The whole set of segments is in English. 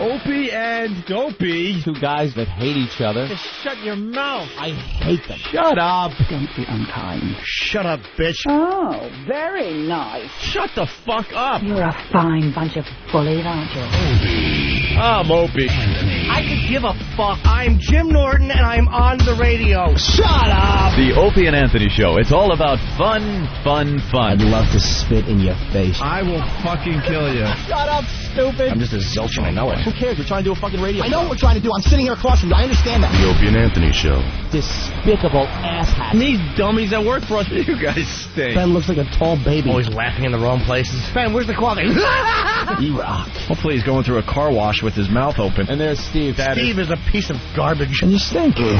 Opie and Dopey. Two guys that hate each other. Just shut your mouth. I hate them. Shut up. Don't be unkind. Shut up, bitch. Oh, very nice. Shut the fuck up. You're a fine bunch of bullies, aren't you? I'm Opie. I could give a fuck. I'm Jim Norton, and I'm on the radio. Shut up. The Opie and Anthony Show. It's all about fun, fun, fun. I'd love to spit in your face. I will fucking kill you. Shut up, stupid. I'm just a zilch and I know it. Who cares? We're trying to do a fucking radio. I know what we're trying to do. I'm sitting here across from you. I understand that. The Opie and Anthony Show. Despicable asshat. These dummies that work for us, you guys stink. Ben looks like a tall baby. Always laughing in the wrong places. Ben, where's the coffee? He rocks. Hopefully he's going through a car wash with his mouth open. And there's Steve. Steve is a piece of garbage. And you stink. You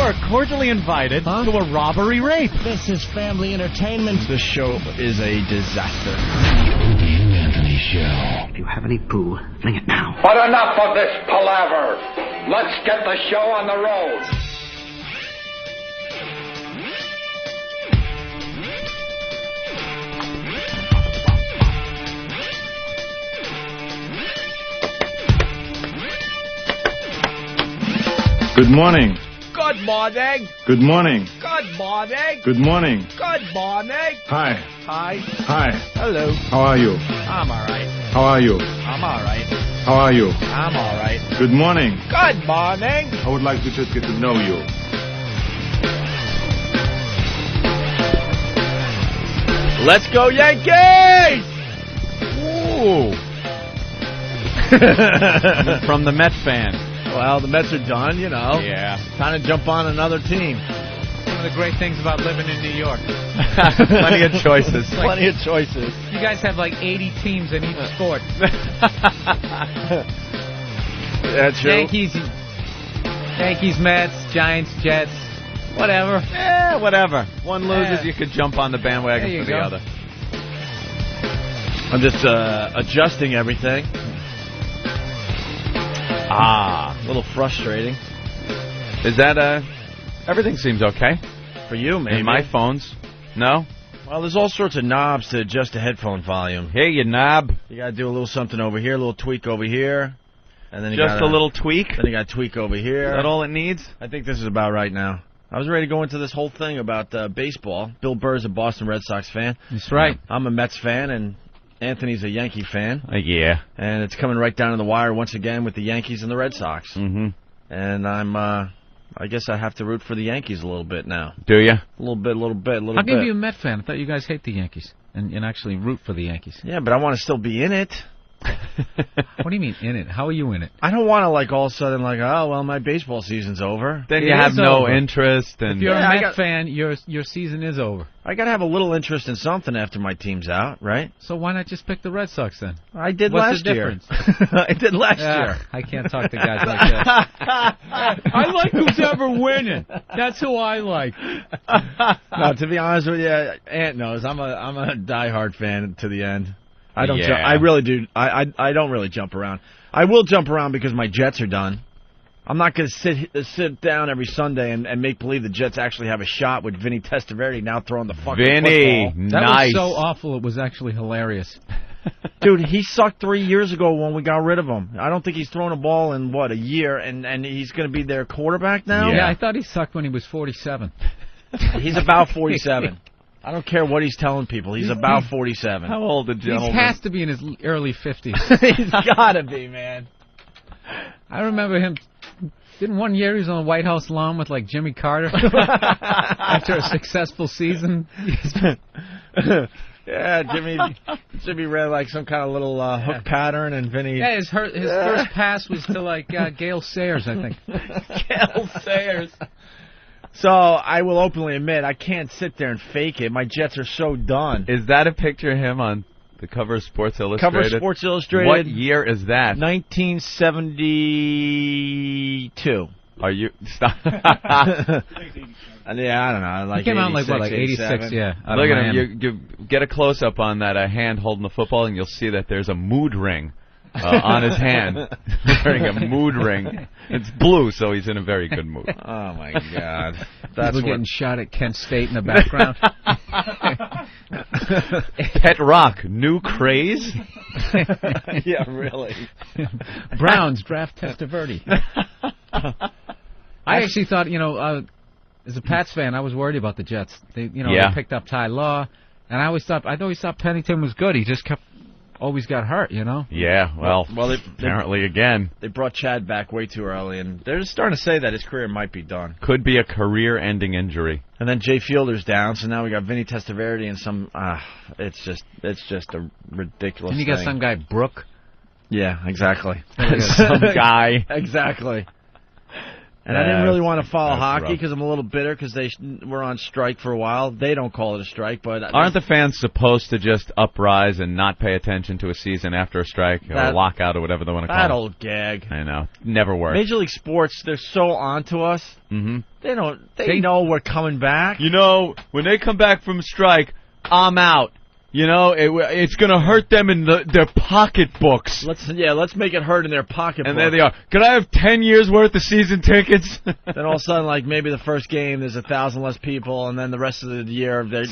are cordially invited to a robbery rape. This is family entertainment. This show is a disaster. The Opie and Anthony Show. If you have any poo, fling it now. But enough of this palaver. Let's get the show on the road. Good morning. Good morning. Good morning. Good morning. Good morning. Good morning. Hi. Hi. Hi. Hello. How are you? I'm all right. How are you? I'm all right. How are you? I'm all right. Good morning. Good morning. I would like to just get to know you. Let's go Yankees! Ooh. From the Mets fan. Well, the Mets are done, you know. Yeah. Time to jump on another team. One of the great things about living in New York. Plenty of choices. Plenty of choices. You guys have like 80 teams in each sport. That's true. Yankees, Mets, Giants, Jets, whatever. Yeah, whatever. One loses, you could jump on the bandwagon There you for the go. other. I'm just adjusting everything. A little frustrating. Is that, everything seems okay? For you, maybe. In my phones? No? Well, there's all sorts of knobs to adjust the headphone volume. Hey, you knob. You got to do a little something over here, a little tweak over here. And then you Just gotta, a little tweak? Then you got to tweak over here. Is that all it needs? I think this is about right now. I was ready to go into this whole thing about baseball. Bill Burr's a Boston Red Sox fan. That's right. I'm a Mets fan, and Anthony's a Yankee fan. Yeah. And it's coming right down to the wire once again with the Yankees and the Red Sox. Mm-hmm. And I guess I have to root for the Yankees a little bit now. Do you? A little bit. How come you're a Met fan? I thought you guys hate the Yankees and actually root for the Yankees. Yeah, but I want to still be in it. What do you mean in it? How are you in it? I don't want to all of a sudden oh well, my baseball season's over. Then It you have is no over. interest. And If you're Yeah, a I Met got- fan, your season is over. I got to have a little interest in something after my team's out, right? So why not just pick the Red Sox then? I did What's last the year. difference? I did last year. I can't talk to guys like that. I like who's ever winning. That's who I like. No, to be honest with you, Ant knows I'm a diehard fan to the end. I don't. Yeah. I really do. I don't really jump around. I will jump around because my Jets are done. I'm not going to sit down every Sunday and make believe the Jets actually have a shot with Vinnie Testaverde now throwing the fucking Vinny, football. That nice. was so awful. It was actually hilarious. Dude, he sucked 3 years ago when we got rid of him. I don't think he's thrown a ball in, a year, and he's going to be their quarterback now? Yeah, I thought he sucked when he was 47. He's about 47. I don't care what he's telling people. He's about 47. How old the He gentleman? has to be in his early 50s. He's got to be, man. I remember him. Didn't one year he was on the White House lawn with like Jimmy Carter after a successful season? Yeah, Jimmy ran like some kind of little hook pattern, and Vinny. Yeah, his first pass was to like Gale Sayers, I think. Gale Sayers. So I will openly admit I can't sit there and fake it. My Jets are so done. Is that a picture of him on the cover of Sports Illustrated? Cover of Sports Illustrated. What year is that? 1972. Are you stop? Yeah, I don't know. Like He came out in 86, like 86, yeah. out Look of at him. Miami. You get a close up on that hand holding the football, and you'll see that there's a mood ring on his hand, wearing a mood ring. It's blue, so he's in a very good mood. Oh, my God. That's People getting shot at Kent State in the background. Pet Rock, new craze? Yeah, really. Browns draft Testaverde. I actually thought, as a Pats fan, I was worried about the Jets. They picked up Ty Law, and I always thought Pennington was good. He just always got hurt, Yeah, well apparently again. They brought Chad back way too early, and they're just starting to say that his career might be done. Could be a career-ending injury. And then Jay Fielder's down, so now we got Vinnie Testaverde and some. It's just a ridiculous. And you got some guy Brooke. Yeah, exactly. Some guy. Exactly. And I didn't really want to follow hockey rough. because I'm a little bitter because they were on strike for a while. They don't call it a strike, but aren't the fans supposed to just uprise and not pay attention to a season after a strike or a lockout or whatever they want to call it? That old gag. I know. Never works. Major League Sports, they're so onto us. Mm-hmm. They know we're coming back. When they come back from strike, I'm out. It's going to hurt them in their pocketbooks. Let's make it hurt in their pocketbooks. And there they are. Can I have 10 years worth of season tickets? Then all of a sudden, like maybe the first game, there's 1,000 less people, and then the rest of the year, they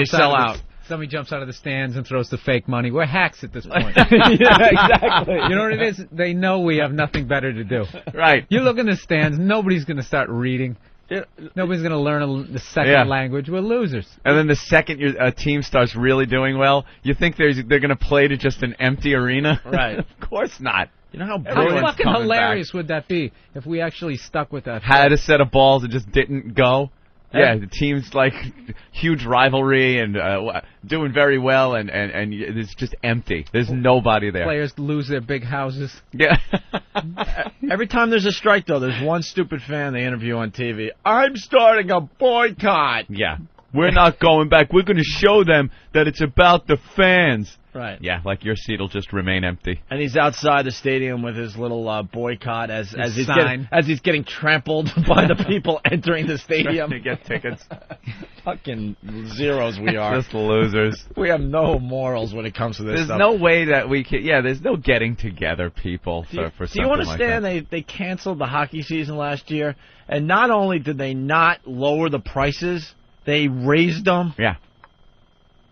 sell out. Somebody jumps out of the stands and throws the fake money. We're hacks at this point. Yeah, exactly. You know what it is? They know we have nothing better to do. Right. You look in the stands, nobody's going to start reading. Nobody's going to learn the second language. We're losers. And then the second a team starts really doing well, you think they're going to play to just an empty arena? Right. Of course not. You know how fucking hilarious would that be if we actually stuck with that? Had a set of balls that just didn't go. Yeah, the team's like huge rivalry and doing very well, and it's just empty. There's nobody there. Players lose their big houses. Yeah. Every time there's a strike, though, there's one stupid fan they interview on TV. I'm starting a boycott. Yeah. We're not going back. We're going to show them that it's about the fans. Right. Yeah, like your seat will just remain empty. And he's outside the stadium with his little boycott as he's getting trampled by the people entering the stadium to get tickets. Fucking zeros we are. Just losers. We have no morals when it comes to this There's stuff. no way that we can. Yeah, there's no getting together, people, for something like that. Do you understand they canceled the hockey season last year, and not only did they not lower the prices, they raised them. Yeah.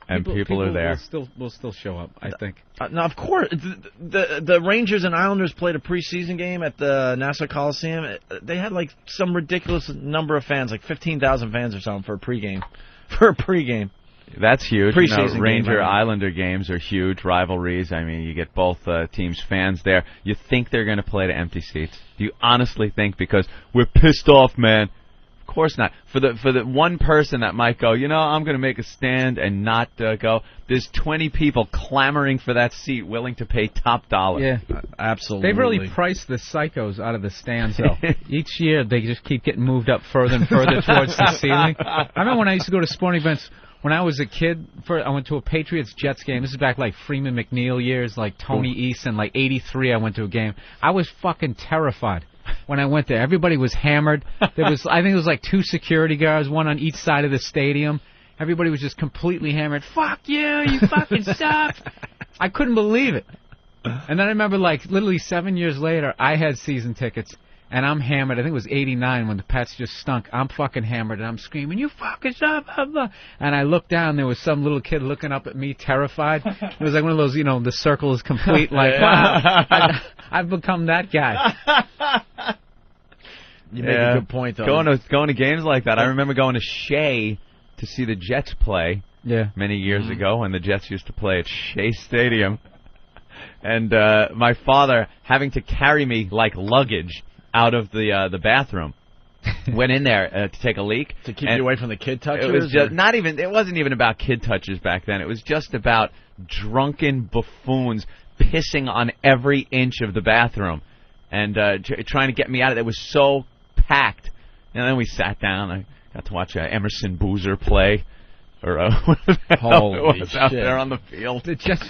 And people are there. Will still show up, I think. Now, of course, the Rangers and Islanders played a preseason game at the Nassau Coliseum. They had like some ridiculous number of fans, like 15,000 fans or something for a pregame. That's huge. Preseason Ranger-Islander games are huge rivalries. I mean, you get both teams' fans there. You think they're going to play to empty seats? Do you honestly think because we're pissed off, man? Of course not. For the one person that might go, I'm going to make a stand and not go. There's 20 people clamoring for that seat, willing to pay top dollar. Yeah, absolutely. They've really priced the psychos out of the stands, though. Each year, they just keep getting moved up further and further towards the ceiling. I remember when I used to go to sporting events. When I was a kid, I went to a Patriots-Jets game. This is back like Freeman McNeil years, like Tony Eason, like 83 I went to a game. I was fucking terrified when I went there. Everybody was hammered. I think it was like 2 security guards, one on each side of the stadium. Everybody was just completely hammered. Fuck you fucking suck. I couldn't believe it. And then I remember like literally 7 years later, I had season tickets. And I'm hammered. I think it was 89 when the Pats just stunk. I'm fucking hammered, and I'm screaming, you fucking son of a... And I looked down, there was some little kid looking up at me, terrified. It was like one of those, the circle is complete, like, wow, I've become that guy. You make a good point, though. Going to games like that. I remember going to Shea to see the Jets play many years ago when the Jets used to play at Shea Stadium. And my father having to carry me like luggage out of the bathroom. Went in there to take a leak. To keep you away from the kid touchers? It was just it wasn't even about kid touchers back then. It was just about drunken buffoons pissing on every inch of the bathroom and trying to get me out of it. It was so packed. And then we sat down. I got to watch Emerson Boozer play. Or holy shit. Out there on the field. The Jets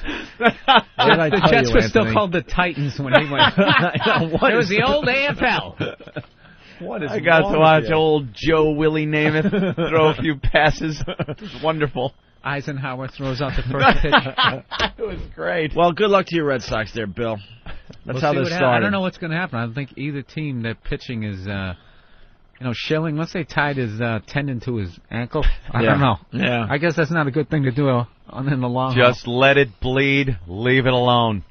were still called the Titans when he went. It was the old AFL. I got to watch old Joe Willie Namath throw a few passes. It was wonderful. Eisenhower throws out the first pitch. It was great. Well, good luck to your Red Sox there, Bill. That's We'll how see this what started. I don't know what's going to happen. I don't think either team, their pitching is, Schilling, let's say tied his tendon to his ankle. I don't know. Yeah. I guess that's not a good thing to do in the long Just let it bleed. Leave it alone.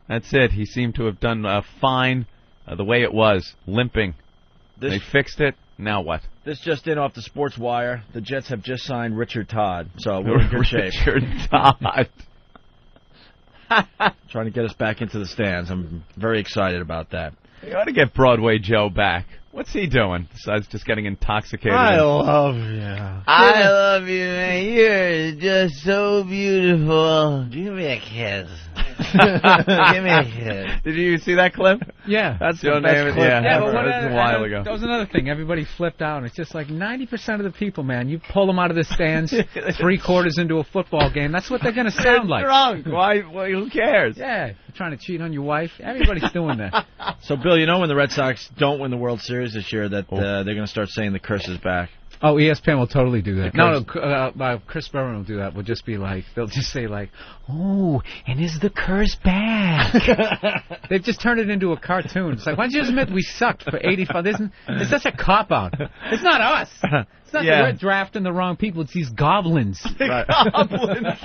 That's it. He seemed to have done fine the way it was, limping. They fixed it. Now what? This just in off the Sports Wire. The Jets have just signed Richard Todd, so we're in good shape. Richard Todd. Trying to get us back into the stands. I'm very excited about that. You ought to get Broadway Joe back. What's he doing besides just getting intoxicated? I love you. I love you, man. You're just so beautiful. Give me a kiss. Give me a kiss. Did you see that clip? Yeah. That's Don't the best name it. clip Yeah, Yeah, ever. but that was a while ago. That was another thing. Everybody flipped out. It's just like 90% of the people, man, you pull them out of the stands 3/4 into a football game. That's what they're going to sound like. Drunk. Why? Who cares? Yeah. You're trying to cheat on your wife. Everybody's doing that. So, Bill, you know when the Red Sox don't win the World Series this year that they're going to start saying the curse is back. Oh, ESPN will totally do that. The No, Chris Berman will do that. We'll just be like, they'll just say like, oh, and is the curse back? They've just turned it into a cartoon. It's like, why don't you just admit we sucked for 85? It's such a cop-out. It's not us. It's not that we're drafting the wrong people. It's these goblins. Goblins.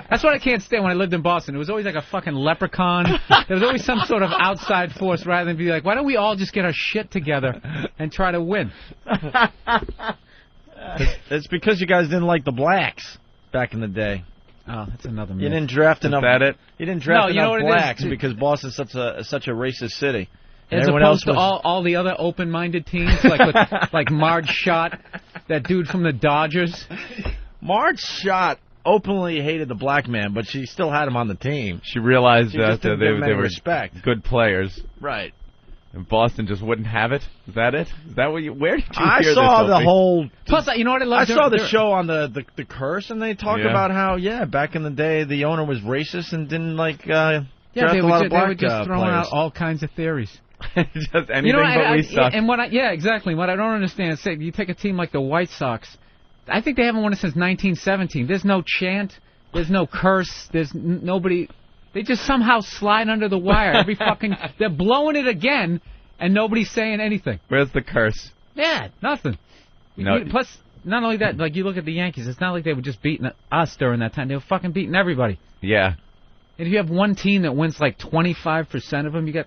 That's what I can't stand when I lived in Boston. It was always like a fucking leprechaun. There was always some sort of outside force rather than be like, why don't we all just get our shit together and try to win? It's because you guys didn't like the blacks back in the day. Oh, that's another myth. You didn't draft enough. Is that it? You didn't draft you know enough what it is? blacks because Boston's such a racist city. And As everyone opposed else to was, all the other open-minded teams, like Marge Schott, that dude from the Dodgers. Marge Schott openly hated the black man, but she still had him on the team. She realized She that just didn't they give him any were respect. good players. Right. And Boston just wouldn't have it? Is that it? Is that what you... Where did you I hear saw this, the Opie? whole... Plus, you know what I love? I saw the show on the curse, and they talk Yeah. about how, back in the day, the owner was racist and didn't like draft they a lot of they were black just throwing players. out all kinds of theories. Just anything You know, but we suck. and exactly. What I don't understand is, say, you take a team like the White Sox. I think they haven't won it since 1917. There's no chant. There's no curse. There's nobody. They just somehow slide under the wire every fucking. They're blowing it again, and nobody's saying anything. Where's the curse? Yeah, nothing. No. Plus, not only that, like you look at the Yankees. It's not like they were just beating us during that time. They were fucking beating everybody. Yeah. And if you have one team that wins like 25% of them, you got,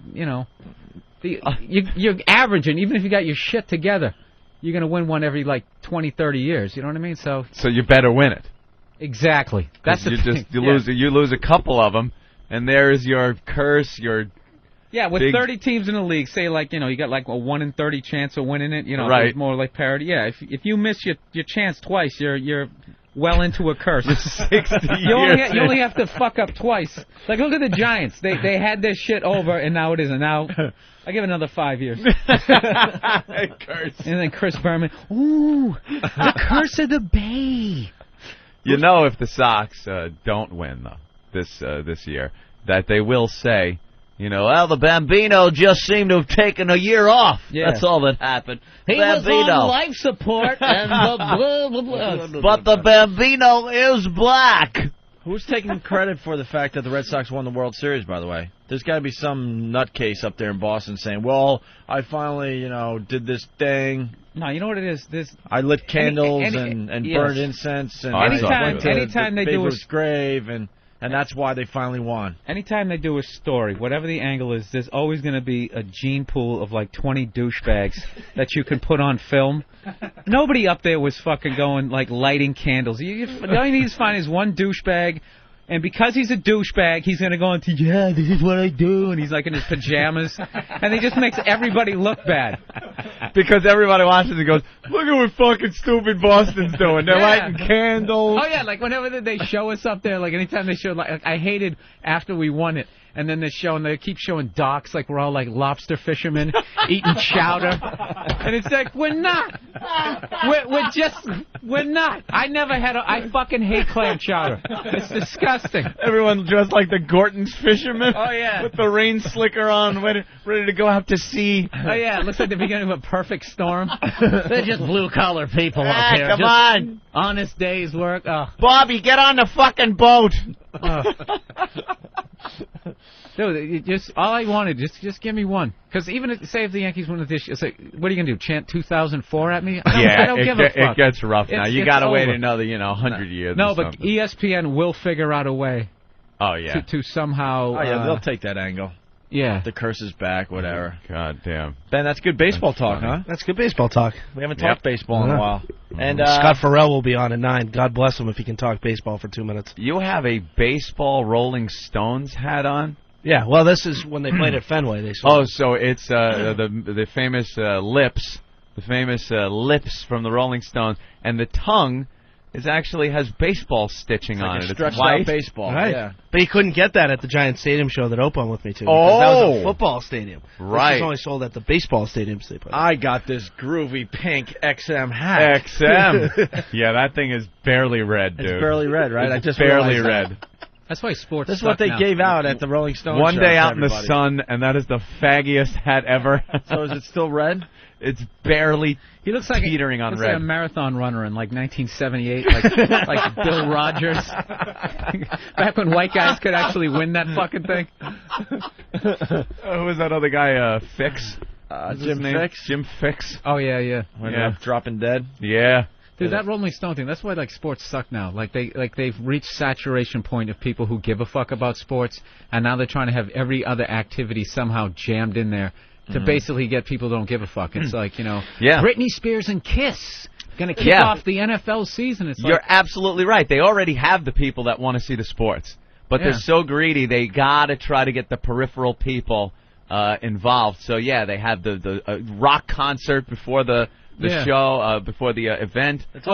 you're averaging, even if you got your shit together, you're going to win one every like 20, 30 years. You know what I mean? So you better win it. Exactly. That's the thing. You lose a couple of them, and there is your curse, your... Yeah, with big... 30 teams in the league, say like, you got like a 1 in 30 chance of winning it, right. It's more like parity. Yeah, if you miss your chance twice, you're well into a curse. 60 You only have to fuck up twice. Like, look at the Giants. They had their shit over, and now it isn't. Now, I give it another 5 years. Curse. And then Chris Berman, ooh, the curse of the Bay. You know, if the Sox don't win this year, that they will say, well, the Bambino just seemed to have taken a year off. Yeah. That's all that happened. He was on life support and blah, blah, blah. But the Bambino is black. Who's taking credit for the fact that the Red Sox won the World Series, by the way? There's got to be some nutcase up there in Boston saying, well, I finally, did this thing. No, you know what it is? I lit candles and burned incense. And anytime they do a grave, and that's why they finally won. Anytime they do a story, whatever the angle is, there's always going to be a gene pool of like 20 douchebags that you can put on film. Nobody up there was fucking going like lighting candles. The only thing you find is one douchebag. And because he's a douchebag, he's going to go into, this is what I do, and he's like in his pajamas. And he just makes everybody look bad. Because everybody watches and goes, look at what fucking stupid Boston's doing. They're lighting candles. Oh, yeah, like whenever they show us up there, like anytime they show, like I hated after we won it. And then they keep showing docks like we're all like lobster fishermen eating chowder. And it's like, we're not. We're not. I fucking hate clam chowder. It's disgusting. Everyone dressed like the Gorton's fishermen. Oh, yeah. With the rain slicker on, ready to go out to sea. Oh, yeah, it looks like the beginning of a perfect storm. They're just blue-collar people up here. Come on. Honest day's work. Oh. Bobby, get on the fucking boat. Dude, all I wanted, just give me one. Because even say if the Yankees win this, it's like, what are you gonna do? Chant 2004 at me? I don't give a fuck. It gets rough now. You gotta wait over. Another 100 years. No, or but something. ESPN will figure out a way. Oh yeah. To somehow. Oh yeah, they'll take that angle. Yeah. The curse is back, whatever. God damn. Ben, that's good baseball talk, huh? That's good baseball talk. We haven't talked baseball in a while. And Scott Farrell will be on at 9. God bless him if he can talk baseball for 2 minutes. You have a baseball Rolling Stones hat on? Yeah, well, this is when they played at Fenway. They so it's the famous lips, lips from the Rolling Stones, and the tongue has baseball stitching on it. Stretched it's white. out baseball. Right. Yeah. But he couldn't get that at the Giant Stadium show that Opie went with me to. Oh, because that was a football stadium. Right. This is only sold at the baseball stadiums they put. I got this groovy pink XM hat. XM. Yeah, that thing is barely red, dude. It's barely red, right? It's I just barely realized red. That's why sports. This is what they gave out at the Rolling Stones. One show day for out in the everybody. sun, and that is the faggiest hat ever. So is it still red? It's barely. He looks like teetering on looks red. like a marathon runner in like 1978, like Bill Rogers. Back when white guys could actually win that fucking thing. Who was that other guy? Fix. Jim Fix. Jim Fix. Oh yeah. When they're dropping dead. Yeah. Dude, that Rolling Stone thing, that's why sports suck now. They've reached saturation point of people who give a fuck about sports, and now they're trying to have every other activity somehow jammed in there to basically get people who don't give a fuck. It's like, Britney Spears and Kiss going to kick off the NFL season. It's You're absolutely right. They already have the people that want to see the sports, but they're so greedy, they got to try to get the peripheral people involved. So, they have the rock concert before the show, before the event. It's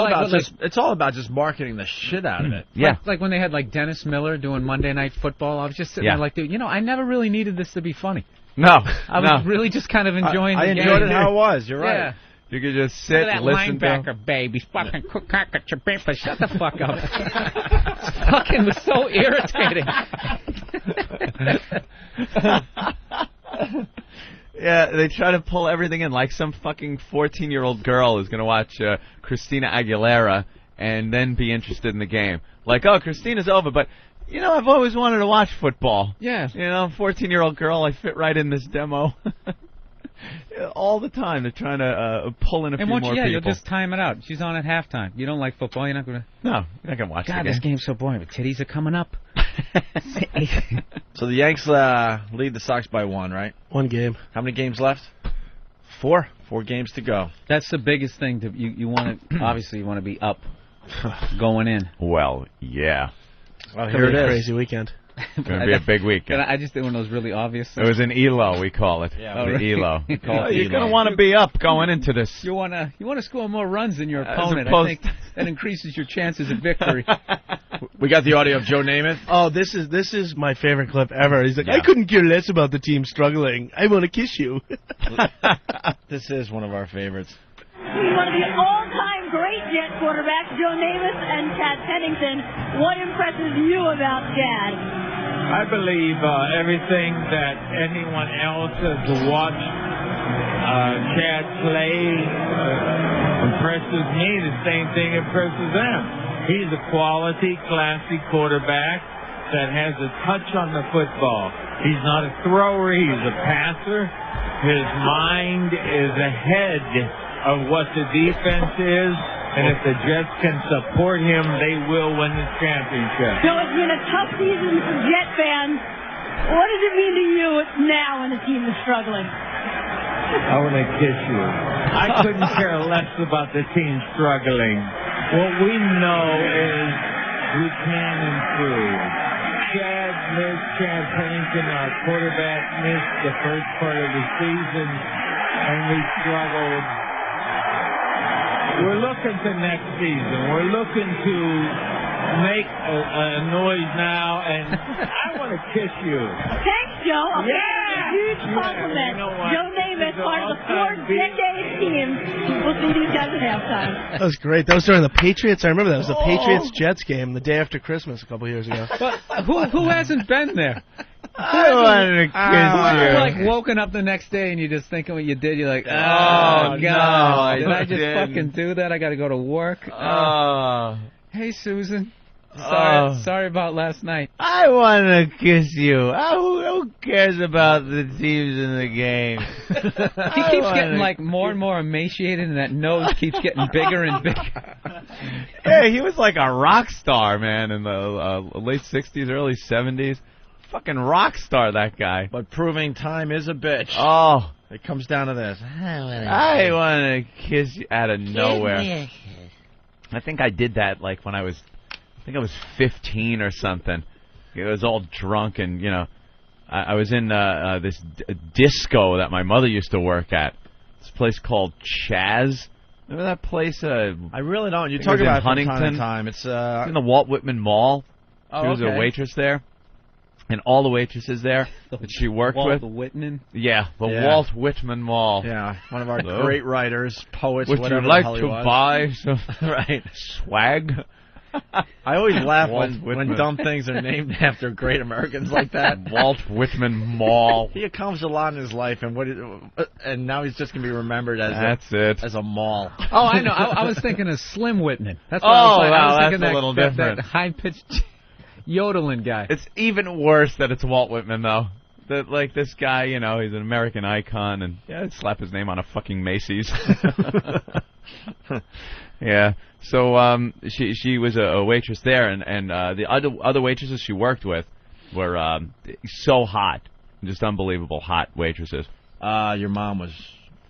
all about just marketing the shit out of it. Yeah. Like when they had Dennis Miller doing Monday Night Football, I was just sitting there like, dude, I never really needed this to be funny. No. I was really just kind of enjoying the game. I enjoyed it how it was. You're right. Yeah. You could just sit and listen to linebacker, baby. Fucking shut the fuck up. It fucking was so irritating. Yeah, they try to pull everything in, like some fucking 14-year-old girl is going to watch Christina Aguilera and then be interested in the game. Like, oh, Christina's over, but, I've always wanted to watch football. Yeah. 14-year-old girl, I fit right in this demo. All the time, they're trying to pull in a few more people. You'll just time it out. She's on at halftime. You don't like football, you're not going to... No, you're not going to watch the game. God, this game's so boring, but titties are coming up. So the Yanks lead the Sox by 1, right? 1 game. How many games left? 4. 4 games to go. That's the biggest thing. You want to obviously you want to be up going in. Well, yeah. Well, here it is. Crazy weekend. It's going to be a big weekend. I just did one of those really obvious things. It was an ELO, we call it. Yeah, the ELO. You're going to ELO. want to be up going into this. You want to score more runs than your opponent. I think that increases your chances of victory. We got the audio of Joe Namath. Oh, this is my favorite clip ever. He's like, I couldn't care less about the team struggling. I want to kiss you. This is one of our favorites. One of the all-time great Jet quarterbacks, Joe Namath and Chad Pennington. What impresses you about Chad? I believe everything that anyone else has watched Chad play impresses me. The same thing impresses them. He's a quality, classy quarterback that has a touch on the football. He's not a thrower. He's a passer. His mind is ahead of what the defense is, and if the Jets can support him, they will win the championship. So it's been a tough season for Jet fans. What does it mean to you now when the team is struggling? I want to kiss you. I couldn't care less about the team struggling. What we know is we can improve. Chad Pennington, our quarterback, missed the first part of the season, and we struggled. We're looking to next season. We're looking to make a noise now, and I want to kiss you. Thanks, Joe. A huge compliment. Joe Namath, part of the 4-decade team. We'll see these guys at halftime. That was great. That was during the Patriots. I remember that. It was the Patriots-Jets game the day after Christmas a couple years ago. But who hasn't been there? I wanted to kiss you. Like woken up the next day and you're just thinking what you did. You're like, oh God, no, did I just fucking do that? I got to go to work. Hey, Susan. Sorry about last night. I want to kiss you. Who cares about the teams in the game? He keeps getting like more and more emaciated, and that nose keeps getting bigger and bigger. Yeah, he was like a rock star, man, in the late 60s, early 70s. Fucking rock star, that guy. But proving time is a bitch. Oh. It comes down to this. I want to kiss you out of nowhere. I think I did that like when I was 15 or something. I was all drunk and, you know, I was in this disco that my mother used to work at. This place called Chaz. Remember that place? I really don't. You talk about it from time to time. It's in the Walt Whitman Mall. She was a waitress there. And all the waitresses there that she worked with. Walt Whitman? Yeah, Walt Whitman Mall. Yeah, one of our great writers, poets, Would whatever you like the hell he to was. buy some right. swag? I always laugh Walt when dumb things are named after great Americans like that. Walt Whitman Mall. He accomplished a lot in his life, and now he's just going to be remembered as as a mall. Oh, I know. I was thinking of Slim Whitman. That's what Oh, I was wow, thinking that's a little different. That high-pitched yodeling guy. It's even worse that it's Walt Whitman, though. That, like, this guy, you know, he's an American icon, and I'd slap his name on a fucking Macy's. Yeah. So she was a waitress there, and the other waitresses she worked with were so hot, just unbelievable hot waitresses. Your mom was,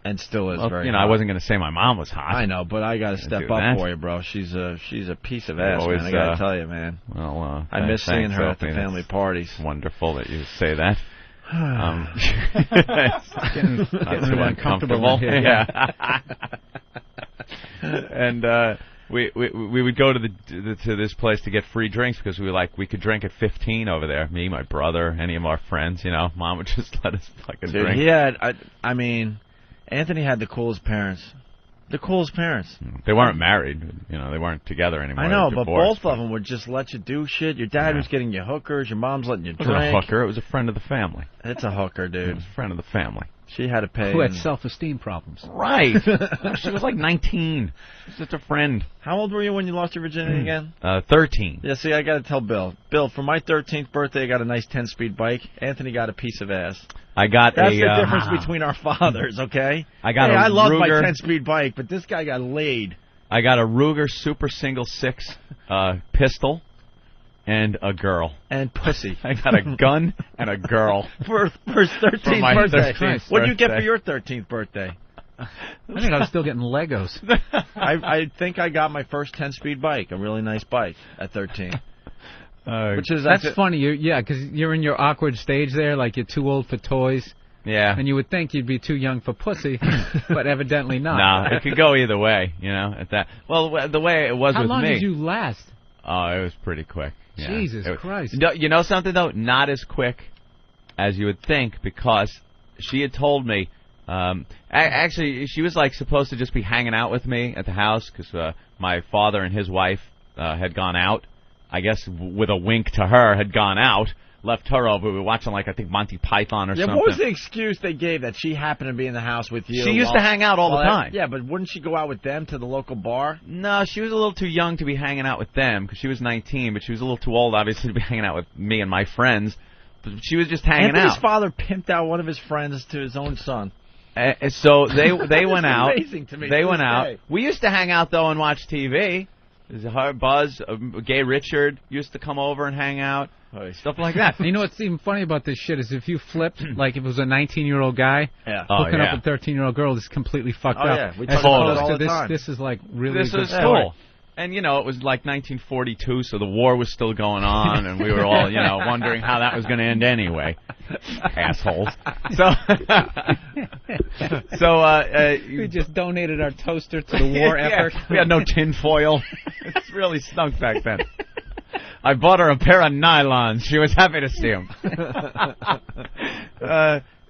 and still is, very hot. I wasn't going to say my mom was hot. I know, but I got to step up for you, bro. She's a piece of ass, always, man. I got to tell you, man. Well, I miss seeing her at the family parties. Wonderful that you say that. It's getting too uncomfortable. Yeah. And we would go to this place to get free drinks because we could drink at 15 over there. Me, my brother, any of our friends. You know, Mom would just let us fucking drink. He had, I mean, Anthony had the coolest parents. The coolest parents. They weren't married. You know, they weren't together anymore. I know, but both of them would just let you do shit. Your dad was getting you hookers. Your mom's letting you drink. It wasn't a hooker. It was a friend of the family. It's a hooker, dude. It was a friend of the family. She had to pay. Who had self-esteem problems. Right. She was like 19. She's just a friend. How old were you when you lost your virginity again? 13. Yeah, see, I got to tell Bill. Bill, for my 13th birthday, I got a nice 10-speed bike. Anthony got a piece of ass. That's the difference between our fathers, okay? I love my 10-speed bike, but this guy got laid. I got a Ruger Super Single 6 pistol and a girl. And pussy. I got a gun and a girl. for his 13th birthday. 13th What did you get for your 13th birthday? I think I was still getting Legos. I think I got my first 10-speed bike, a really nice bike, at 13. Which is That's funny, because you're in your awkward stage there, like you're too old for toys. Yeah. And you would think you'd be too young for pussy, but evidently not. No, it could go either way, you know. At that. Well, the way it was How with me. long did you last? Oh, it was pretty quick. Yeah. Jesus Christ. You know something, though? Not as quick as you would think, because she had told me, actually, she was like supposed to just be hanging out with me at the house, because my father and his wife had gone out. I guess with a wink to her, had gone out, left her over. We were watching, like, I think Monty Python or something. What was the excuse they gave that she happened to be in the house with you? She used to hang out all the time. Yeah, but wouldn't she go out with them to the local bar? No, she was a little too young to be hanging out with them, because she was 19, but she was a little too old, obviously, to be hanging out with me and my friends. But she was just hanging out. Anthony's father pimped out one of his friends to his own son. So they went out. Amazing to me. They went out. We used to hang out, though, and watch TV. Buzz, Gay Richard used to come over and hang out, stuff like that. You know what's even funny about this shit is if you flipped, like if it was a 19-year-old guy hooking up a 13-year-old girl, is completely fucked up. Yeah, we talk about it all the time. This is like really This is cool. And, you know, it was like 1942, so the war was still going on, and we were all, you know, wondering how that was going to end anyway. Assholes. We just donated our toaster to the war effort. We had no tin foil. It's really stunk back then. I bought her a pair of nylons. She was happy to see them.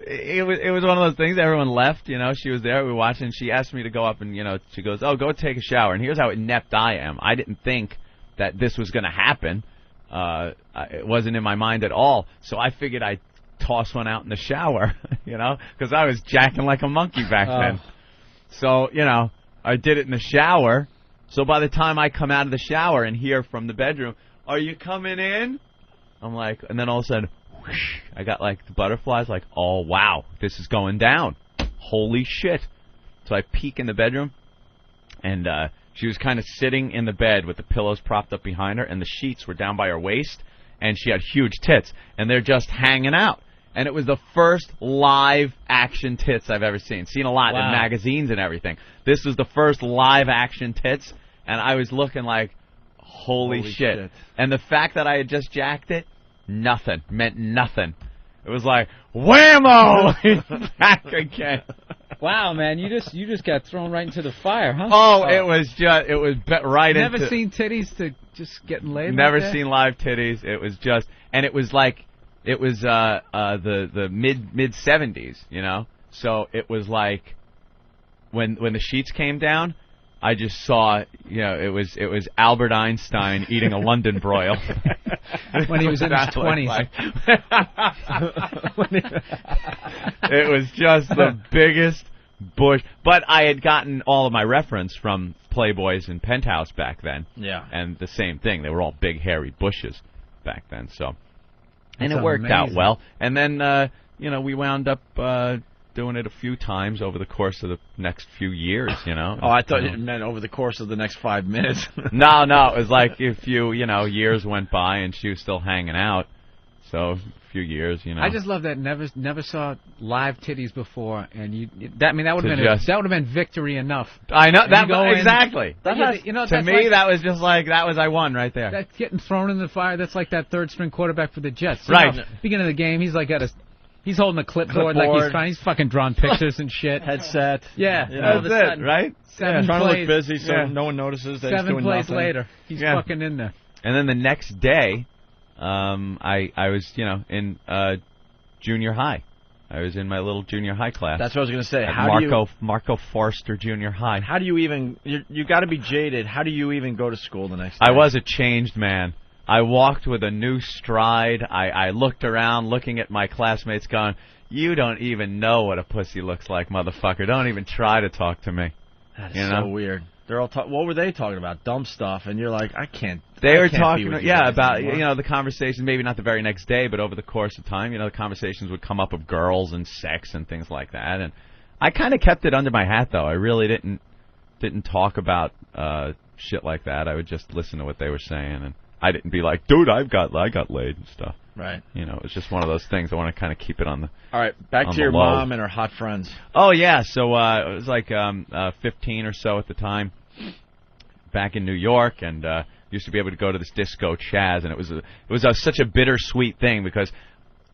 It was one of those things. Everyone left, you know. She was there. We were watching. She asked me to go up and, you know, she goes, "Oh, go take a shower." And here's how inept I am. I didn't think that this was going to happen. It wasn't in my mind at all. So I figured I'd toss one out in the shower, you know, because I was jacking like a monkey back then. So, you know, I did it in the shower. So by the time I come out of the shower and hear from the bedroom, Are you coming in? I'm like, and then all of a sudden, whoosh, I got like the butterflies, like, oh, wow, this is going down. Holy shit. So I peek in the bedroom, and she was kind of sitting in the bed with the pillows propped up behind her, and the sheets were down by her waist, and she had huge tits, and they're just hanging out. And it was the first live action tits I've ever seen. Seen a lot in magazines and everything. This was the first live action tits, and I was looking like, holy shit. And the fact that I had just jacked it, nothing. Meant nothing. It was like, whammo! Back again. Wow, man, you just got thrown right into the fire, huh? Oh, it was right into... Never seen titties to just getting laid. Never like seen live titties. It was just... And it was like... It was the mid-70s, you know? So it was like... When the sheets came down, I just saw, you know, it was Albert Einstein eating a London broil. When he was in his 20s. Like. It was just the biggest bush. But I had gotten all of my reference from Playboys and Penthouse back then. Yeah. And the same thing. They were all big, hairy bushes back then. So, and That's it worked out amazing. well. And then, you know, we wound up doing it a few times over the course of the next few years, you know. Oh, I thought you meant over the course of the next 5 minutes. No, it was like if you know, years went by and she was still hanging out. So a few years, you know. I just love that never saw live titties before, and that would have been victory enough. I know and that exactly. To me, that was just like I won right there. That's getting thrown in the fire. That's like that third string quarterback for the Jets. Right. You know, beginning of the game, he's like he's holding a clipboard like he's fucking drawing pictures and shit. Headset. Yeah. You know, that's it, right? Trying to look busy so no one notices that he's doing 7 plays nothing. later, he's fucking in there. And then the next day, I was, you know, in junior high. I was in my little junior high class. That's what I was going to say. At Marco Forster Junior High. How do you even... You got to be jaded. How do you even go to school the next day? I was a changed man. I walked with a new stride. I looked around, looking at my classmates going, you don't even know what a pussy looks like, motherfucker. Don't even try to talk to me. That is so weird. They're all what were they talking about? Dumb stuff. And you're like, I can't... They were talking, about anymore. You know, the conversations, maybe not the very next day, but over the course of time, you know, the conversations would come up of girls and sex and things like that. And I kind of kept it under my hat, though. I really didn't talk about shit like that. I would just listen to what they were saying, and I didn't be like, dude, I got laid and stuff. Right. You know, it's just one of those things. I want to kind of keep it on the... All right, back to your mom and her hot friends. Oh, yeah. So it was like 15 or so at the time, back in New York, and used to be able to go to this disco, Chaz, and it was such a bittersweet thing because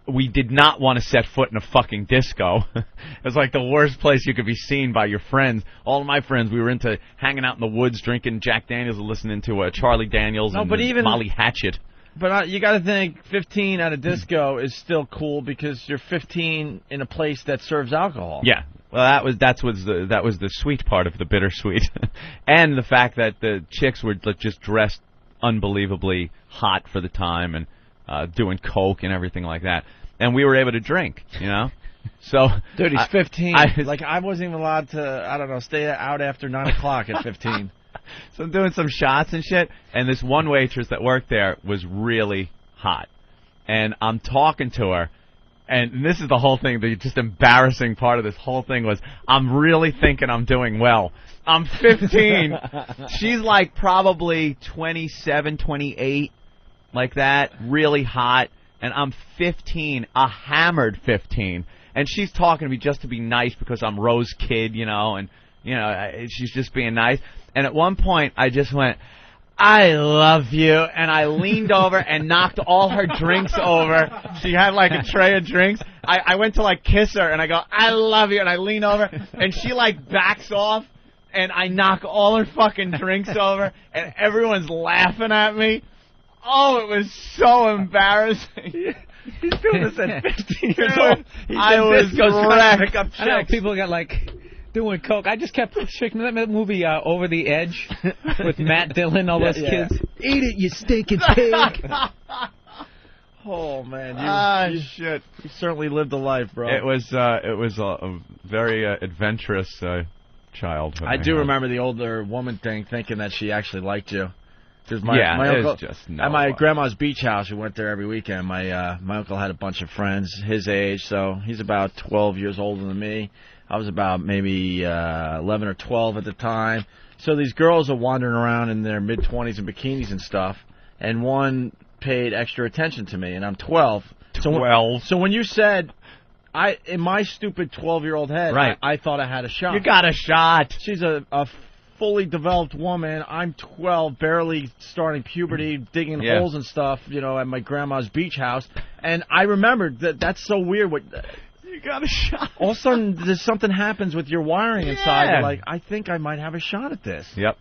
we did not want to set foot in a fucking disco. It was like the worst place you could be seen by your friends. All of my friends, we were into hanging out in the woods, drinking Jack Daniels and listening to Charlie Daniels and Molly Hatchet. But you got to think 15 at a disco is still cool because you're 15 in a place that serves alcohol. Yeah. Well, that was the sweet part of the bittersweet, and the fact that the chicks were just dressed unbelievably hot for the time and doing coke and everything like that, and we were able to drink, you know. So, dude, he's 15. I wasn't even allowed to, stay out after 9 o'clock at 15. So I'm doing some shots and shit, and this one waitress that worked there was really hot, and I'm talking to her. And this is the whole thing, the just embarrassing part of this whole thing was I'm really thinking I'm doing well. I'm 15. She's like probably 27, 28, like that, really hot. And I'm 15, a hammered 15. And she's talking to me just to be nice because I'm Rose Kid, you know, and, you know, she's just being nice. And at one point, I just went, I love you, and I leaned over and knocked all her drinks over. She had like a tray of drinks. I went to like kiss her, and I go, I love you, and I lean over, and she like backs off, and I knock all her fucking drinks over, and everyone's laughing at me. Oh, it was so embarrassing. He's doing this at 15 years old. I was wrecked. I know people got like... doing coke. I just kept shaking that movie Over the Edge with Matt Dillon, all those kids. Eat it, you stinking pig. Oh man, shit! You certainly lived a life, bro. It was a very adventurous childhood. I do remember the older woman thing, thinking that she actually liked you. Because my uncle, just no at my grandma's beach house, we went there every weekend. My uncle had a bunch of friends his age, so he's about 12 years older than me. I was about maybe 11 or 12 at the time. So these girls are wandering around in their mid-20s in bikinis and stuff, and one paid extra attention to me, and I'm 12. 12. So when you said, in my stupid 12-year-old head, right. I thought I had a shot. You got a shot. She's a fully developed woman. I'm 12, barely starting puberty, digging holes and stuff, at my grandma's beach house. And I remembered that's so weird. You got a shot. All of a sudden, something happens with your wiring inside. You're like, I think I might have a shot at this. Yep.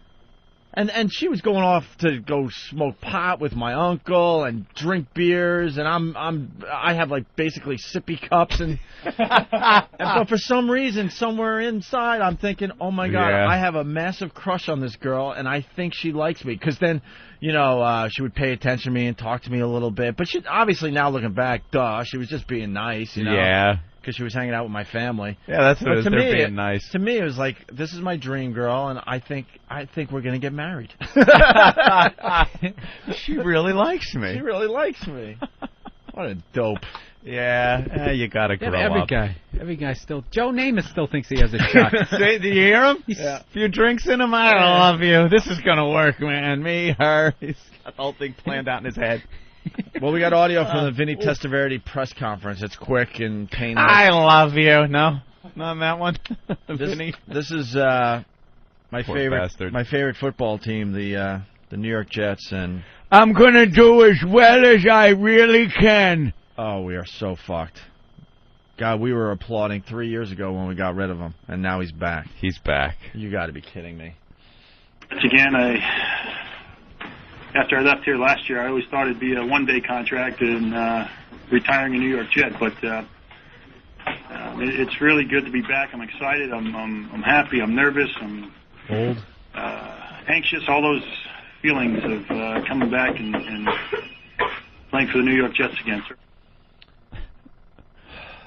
And she was going off to go smoke pot with my uncle and drink beers, and I have like basically sippy cups and but for some reason somewhere inside I'm thinking, oh my God, I have a massive crush on this girl and I think she likes me, because then she would pay attention to me and talk to me a little bit, but she obviously, now looking back, she was just being nice, because she was hanging out with my family. Yeah, that's what it is. They're being nice. To me, it was like, this is my dream girl, and I think we're going to get married. She really likes me. She really likes me. What a dope. Yeah, you got to grow up. Every guy still... Joe Namath still thinks he has a shot. See, do you hear him? A few drinks in him. I love you. This is going to work, man. Me, her. He's got the whole thing planned out in his head. Well, we got audio from the Vinnie Testaverde press conference. It's quick and painless. I love you. No, not that one. This is my favorite football team, the New York Jets, and I'm gonna do as well as I really can. Oh, we are so fucked. God, we were applauding 3 years ago when we got rid of him, and now he's back. He's back. You got to be kidding me. Once again, after I left here last year, I always thought it'd be a one-day contract and retiring a New York Jet. But it's really good to be back. I'm excited. I'm happy. I'm nervous. I'm anxious. All those feelings of coming back and playing for the New York Jets again.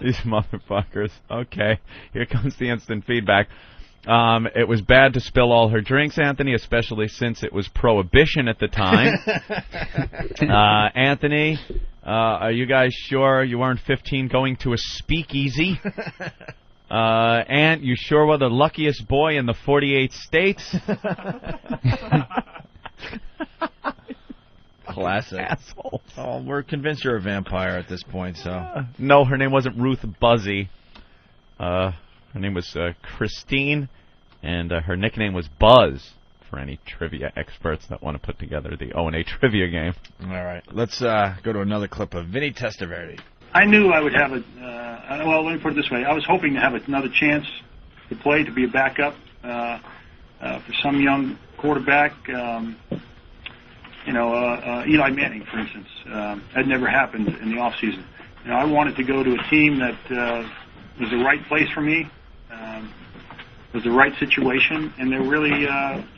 These motherfuckers. Okay, here comes the instant feedback. It was bad to spill all her drinks, Anthony, especially since it was prohibition at the time. Anthony, are you guys sure you weren't 15 going to a speakeasy? Ant, you sure were the luckiest boy in the 48 states? Classic. Assholes. Oh, we're convinced you're a vampire at this point, so. No, her name wasn't Ruth Buzzy. Her name was Christine, and her nickname was Buzz, for any trivia experts that want to put together the O&A trivia game. All right. Let's go to another clip of Vinnie Testaverde. I knew I would have well, let me put it this way. I was hoping to have another chance to play, to be a backup for some young quarterback. Eli Manning, for instance. That never happened in the offseason. I wanted to go to a team that was the right place for me, was the right situation, and there really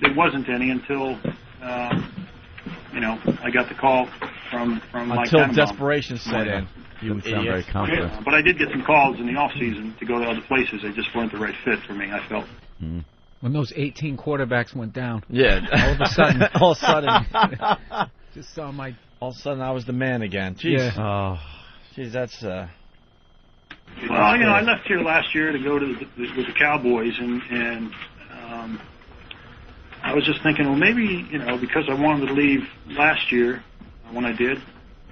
there wasn't any until I got the call from Mike until Tannenbaum. Desperation set in. You sound very confident. But I did get some calls in the off season to go to other places. They just weren't the right fit for me, I felt. When those 18 quarterbacks went down. Yeah. All of a sudden. All of a sudden. Just saw my... All of a sudden I was the man again. Jeez. Yeah. Oh. Jeez, that's... Well, I left here last year to go to with the Cowboys, and I was just thinking, well, maybe, because I wanted to leave last year when I did,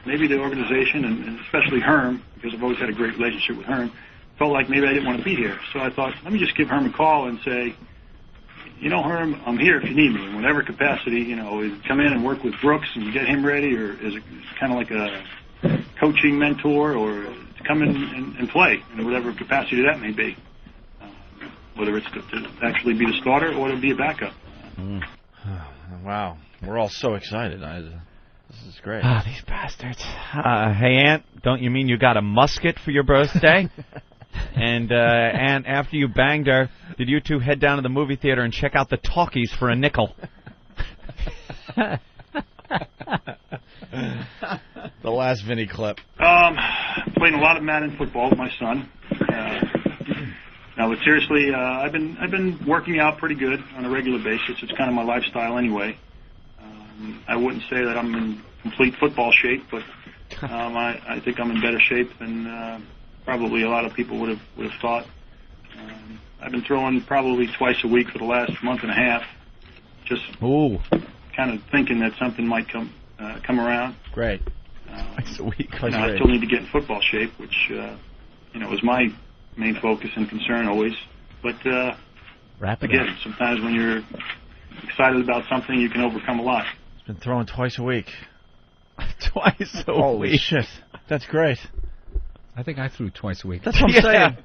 maybe the organization, and especially Herm, because I've always had a great relationship with Herm, felt like maybe I didn't want to be here. So I thought, let me just give Herm a call and say, Herm, I'm here if you need me in whatever capacity, come in and work with Brooks and get him ready, or as kind of like a coaching mentor, or to come in and play in whatever capacity that may be, whether it's to actually be the starter or to be a backup. Wow. We're all so excited. This is great. These bastards. Hey, Ant, don't you mean you got a musket for your birthday? And after you banged her, did you two head down to the movie theater and check out the talkies for a nickel? The last Vinnie clip. Playing a lot of Madden football with my son. Now, but seriously, I've been working out pretty good on a regular basis. It's kind of my lifestyle anyway. I wouldn't say that I'm in complete football shape, but I think I'm in better shape than probably a lot of people would have thought. I've been throwing probably twice a week for the last month and a half, just kind of thinking that something might come around. Great. Twice a week. I still need to get in football shape, which was my main focus and concern always. But again, sometimes when you're excited about something, you can overcome a lot. He's been throwing twice a week. Twice a Holy week. shit. That's great. I think I threw twice a week. That's what I'm saying.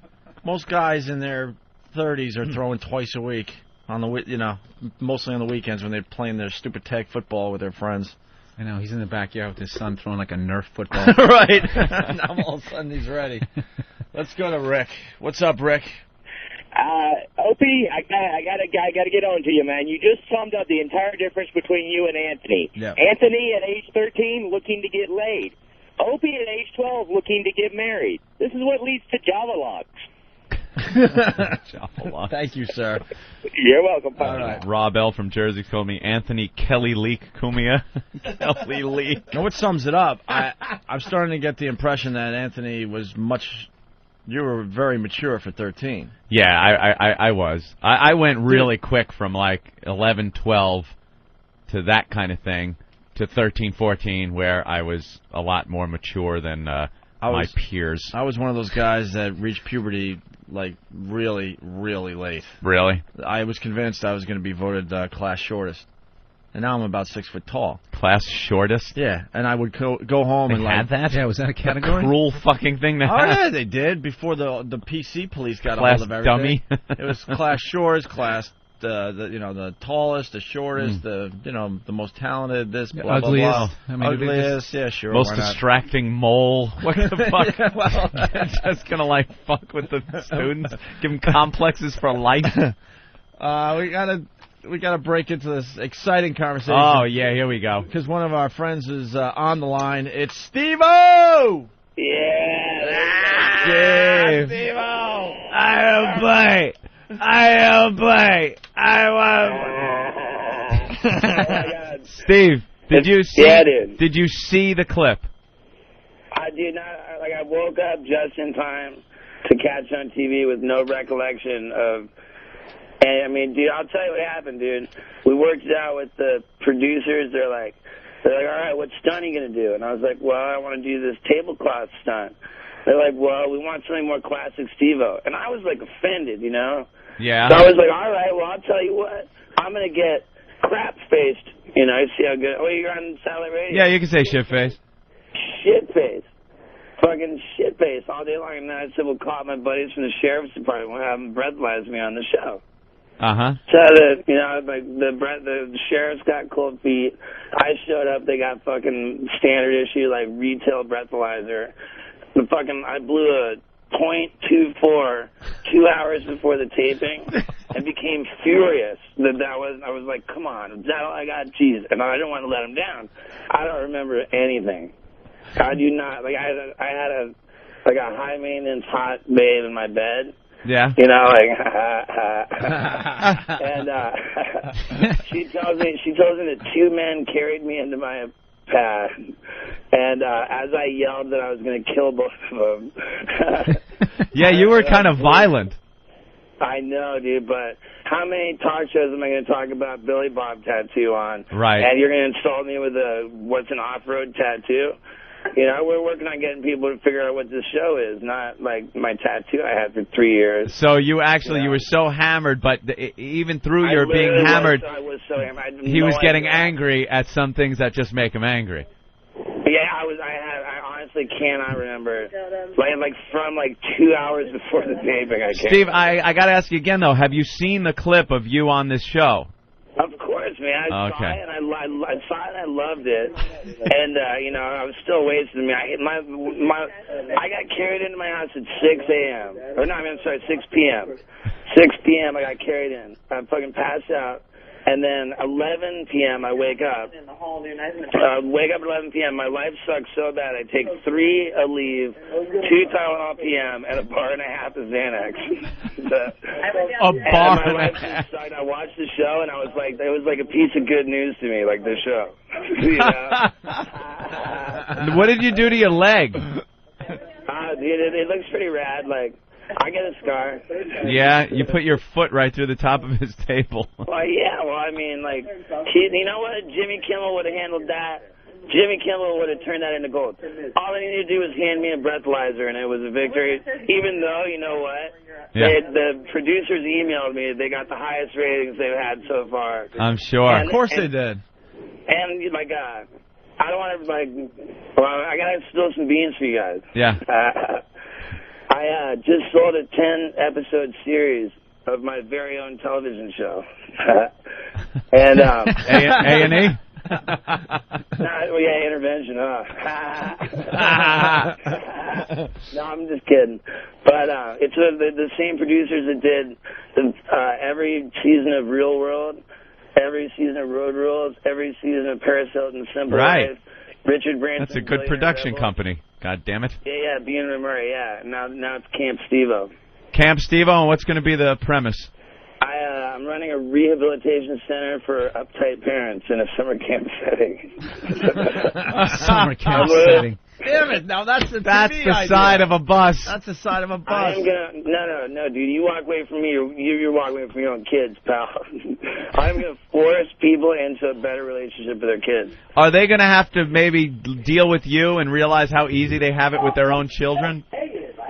Most guys in their 30s are throwing twice a week on the mostly on the weekends when they're playing their stupid tag football with their friends. I know, he's in the backyard with his son throwing like a Nerf football. Right. Now all of a sudden he's ready. Let's go to Rick. What's up, Rick? Opie, I gotta get on to you, man. You just summed up the entire difference between you and Anthony. Yeah. Anthony at age 13 looking to get laid. Opie at age 12 looking to get married. This is what leads to Java locks. Thank you, sir. You're welcome. All right. Rob L. from Jersey told me Anthony Kelly Leak Cumia. Kelly Leak. You know what sums it up? I'm starting to get the impression that Anthony was you were very mature for 13. Yeah, I was. I went really quick from like 11, 12 to that kind of thing to 13, 14, where I was a lot more mature than my peers. I was one of those guys that reached puberty like really, really late. Really? I was convinced I was going to be voted class shortest. And now I'm about 6 foot tall. Class shortest? Yeah, and I would go home and had that? Yeah, was that a category? Cruel fucking thing to have. Oh yeah, they did before the PC police got a hold of everything. Dummy. It was class shortest, class the tallest, the shortest, the most talented, this blah ugliest. blah blah. Ugliest, yeah, sure. Most distracting mole. What the fuck? Well, just gonna like fuck with the students, give them complexes for life. We gotta break into this exciting conversation. Oh yeah, here we go. Because one of our friends is on the line. It's Stevo. Yeah. Steve-O. I'll play. I want. Steve, did you see? Yeah, dude. Did you see the clip? I did not. I woke up just in time to catch on TV with no recollection of. And I mean, dude, I'll tell you what happened, dude. We worked it out with the producers. They're like, all right, what stunt are you gonna do? And I was like, well, I want to do this tablecloth stunt. They're like, well, we want something more classic Stevo. And I was like offended, you know. Yeah. So I was like, all right, well, I'll tell you what. I'm gonna get crap-faced. You know, see how good. Oh, you're on satellite radio. Yeah, you can say shit-faced. Shit-faced. Fucking shit-faced all day long. And then I said, well, call my buddies from the sheriff's department. We'll have them breathalyze me on the show. Uh-huh. So, the sheriff's got cold feet. I showed up. They got fucking standard issue, like, retail breathalyzer. I blew a .24 2 hours before the taping and became furious I was like, come on, is that all I got? Jeez. And I didn't want to let him down. I don't remember anything. I do not. Like, I had a high maintenance hot babe in my bed. Yeah. You know, like, and she tells me that two men carried me into my path, and as I yelled that I was going to kill both of them. Yeah, you were kind of violent. I know, dude, but how many talk shows am I going to talk about Billy Bob tattoo on? Right. And you're going to insult me with what's an off-road tattoo? You know, we're working on getting people to figure out what this show is, not like my tattoo I had for 3 years. So you actually, you were so hammered, but even through your being hammered, I was so hammered. he was getting angry at some things that just make him angry. Yeah, I honestly cannot remember. Like from 2 hours before the taping, I can't. Steve, I got to ask you again, though. Have you seen the clip of you on this show? Of course, man. I saw it and I saw it and I loved it. And you know, I was still wasting me. I got carried into my house at 6 a.m. Or no, I'm sorry, 6 p.m. 6 p.m. I got carried in. I fucking passed out. And then 11 p.m. I wake up. Wake up at 11 p.m. My life sucks so bad. I take 3 Aleve, 2 Tylenol PM, and a bar and a half of Xanax. A bar and my life just sucked. I watched the show, and I was like, it was like a piece of good news to me, like the show. You know? What did you do to your leg? It looks pretty rad. Like, I get a scar. Yeah, you put your foot right through the top of his table. Well, yeah, I mean, like, you know what? Jimmy Kimmel would have handled that. Jimmy Kimmel would have turned that into gold. All they needed to do was hand me a breathalyzer, and it was a victory. Even though, you know what? Yeah. The producers emailed me. They got the highest ratings they've had so far. I'm sure. Of course they did. And, like, I don't want to, like, well, I got to spill some beans for you guys. Yeah. I just sold a 10-episode series of my very own television show. And A&E? Yeah, intervention, No, I'm just kidding. But it's the same producers that did every season of Real World, every season of Road Rules, every season of Paris Hilton Simple Right. Life. Richard Branson. That's a good production company. God damn it. Yeah, Bean and Murray, yeah. Now it's Camp Stevo. Camp Stevo, and what's going to be the premise? I'm running a rehabilitation center for uptight parents in a summer camp setting. Summer camp setting. Damn it! Now that's the That's TV the idea. side of a bus. That's the side of a bus. No, dude. You walk away from me. You're walking away from your own kids, pal. I'm going to force people into a better relationship with their kids. Are they going to have to maybe deal with you and realize how easy they have it with their own children?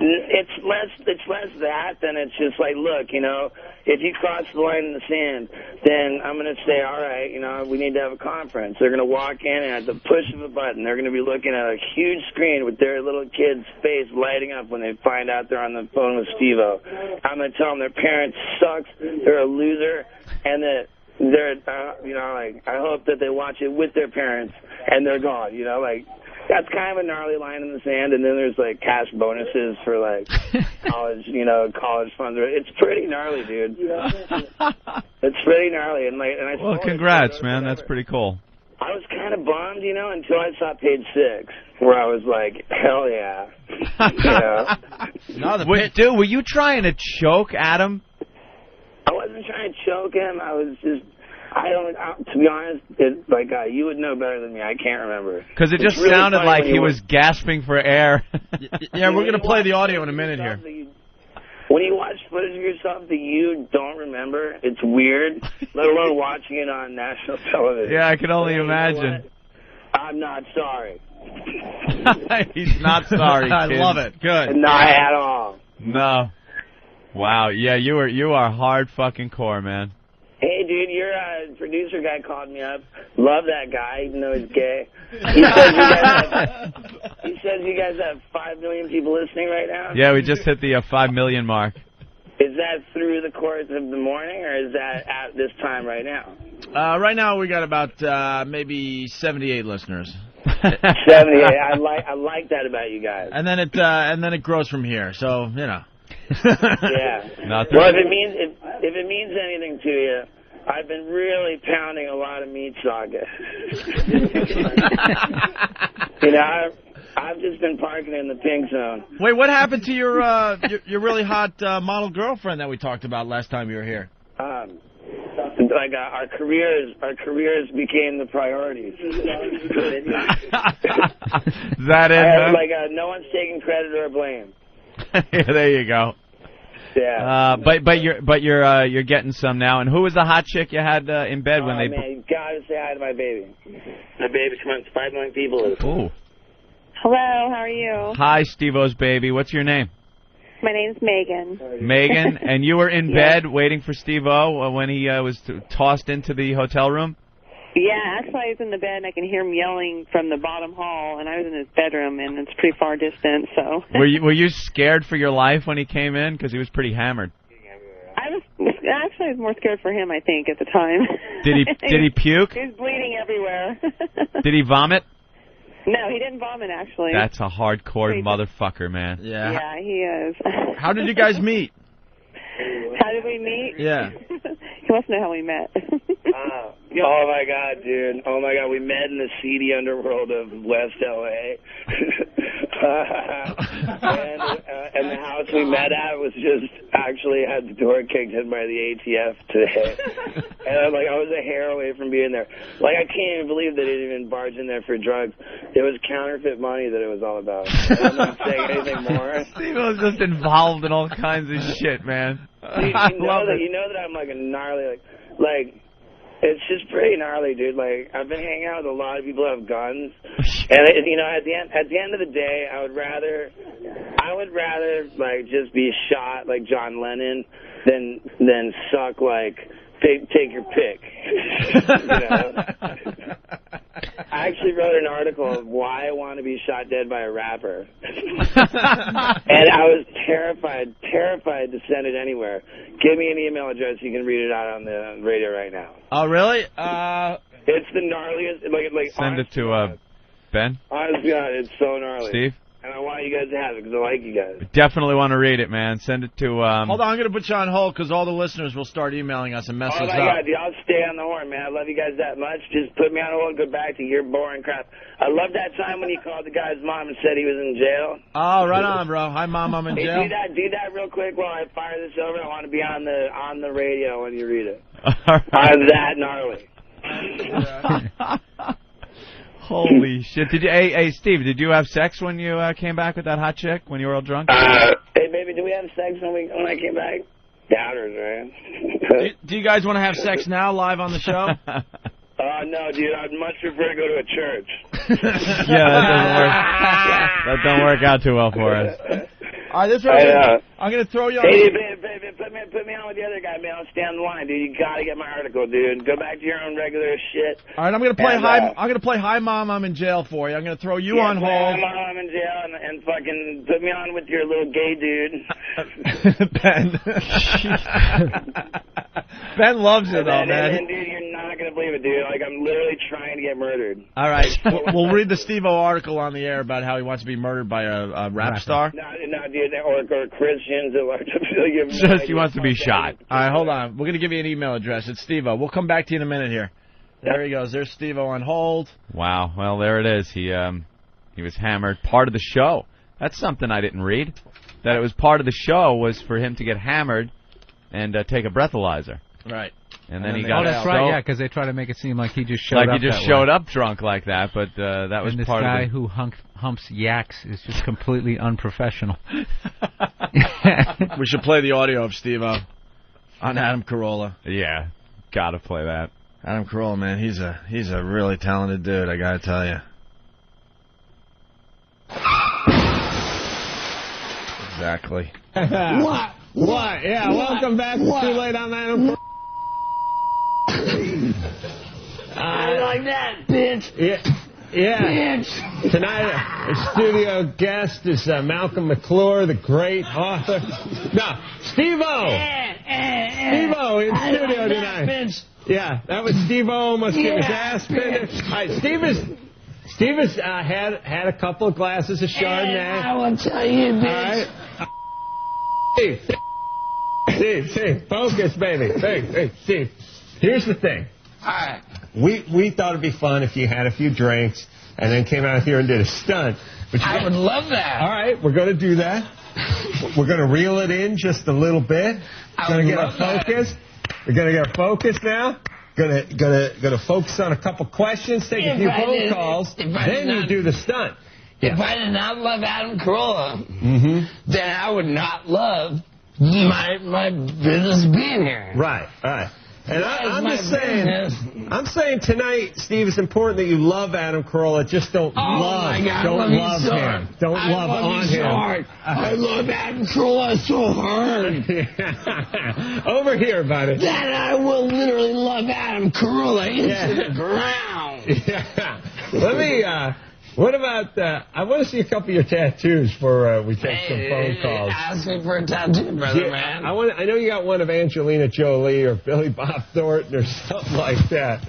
It's less that than it's just like, look, you know, if you cross the line in the sand, then I'm going to say, all right, you know, we need to have a conference. They're going to walk in, and at the push of a button, they're going to be looking at a huge screen with their little kid's face lighting up when they find out they're on the phone with Stevo. I'm going to tell them their parent sucks, they're a loser, and that they're, you know, like, I hope that they watch it with their parents, and they're gone, you know, like. That's kind of a gnarly line in the sand, and then there's, like, cash bonuses for, like, college funds. It's pretty gnarly, dude. It's pretty gnarly. And Well, congrats, man. That's pretty cool. I was kind of bummed, you know, until I saw page 6, where I was like, hell yeah. Dude, were you trying to choke Adam? I wasn't trying to choke him. I was just... to be honest, you would know better than me. I can't remember. Because it just really sounded like he was gasping for air. Yeah, we're going to play the audio in a minute here. When you watch footage of yourself that you don't remember, it's weird, let alone watching it on national television. Yeah, I can only imagine. You know, I'm not sorry. He's not sorry, I kid. love it. Good. Not at all. No. Wow. Yeah, you are hard fucking core, man. Hey, dude, your producer guy called me up. Love that guy, even though he's gay. He says you guys have 5 million people listening right now? Yeah, we just hit the 5 million mark. Is that through the course of the morning, or is that at this time right now? Right now we got about maybe 78 listeners. 78. I like that about you guys. And then it grows from here. So, you know. Yeah. Well, if it means anything to you, I've been really pounding a lot of meat sockets. You know, I've just been parking in the pink zone. Wait, what happened to your really hot model girlfriend that we talked about last time you were here? Our careers became the priorities. Is that it? No one's taking credit or blame. Yeah, there you go. Yeah. But you're getting some now. And who was the hot chick you had in bed when they? Man, you gotta say hi to my baby. My baby's coming. 5 million people. Ooh. Hello, how are you? Hi, Stevo's baby. What's your name? My name's Megan. Megan, and you were in bed waiting for Stevo when he was tossed into the hotel room? Yeah, actually I was in the bed and I can hear him yelling from the bottom hall, and I was in his bedroom, and it's pretty far distance, so... Were you scared for your life when he came in? Because he was pretty hammered. I was more scared for him, I think, at the time. Did he puke? He was bleeding everywhere. Did he vomit? No, he didn't vomit, actually. That's a hardcore motherfucker, man. Yeah. Yeah, he is. How did you guys meet? How did we meet? Yeah. He wants to know how we met. Oh my God, dude. Oh my God, we met in the seedy underworld of West LA. And the house we met at was just actually had the door kicked in by the ATF today. And I was a hair away from being there. Like, I can't even believe they didn't even barge in there for drugs. It was counterfeit money that it was all about. I'm not saying anything more. Steve was just involved in all kinds of shit, man. You know that I'm like a gnarly, like it's just pretty gnarly, dude. Like, I've been hanging out with a lot of people who have guns, and at the end of the day, I would rather like just be shot like John Lennon than suck like take your pick. You know? I actually wrote an article of why I want to be shot dead by a rapper. And I was terrified to send it anywhere. Give me an email address. You can read it out on the radio right now. Oh, really? It's the gnarliest. Like send it to Ben? Honest to God, it's so gnarly. Steve? And I want you guys to have it because I like you guys. Definitely want to read it, man. Send it to... Hold on, I'm going to put you on hold because all the listeners will start emailing us and mess us up. Oh, my God, dude, I'll stay on the horn, man. I love you guys that much. Just put me on hold and go back to your boring crap. I love that time when you called the guy's mom and said he was in jail. Oh, right on, bro. Hi, Mom, I'm in jail. Do that real quick while I fire this over. I want to be on the radio when you read it. I'm that gnarly. Holy shit. Did you, hey, Steve, did you have sex when you came back with that hot chick when you were all drunk? Hey, baby, do we have sex when I came back? Doubters, man. Do you guys want to have sex now live on the show? No, dude, I'd much prefer to go to a church. Yeah, that doesn't work. That don't work out too well for us. All right, this right. I'm going to throw you on. Hey, baby, put me on with the other guy, man. I'll stay on the line, dude. You got to get my article, dude. Go back to your own regular shit. All right, I'm going to play hi. I'm going to play Hi, Mom, I'm in jail for you. I'm going to throw you on hold. Hi, Mom, I'm in jail, and fucking put me on with your little gay dude. Ben. Ben loves it, though, man. And, dude, you're not going to believe it, dude. Like, I'm literally trying to get murdered. All right. We'll read the Stevo article on the air about how he wants to be murdered by a rap star. No, dude, or Christians that like to just he wants to be shot. All right, hold on. We're going to give you an email address. It's Stevo. We'll come back to you in a minute here. There he goes. There's Stevo on hold. Wow. Well, there it is. He was hammered. Part of the show. That's something I didn't read. That it was part of the show was for him to get hammered and take a breathalyzer. Right. And then he got. Oh, that's right. Yeah, because they try to make it seem like he just showed up. Like he just showed up drunk like that, but that was and part of it. This guy who humps yaks is just completely unprofessional. We should play the audio of Stevo on Adam Corolla. Yeah, gotta play that. Adam Corolla, man, he's a really talented dude. I gotta tell you. Exactly. What? Yeah, welcome back to Too Late on Adam. I like that, bitch. Yeah. Bitch. Tonight, our studio guest is Malcolm McClure, the great author. No, Stevo. Stevo in studio tonight. Bitch. Yeah, that was Stevo almost get his ass pinned. All right, Steve has had a couple of glasses of Chardonnay. I will tell you, bitch. All right. Steve, focus, baby. Hey, Steve, here's the thing. All right. We thought it'd be fun if you had a few drinks and then came out here and did a stunt. But I would love that. All right, we're going to do that. We're going to reel it in just a little bit. Going to get our focus. We're going to get our focus now. Going to focus on a couple questions, take a few phone calls, then you do the stunt. If I did not love Adam Corolla, then I would not love my business being here. Right. And I'm just saying, tonight, Steve, it's important that you love Adam Corolla. Just don't love him. Don't love on him. I love Adam Corolla so hard. Over here, buddy. That I will literally love Adam Corolla into the ground. Yeah. Let me. What about, I want to see a couple of your tattoos before we take some phone calls. Ask me for a tattoo, brother, man. I know you got one of Angelina Jolie or Billy Bob Thornton or something like that.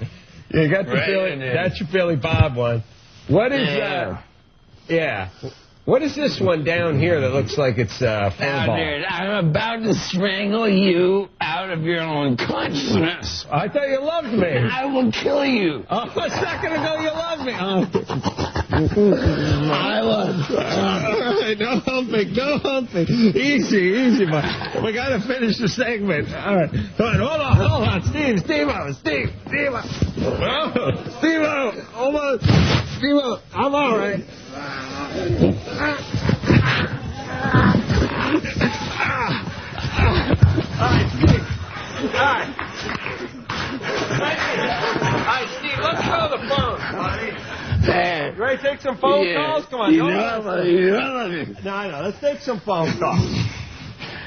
You got that's your Billy Bob one. What is, what is this one down here that looks like it's a phone ball? Dude, I'm about to strangle you out out of your own consciousness. I thought you loved me. I will kill you. Oh, a second ago you loved me. I love you. All right, no humping. Easy, boy. We got to finish the segment. All right. Hold on. Stevo. Hold on. Stevo, I'm all right. All right, Steve, let's go to the phone, buddy. You ready to take some phone calls? Come on. You know me. No, let's take some phone calls.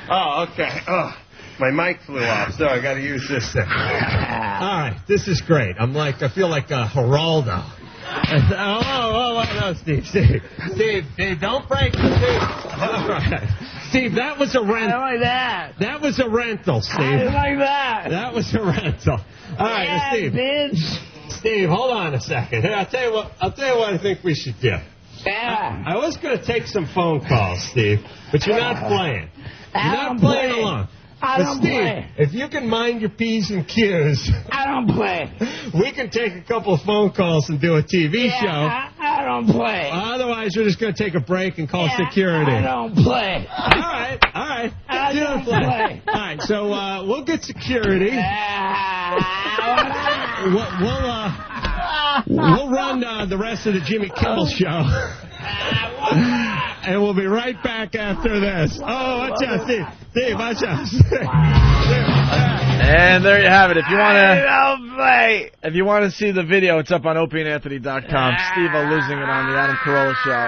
Oh, okay. Oh, my mic flew off, so I got to use this thing. All right, this is great. I feel like Geraldo. No, Steve, don't break the Steve. All right. Steve, that was a rental. I like that. That was a rental, Steve. I like that. That was a rental. All right, yeah, Steve. Bitch. Steve, hold on a second. Here, I'll tell you what I think we should do. Yeah. I was going to take some phone calls, Steve, but you're not playing. You're not playing along. I don't play. If you can mind your P's and Q's, I don't play. We can take a couple of phone calls and do a TV show. I don't play. Otherwise, we're just going to take a break and call security. I don't play. All right. I don't play. All right, so we'll get security. We'll run the rest of the Jimmy Kimmel show. And we'll be right back after this. Oh, watch out, Steve. Steve, watch out. And there you have it. If you want to see the video, it's up on opieandanthony.com. Stevo losing it on the Adam Corolla show.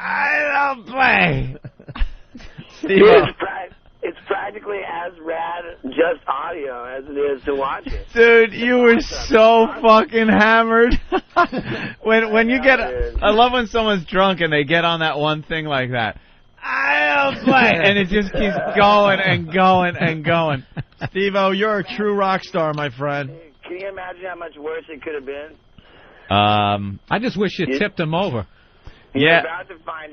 I don't play. Stevo. It's practically as rad, just audio, as it is to watch it. Dude, you were so fucking hammered. when you get, I love when someone's drunk and they get on that one thing like that. I don't play. And it just keeps going and going and going. Stevo, you're a true rock star, my friend. Can you imagine how much worse it could have been? I just wish you tipped him over. You're about to find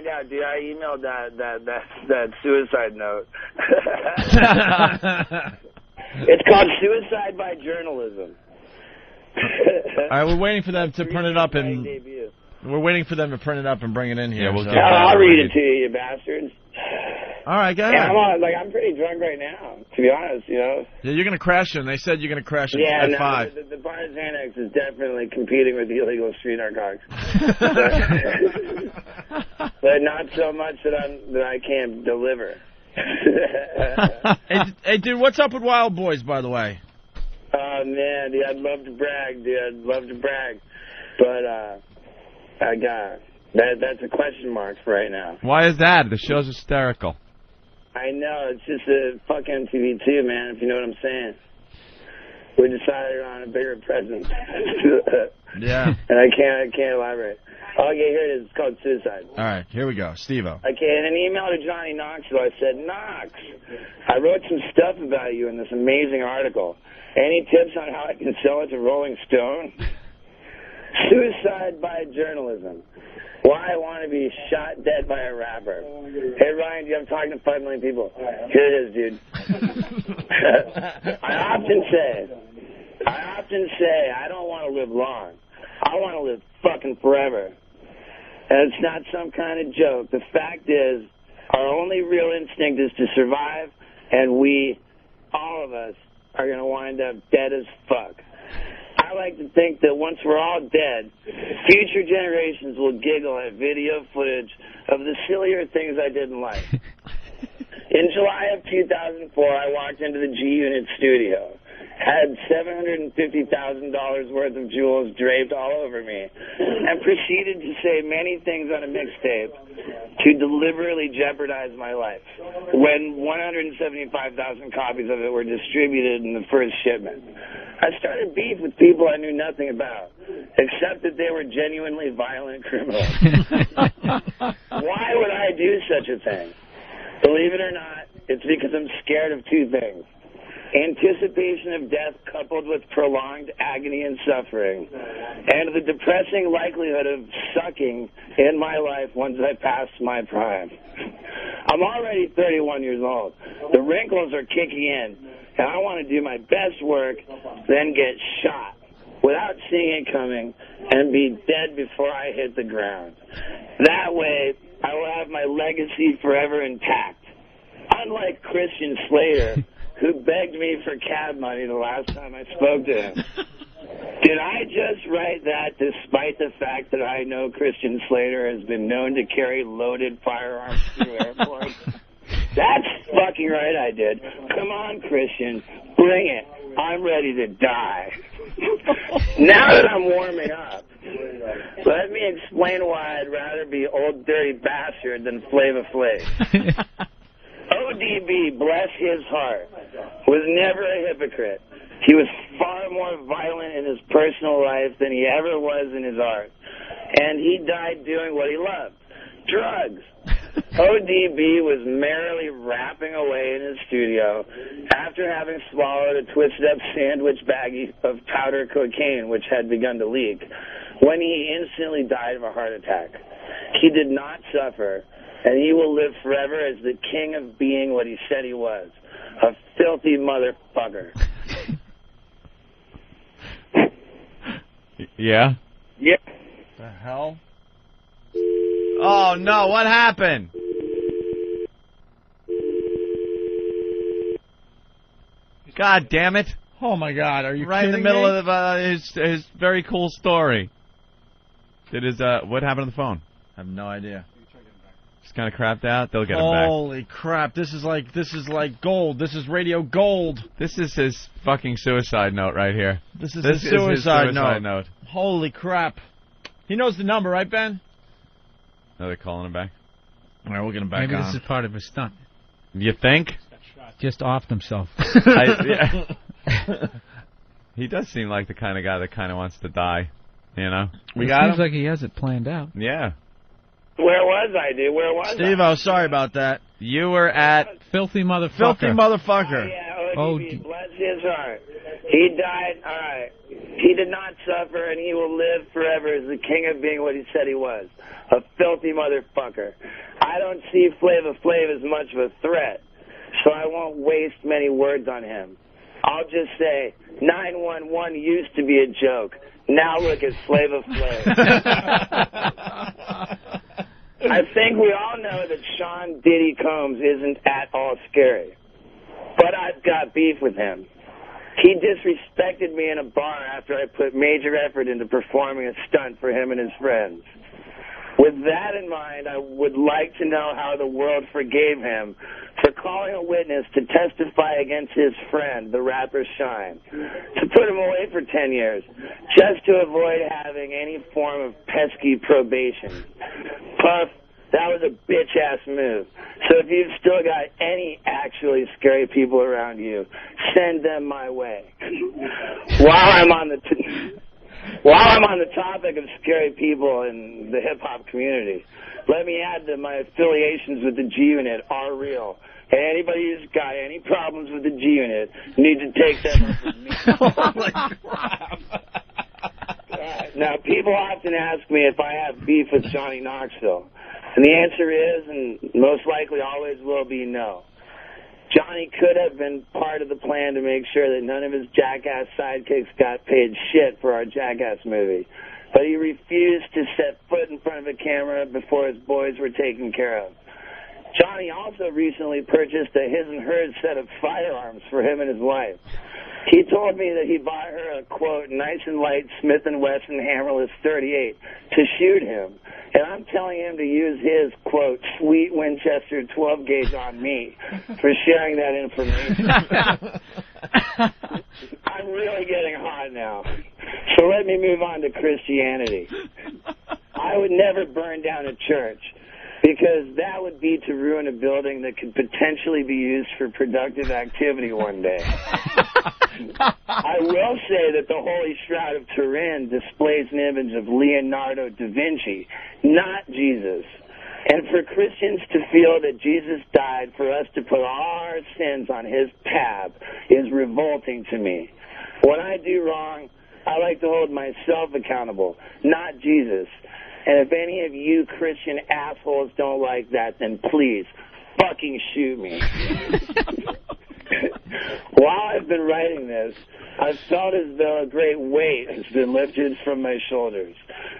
out. Dude, I emailed that suicide note. It's called Suicide by Journalism. All right, we're waiting for them to print it up and bring it in here. Yeah, I'll read it to you, you bastards. All right, go ahead. Yeah, I'm pretty drunk right now, to be honest, you know. Yeah, you're going to crash it. They said you're going to crash it at 5. The Barnes Annex is definitely competing with the illegal street narcotics. But not so much that I can't deliver. Hey, dude, what's up with Wild Boys, by the way? Oh, man, dude, I'd love to brag, But I got... That's a question mark for right now. Why is that? The show's hysterical. I know. It's just a fuck MTV too, man, if you know what I'm saying. We decided on a bigger presence. Yeah. And I can't elaborate. Okay, here it is. It's called Suicide. All right, here we go. Stevo. Okay, in an email to Johnny Knoxville, I said, Knox, I wrote some stuff about you in this amazing article. Any tips on how I can sell it to Rolling Stone? Suicide by Journalism. Why I want to be shot dead by a rapper. Hey, Ryan, I'm talking to 5 million people. Here it is, dude. I often say, I don't want to live long. I want to live fucking forever. And it's not some kind of joke. The fact is, our only real instinct is to survive, and we, all of us, are going to wind up dead as fuck. I like to think that once we're all dead, future generations will giggle at video footage of the sillier things I didn't like. In July of 2004, I walked into the G-Unit studio, had $750,000 worth of jewels draped all over me, and proceeded to say many things on a mixtape to deliberately jeopardize my life when 175,000 copies of it were distributed in the first shipment. I started beef with people I knew nothing about, except that they were genuinely violent criminals. Why would I do such a thing? Believe it or not, it's because I'm scared of 2 things. Anticipation of death coupled with prolonged agony and suffering, and the depressing likelihood of sucking in my life once I pass my prime. I'm already 31 years old. The wrinkles are kicking in. and I want to do my best work, then get shot without seeing it coming and be dead before I hit the ground. That way, I will have my legacy forever intact. Unlike Christian Slater, who begged me for cab money the last time I spoke to him. Did I just write that despite the fact that I know Christian Slater has been known to carry loaded firearms through airports? That's fucking right I did. Come on, Christian. Bring it. I'm ready to die. Now that I'm warming up, let me explain why I'd rather be Old Dirty Bastard than Flava Flav. ODB, bless his heart, was never a hypocrite. He was far more violent in his personal life than he ever was in his art. And he died doing what he loved, drugs. ODB was merrily rapping away in his studio after having swallowed a twisted-up sandwich baggie of powder cocaine, which had begun to leak, when he instantly died of a heart attack. He did not suffer, and he will live forever as the king of being what he said he was, a filthy motherfucker. Yeah? Yeah. The hell? Oh, no, what happened? God damn it. Oh, my God, are you right in the kidding middle me? of his very cool story. What happened on the phone? I have no idea. Just kind of crapped out. They'll get him back. Holy crap! This is like gold. This is radio gold. This is his fucking suicide note right here. This is his his suicide note. note. Holy crap! He knows the number, right, Ben? No, they're calling him back. All right, we'll get him back Maybe on. this is part of a stunt. You think? Just offed himself. He does seem like the kind of guy that kind of wants to die. You know? It seems like he has it planned out. Yeah. Where was I, dude? Where was Steve, I? oh, sorry about that. You were at Filthy Motherfucker. Filthy Motherfucker. Oh, yeah, ODB, bless his heart. He died, all right. He did not suffer, and he will live forever as the king of being what he said he was, a filthy motherfucker. I don't see Flava Flav as much of a threat, so I won't waste many words on him. I'll just say 911 used to be a joke. Now look at Flava Flav. I think we all know that Sean Diddy Combs isn't at all scary. But I've got beef with him. He disrespected me in a bar after I put major effort into performing a stunt for him and his friends. With that in mind, I would like to know how the world forgave him for calling a witness to testify against his friend, the rapper Shine, to put him away for 10 years, just to avoid having any form of pesky probation. Puff, that was a bitch-ass move. So if you've still got any actually scary people around you, send them my way. While I'm on the topic of scary people in the hip-hop community, let me add that my affiliations with the G-Unit are real. And anybody who's got any problems with the G-Unit need to take them up with me. Holy crap. Now, people often ask me if I have beef with Johnny Knoxville. And the answer is, and most likely always will be, no. Johnny could have been part of the plan to make sure that none of his jackass sidekicks got paid shit for our Jackass movie. But he refused to set foot in front of a camera before his boys were taken care of. Johnny also recently purchased a his and hers set of firearms for him and his wife. He told me that he bought her a, quote, nice and light Smith & Wesson hammerless .38 to shoot him. And I'm telling him to use his, quote, sweet Winchester 12 gauge on me for sharing that information. I'm really getting hot now. So let me move on to Christianity. I would never burn down a church, because that would be to ruin a building that could potentially be used for productive activity one day. I will say that the Holy Shroud of Turin displays an image of Leonardo da Vinci, not Jesus. And for Christians to feel that Jesus died for us to put all our sins on his tab is revolting to me. When I do wrong, I like to hold myself accountable, not Jesus. And if any of you Christian assholes don't like that, then please fucking shoot me. While I've been writing this, I've felt as though a great weight has been lifted from my shoulders.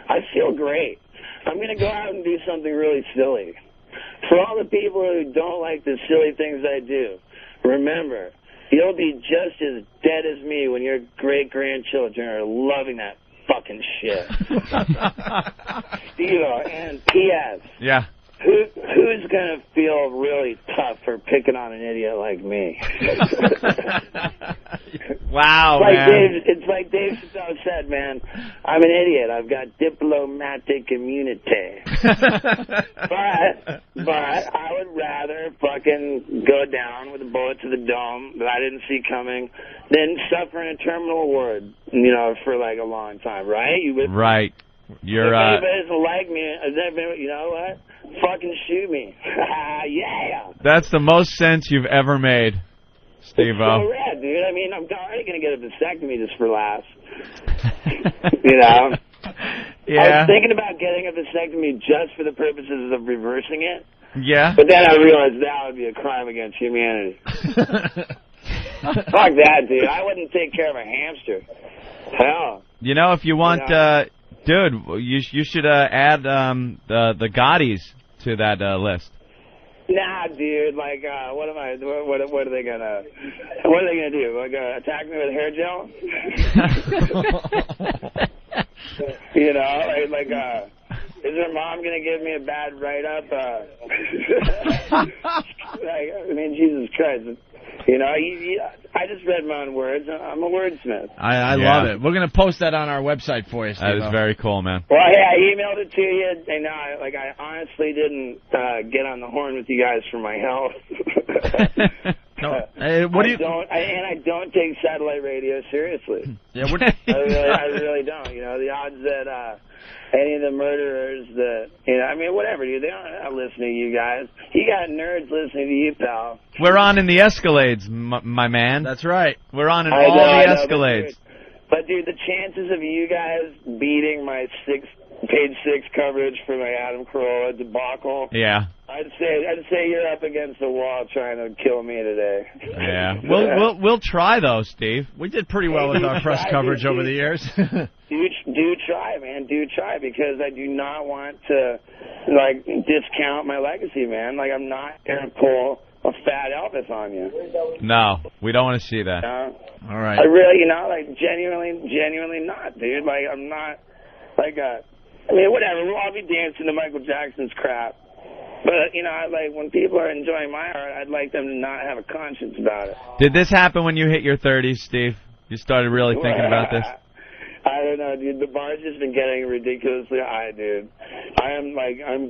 I feel great. I'm going to go out and do something really silly. For all the people who don't like the silly things I do, remember, you'll be just as dead as me when your great-grandchildren are loving that fucking shit. Stevo, and P.S. Yeah. Who's going to feel really tough for picking on an idiot like me? Wow, It's like Dave Chappelle said, man, I'm an idiot. I've got diplomatic immunity. but I would rather fucking go down with a bullet to the dome that I didn't see coming than suffer in a terminal ward, for like a long time, right? Right. You're, if anybody doesn't like me, you know what? Fucking shoot me. Yeah. That's the most sense you've ever made, Stevo. So rad, dude. I mean, I'm already going to get a vasectomy just for laughs. Yeah. I was thinking about getting a vasectomy just for the purposes of reversing it. Yeah. But then I realized that would be a crime against humanity. Fuck that, dude. I wouldn't take care of a hamster. Hell. If you want... dude, you should add the Gaudis to that list. Nah, dude. Like, what are they gonna do? Like, attack me with hair gel? Is her mom gonna give me a bad write-up? Jesus Christ. I just read my own words. I'm a wordsmith. I love it. We're going to post that on our website for you, Steve. That is very cool, man. Well, yeah, I emailed it to you, and I honestly didn't get on the horn with you guys for my health. Hey, what do you? I don't take satellite radio seriously. Yeah, I really don't. The odds that any of the murderers that whatever, dude, they don't listen to you guys. You got nerds listening to you, pal. We're on in the Escalades, my man. That's right. We're on in all the Escalades. But dude, the chances of you guys beating my page 6 coverage for my Adam Corolla debacle. Yeah. I'd say you're up against the wall trying to kill me today. Yeah. We'll try though, Steve. We did pretty well with our press coverage over the years. Do try, man. Do try, because I do not want to discount my legacy, man. I'm not gonna pull a fat Elvis on you. No, we don't want to see that. All right. I really, genuinely not, dude. I'm not, whatever. We'll all be dancing to Michael Jackson's crap. But, when people are enjoying my art, I'd like them to not have a conscience about it. Did this happen when you hit your 30s, Steve? You started really thinking about this? I don't know, dude. The bar's just been getting ridiculously high, dude. I'm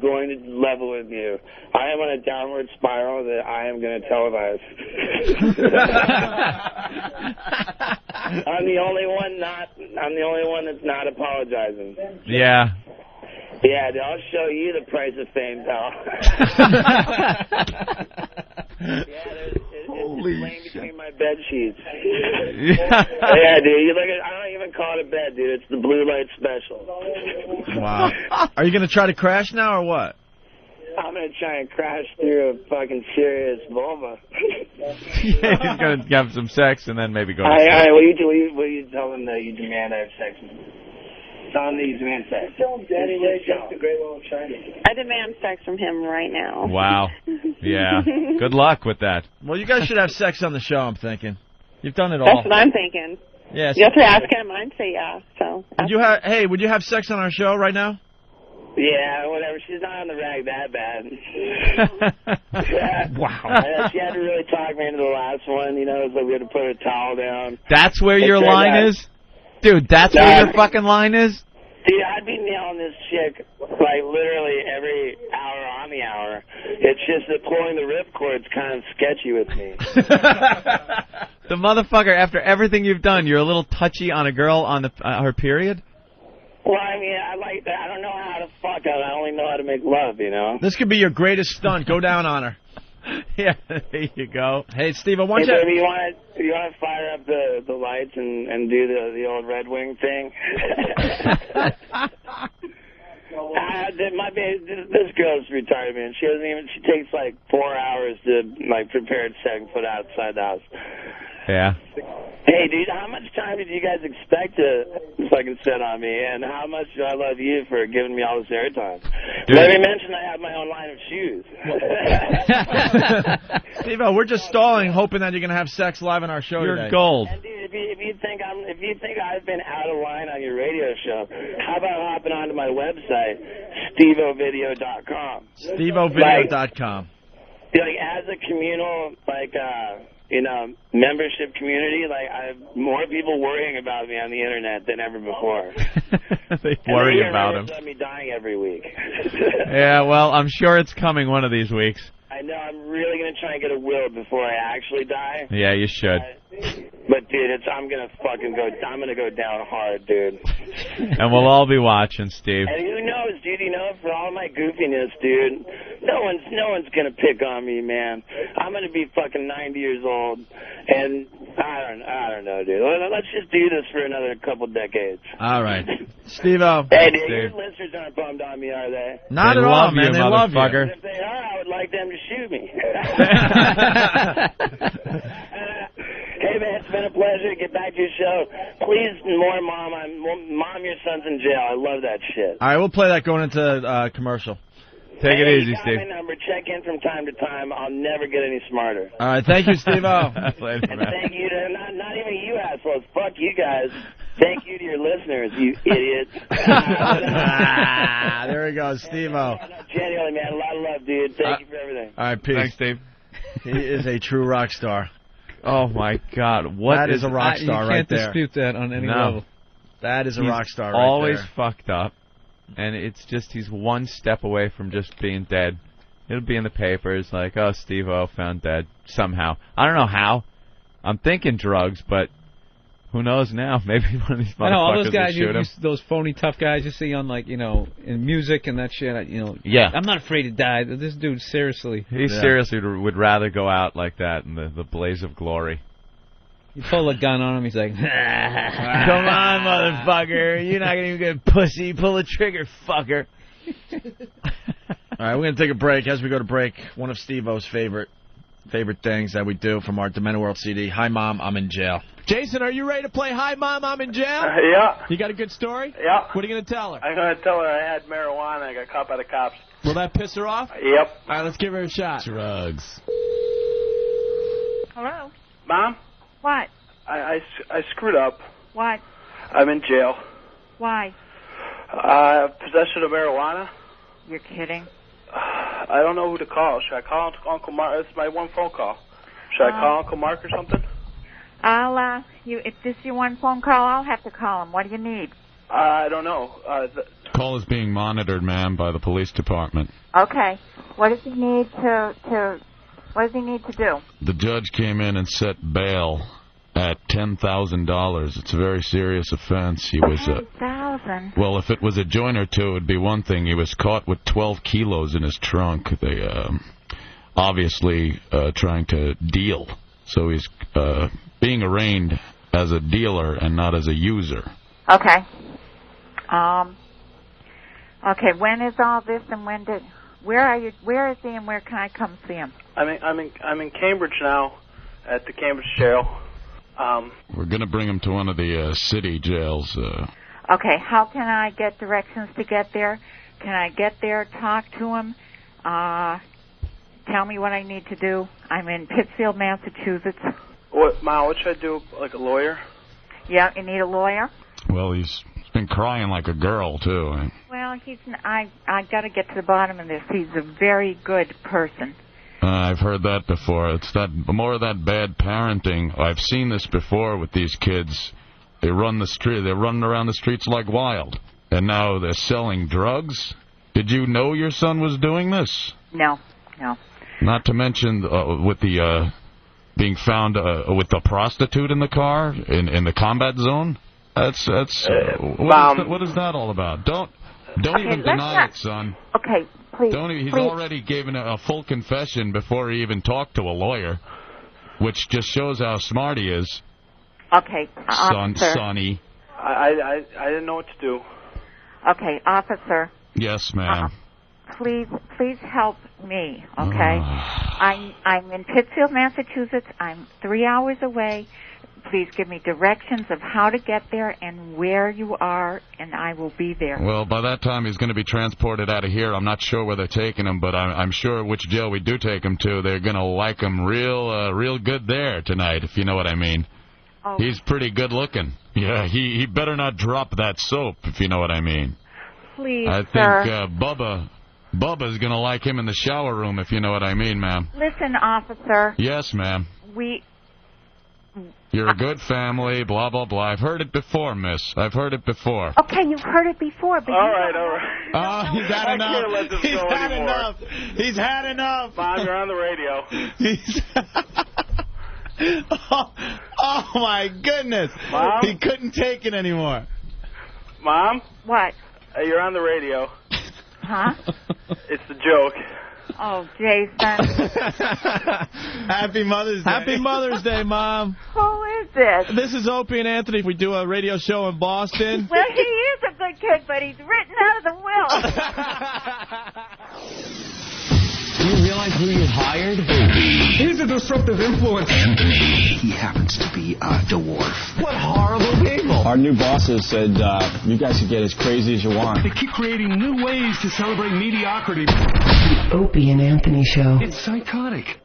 going to level with you. I am on a downward spiral that I am going to televise. I'm the only one that's not apologizing. Yeah. Yeah, I'll show you the price of fame, pal. It's laying between my bed sheets. Yeah, dude. I don't even call it a bed, dude. It's the blue light special. Wow. Are you going to try to crash now or what? I'm going to try and crash through a fucking serious vulva. He's going to have some sex and then maybe go to sleep. All right, will you tell them that you demand I have sex with them? Tell them that you demand sex. I demand sex from him right now. Wow. Yeah. Good luck with that. Well, you guys should have sex on the show, I'm thinking. You've done it all. That's what I'm thinking. Yes. You have to ask him. I'd say yeah. So. Would you have sex on our show right now? Yeah, whatever. She's not on the rag that bad. Wow. She had to really talk me into the last one. It's like we had to put her towel down. That's where your line is? Dude, that's where your fucking line is? Dude, I'd be nailing this chick, literally every hour on the hour. It's just that pulling the ripcord's kind of sketchy with me. The motherfucker, after everything you've done, you're a little touchy on a girl on her period? Well, I like that. I don't know how to fuck. I only know how to make love, This could be your greatest stunt. Go down on her. Yeah, there you go. Hey, Steve, I want you want to fire up the lights and do the old Red Wing thing? This girl's retarded, man. She takes 4 hours to prepare to set foot outside the house. Yeah. Hey, dude, how much time did you guys expect to fucking sit on me? And how much do I love you for giving me all this airtime? Let me mention I have my own line of shoes. Stevo, we're just stalling, hoping that you're going to have sex live on our show today. You're gold. And, dude, if you think I've been out of line on your radio show, how about hopping onto my website, stevovideo.com? Stevovideo.com. Like, as a communal, membership community, I have more people worrying about me on the internet than ever before. They worry about him. Let me dying every week. Yeah, well, I'm sure it's coming one of these weeks. I know. I'm really gonna try and get a will before I actually die. Yeah, you should. But dude, I'm gonna go down hard, dude. And we'll all be watching, Steve. And who knows, dude? For all my goofiness, dude, no one's gonna pick on me, man. I'm gonna be fucking 90 years old, and I don't know, dude. Let's just do this for another couple decades. All right, Steve-O. Hey, dude, your listeners aren't bummed on me, are they? Not at all, man. They love you. If they are, I would like them to shoot me. Hey, man, it's been a pleasure. Get back to your show. Please, more Mom. Mom, your son's in jail. I love that shit. All right, we'll play that going into commercial. Take it easy, you got Steve. my number. Check in from time to time. I'll never get any smarter. All right, thank you, Steve-O. Later, And man. thank you to, not even you assholes. Fuck you guys. Thank you to your listeners, you idiots. There he goes, Steve-O. Genuinely, man, a lot of love, dude. Thank you for everything. All right, peace. Thanks, Steve. He is a true rock star. Oh, my God. That is a rock star right there. You can't dispute that on any level. That is a rock star right always there. fucked up, and it's just he's one step away from just being dead. It'll be in the papers like, oh, Steve-O found dead somehow. I don't know how. I'm thinking drugs, but who knows now? Maybe one of these motherfuckers I know, all those guys, will shoot him. those phony tough guys you see on, in music and that shit, Yeah. I'm not afraid to die. This dude, seriously. He seriously would rather go out like that in the blaze of glory. You pull a gun on him, he's like, Come on, motherfucker. You're not going to even get pussy. Pull the trigger, fucker. All right, we're going to take a break. As we go to break, one of Steve-O's favorite things that we do from our Demented World CD, Hi, Mom, I'm in jail. Jason, are you ready to play Hi, Mom, I'm in jail? Yeah. You got a good story? Yeah. What are you going to tell her? I'm going to tell her I had marijuana. I got caught by the cops. Will that piss her off? Yep. All right, let's give her a shot. Drugs. Hello? Mom? What? I screwed up. What? I'm in jail. Why? Possession of marijuana. You're kidding. I don't know who to call. Should I call Uncle Mark? It's my one phone call. Should I call Uncle Mark or something? If this is your one phone call, I'll have to call him. What do you need? I don't know. Call is being monitored, ma'am, by the police department. Okay. What does he need what does he need to do? The judge came in and set bail at $10,000. It's a very serious offense. He was $10,000? Well, if it was a joint or two, it'd be one thing. He was caught with 12 kilos in his trunk. They obviously trying to deal. So he's being arraigned as a dealer and not as a user. Okay. Okay, when is all this and where is he and where can I come see him? I'm in Cambridge now, at the Cambridge jail. We're going to bring him to one of the city jails. Okay, how can I get directions to get there? Can I get there, talk to him, tell me what I need to do? I'm in Pittsfield, Massachusetts. Mom, what should I do, like a lawyer? Yeah, you need a lawyer? Well, he's been crying like a girl, too. Well, I got to get to the bottom of this. He's a very good person. I've heard that before. It's more of that bad parenting. I've seen this before with these kids. They run the street. They're running around the streets like wild, and now they're selling drugs. Did you know your son was doing this? No. Not to mention with the being found with the prostitute in the car in the combat zone. That's what is that all about? Don't even deny it, son. Okay, please. He's already given a full confession before he even talked to a lawyer, which just shows how smart he is. Okay, Sonny. I didn't know what to do. Okay, officer. Yes, ma'am. Please help me, okay? I'm in Pittsfield, Massachusetts. I'm 3 hours away. Please give me directions of how to get there and where you are, and I will be there. Well, by that time, he's going to be transported out of here. I'm not sure where they're taking him, but I'm sure which jail we do take him to, they're going to like him real good there tonight, if you know what I mean. Oh. He's pretty good looking. Yeah, he better not drop that soap, if you know what I mean. Please, I think sir. Bubba's going to like him in the shower room, if you know what I mean, ma'am. Listen, officer. Yes, ma'am. You're a good family, blah, blah, blah. I've heard it before, miss. I've heard it before. Okay, you've heard it before, but all right. Oh, he's had I enough. can't let this He's go had anymore. enough. He's had enough. Mom, you're on the radio. Oh, my goodness. Mom? He couldn't take it anymore. Mom? What? You're on the radio. Huh? It's a joke. Oh, Jason. Happy Mother's Day. Happy Mother's Day, Mom. Who is this? This is Opie and Anthony. We do a radio show in Boston. Well, he is a good kid, but he's written out of the will. Do you realize who you hired? Opie. He's a disruptive influence. Anthony. He happens to be a dwarf. What horrible people. Our new bosses said you guys can get as crazy as you want. They keep creating new ways to celebrate mediocrity. The Opie and Anthony Show. It's psychotic.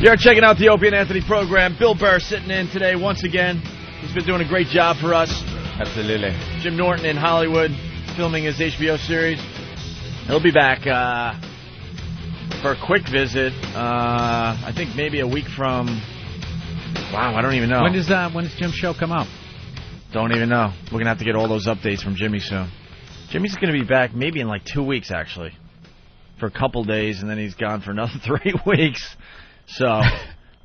You're checking out the Opie and Anthony program. Bill Burr sitting in today once again. He's been doing a great job for us. Absolutely. Jim Norton in Hollywood, filming his HBO series. He'll be back for a quick visit. I think maybe a week from. Wow, I don't even know. When does Jim's show come out? Don't even know. We're gonna have to get all those updates from Jimmy soon. Jimmy's gonna be back maybe in like 2 weeks actually, for a couple days, and then he's gone for another 3 weeks. So,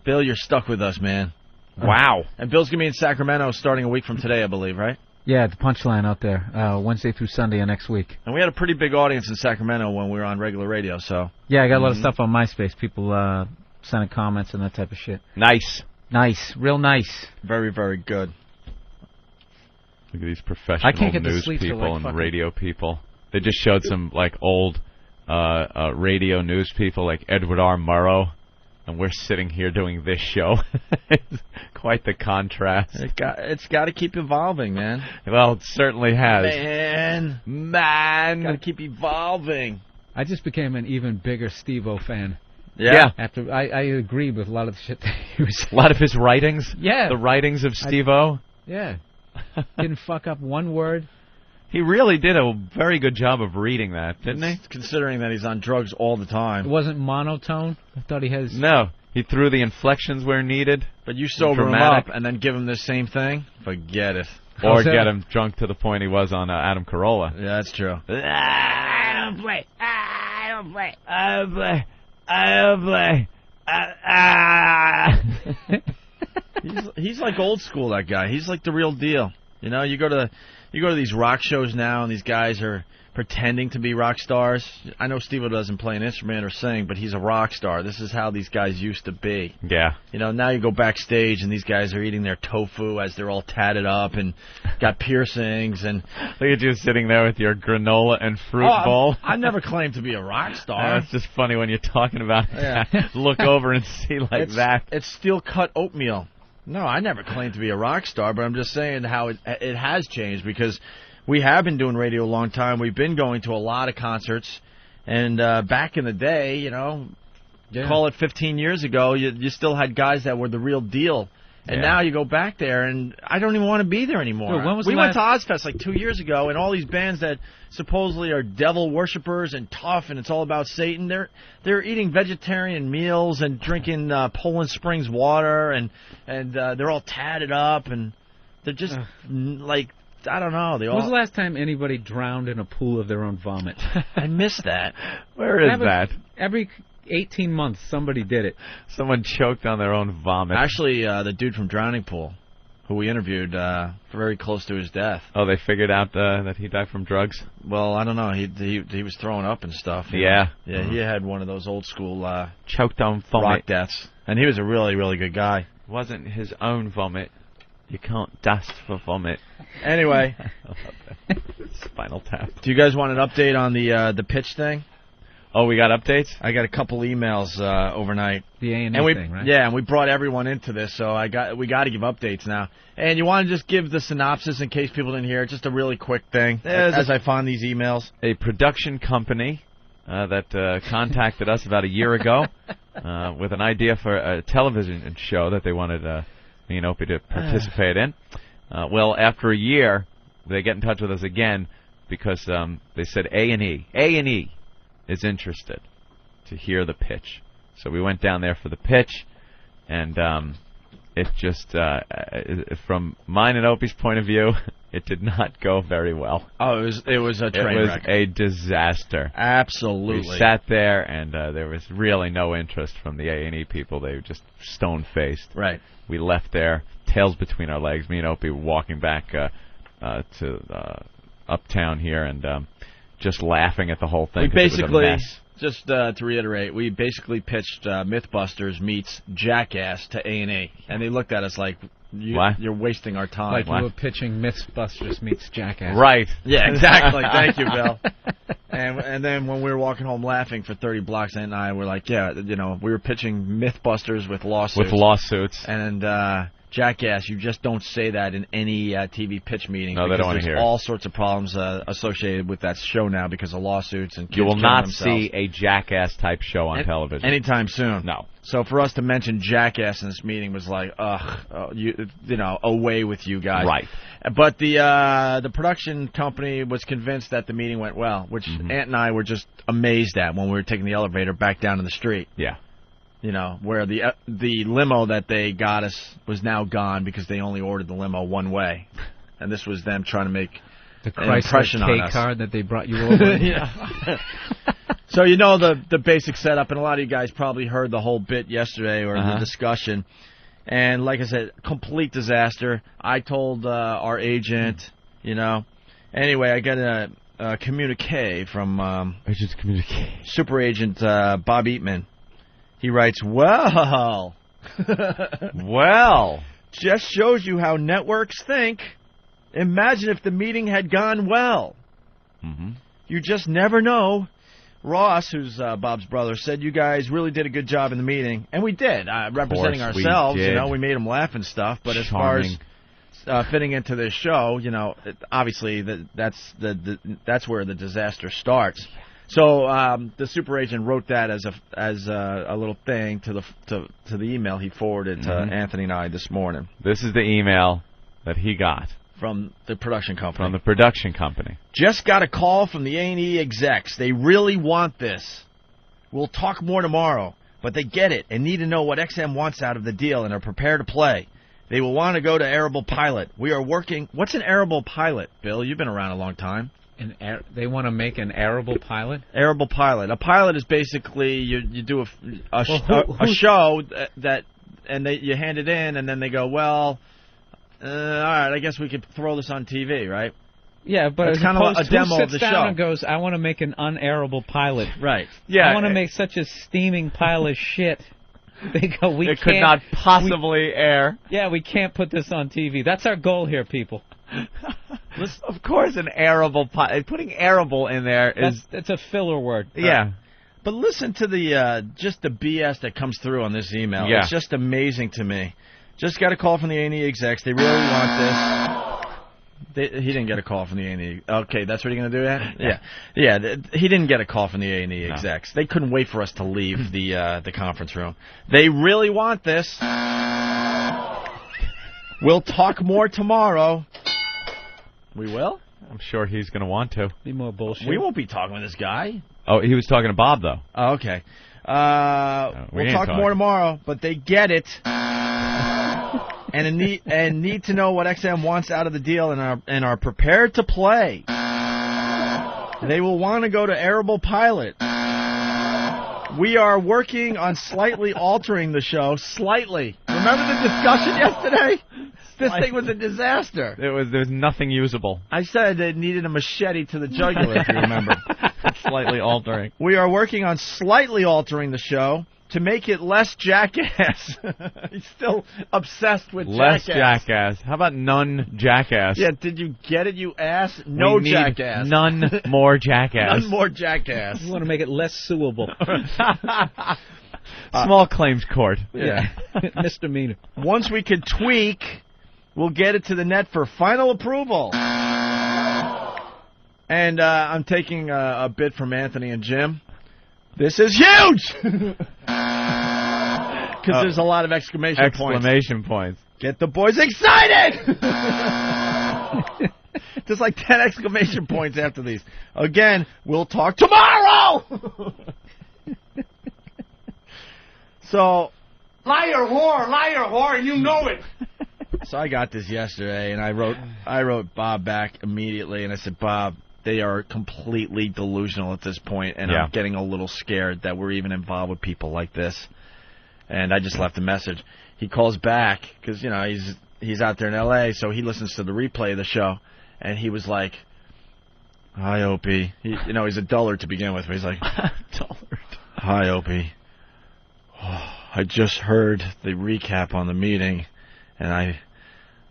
Bill, you're stuck with us, man. Wow. And Bill's going to be in Sacramento starting a week from today, I believe, right? Yeah, the Punchline out there, Wednesday through Sunday of next week. And we had a pretty big audience in Sacramento when we were on regular radio, so. Yeah, I got a lot of stuff on MySpace. People sending comments and that type of shit. Nice. Nice. Real nice. Very, very good. Look at these professional news people and radio people. They just showed some, like, old radio news people like Edward R. Murrow. And we're sitting here doing this show. It's quite the contrast. It's got to keep evolving, man. Well, it certainly has. Man. Got to keep evolving. I just became an even bigger Stevo fan. Yeah. After I agree with a lot of the shit that he was saying. A lot of his writings? Yeah. The writings of Stevo? Yeah. Didn't fuck up one word. He really did a very good job of reading that, didn't he? Considering that he's on drugs all the time. It wasn't monotone. I thought he has... No. He threw the inflections where needed. But you sober him up and then give him the same thing? Forget it. Or get him drunk to the point he was on Adam Corolla. Yeah, that's true. I don't play. I don't play. I don't play. I don't play. He's like old school, that guy. He's like the real deal. You know, you go to these rock shows now, and these guys are pretending to be rock stars. I know Stevo doesn't play an instrument or sing, but he's a rock star. This is how these guys used to be. Yeah. You know, now you go backstage, and these guys are eating their tofu as they're all tatted up and got piercings. And look at you sitting there with your granola and fruit bowl. I never claimed to be a rock star. It's just funny when you're talking about it. Look over and see that. It's steel-cut oatmeal. No, I never claimed to be a rock star, but I'm just saying how it has changed, because we have been doing radio a long time. We've been going to a lot of concerts, and back in the day, you know, call it 15 years ago, you still had guys that were the real deal. And now you go back there, and I don't even want to be there anymore. Dude, we went to Ozfest like 2 years ago, and all these bands that supposedly are devil worshippers and tough, and it's all about Satan, they're eating vegetarian meals and drinking Poland Springs water, and they're all tatted up, and they're just like, I don't know. When was the last time anybody drowned in a pool of their own vomit? I miss that. Where is that? Every 18 months, somebody did it. Someone choked on their own vomit. Actually, the dude from Drowning Pool. who we interviewed, very close to his death. Oh, they figured out that he died from drugs? Well, I don't know. He was throwing up and stuff. Yeah. Yeah, he had one of those old school choked on vomit rock deaths. And he was a really, really good guy. It wasn't his own vomit. You can't dust for vomit. Anyway. Spinal Tap. Do you guys want an update on the pitch thing? Oh, we got updates? I got a couple emails overnight. The A&E thing, right? Yeah, and we brought everyone into this, so we got to give updates now. And you want to just give the synopsis in case people didn't hear it? Just a really quick thing as I find these emails. A production company that contacted us about a year ago with an idea for a television show that they wanted me and Opie to participate in. Well, after a year, they get in touch with us again because they said A&E is interested to hear the pitch. So we went down there for the pitch, and it just, from mine and Opie's point of view, it did not go very well. Oh, it was a train wreck. It was a disaster. Absolutely. We sat there, and there was really no interest from the A&E people. They were just stone-faced. Right. We left there, tails between our legs. Me and Opie were walking back to uptown here, and just laughing at the whole thing. We basically, it was a mess. just to reiterate, we basically pitched Mythbusters meets Jackass to A&E, and they looked at us like, you're wasting our time. Like you were pitching Mythbusters meets Jackass. Right. Yeah, exactly. Thank you, Bill. And then when we were walking home laughing for 30 blocks, and I were like, yeah, we were pitching Mythbusters with lawsuits. With lawsuits. And Jackass, you just don't say that in any TV pitch meeting. No, they don't want to hear it. There's all sorts of problems associated with that show now because of lawsuits and kids you will not themselves. see a Jackass-type show on television. Anytime soon. No. So for us to mention Jackass in this meeting was like, away with you guys. Right. But the production company was convinced that the meeting went well, which Ant and I were just amazed at when we were taking the elevator back down to the street. Yeah. Where the limo that they got us was now gone because they only ordered the limo one way. And this was them trying to make the an impression on us. K card that they brought you over. Yeah. So the basic setup, and a lot of you guys probably heard the whole bit yesterday or the discussion. And like I said, complete disaster. I told our agent, Anyway, I got a communique from Agent's communique. Super Agent Bob Eatman. He writes, well, just shows you how networks think. Imagine if the meeting had gone well. You just never know. Ross, who's Bob's brother, said you guys really did a good job in the meeting. And we did, representing ourselves. We made them laugh and stuff. But as far as fitting into this show, obviously that's where the disaster starts. So the super agent wrote that as a little thing to the email he forwarded to Anthony and I this morning. This is the email that he got from the production company. From the production company. Just got a call from the A&E execs. They really want this. We'll talk more tomorrow, but they get it and need to know what XM wants out of the deal and are prepared to play. They will want to go to arable pilot. We are working. What's an arable pilot, Bill? You've been around a long time. They want to make an arable pilot? Arable pilot. A pilot is basically you do a show and you hand it in, and then they go, well, all right, I guess we could throw this on TV, right? Yeah, but it's kind of a demo of the show. And goes, I want to make an unairable pilot. Right. Yeah. I want to make such a steaming pile of shit. They go, it could not possibly air. Yeah, we can't put this on TV. That's our goal here, people. Of course, an arable putting arable in there it's a filler word. Yeah. But listen to the just the BS that comes through on this email. Yeah. It's just amazing to me. Just got a call from the A&E execs. They really want this. He didn't get a call from the A&E. Okay, that's what you're going to do, Ed? Yeah. He didn't get a call from the A&E execs. They couldn't wait for us to leave the conference room. They really want this. We'll talk more tomorrow. We will? I'm sure he's going to want to. Be more bullshit. We won't be talking with this guy. Oh, he was talking to Bob, though. Oh, okay. We'll talk more tomorrow, but they get it. and need to know what XM wants out of the deal and are prepared to play. They will want to go to arable pilot. We are working on slightly altering the show. Slightly. Remember the discussion yesterday? This thing was a disaster. There was nothing usable. I said it needed a machete to the jugular, if you remember. Slightly altering. We are working on slightly altering the show to make it less jackass. He's still obsessed with Less jackass. jackass. How about none jackass? Yeah, did you get it, you ass? No We need jackass. None more jackass. None more jackass. You want to make it less suable. Small claims court. Yeah. Misdemeanor. Once we can tweak, we'll get it to the net for final approval. And I'm taking a bid from Anthony and Jim. This is huge! Because there's a lot of exclamation points. Get the boys excited! Just like 10 exclamation points after these. Again, we'll talk tomorrow! So, Liar, whore, you know it. So I got this yesterday, and I wrote Bob back immediately, and I said, Bob, they are completely delusional at this point, and I'm getting a little scared that we're even involved with people like this. And I just left a message. He calls back because he's out there in L.A., so he listens to the replay of the show, and he was like, "Hi, Opie." He's a dullard to begin with, but he's like, "Dullard." "Hi, Opie. I just heard the recap on the meeting, and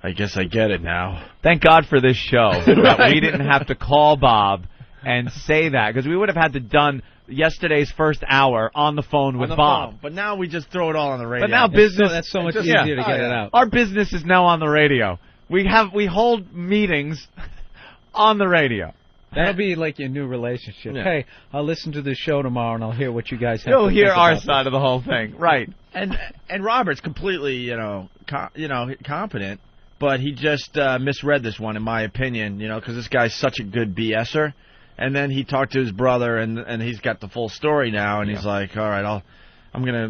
I guess I get it now." Thank God for this show that we didn't have to call Bob and say that, because we would have had to done yesterday's first hour on the phone with Bob. But now we just throw it all on the radio. But now business that's so much easier to get it out. Our business is now on the radio. We hold meetings on the radio. That'll be like your new relationship. Yeah. Hey, I'll listen to the show tomorrow and I'll hear what you guys have You'll to hear think our about side of the whole thing, right? And Robert's completely competent, but he just misread this one, in my opinion. Because this guy's such a good BSer. And then he talked to his brother, and he's got the full story now, and he's like, all right, I'm gonna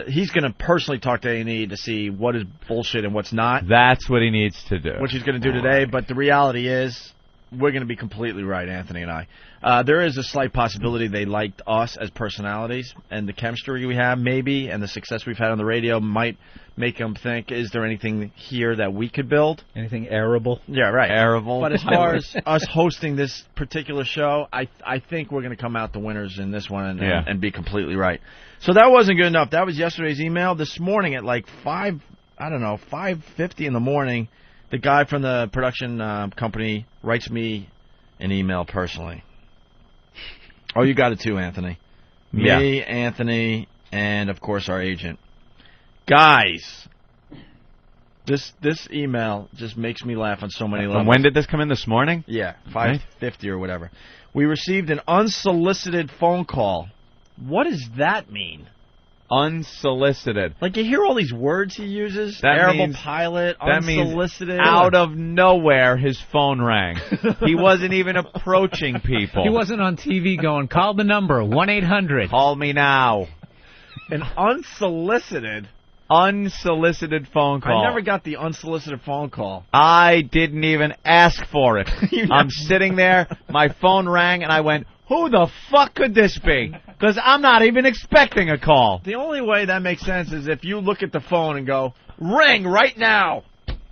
he's gonna personally talk to A&E to see what is bullshit and what's not. That's what he needs to do. Which he's gonna do today. But the reality is, we're going to be completely right, Anthony and I. There is a slight possibility they liked us as personalities, and the chemistry we have, maybe, and the success we've had on the radio might make them think, is there anything here that we could build? Anything arable? Yeah, right. Arable. But as far as us hosting this particular show, I think we're going to come out the winners in this one and be completely right. So that wasn't good enough. That was yesterday's email. This morning at like 5:50 in the morning, the guy from the production company writes me an email personally. Oh, you got it too, Anthony. Me, Anthony, and, of course, our agent. Guys, this email just makes me laugh on so many levels. And when did this come in, this morning? Yeah, 5:50 or whatever. We received an unsolicited phone call. What does that mean? Unsolicited. Like, you hear all these words he uses? That Arable means, pilot, that unsolicited. Means out of nowhere, his phone rang. He wasn't even approaching people. He wasn't on TV going, call the number, 1-800. Call me now. An unsolicited phone call. I never got the unsolicited phone call. I didn't even ask for it. I'm sitting there, my phone rang, and I went, who the fuck could this be? Because I'm not even expecting a call. The only way that makes sense is if you look at the phone and go, ring right now.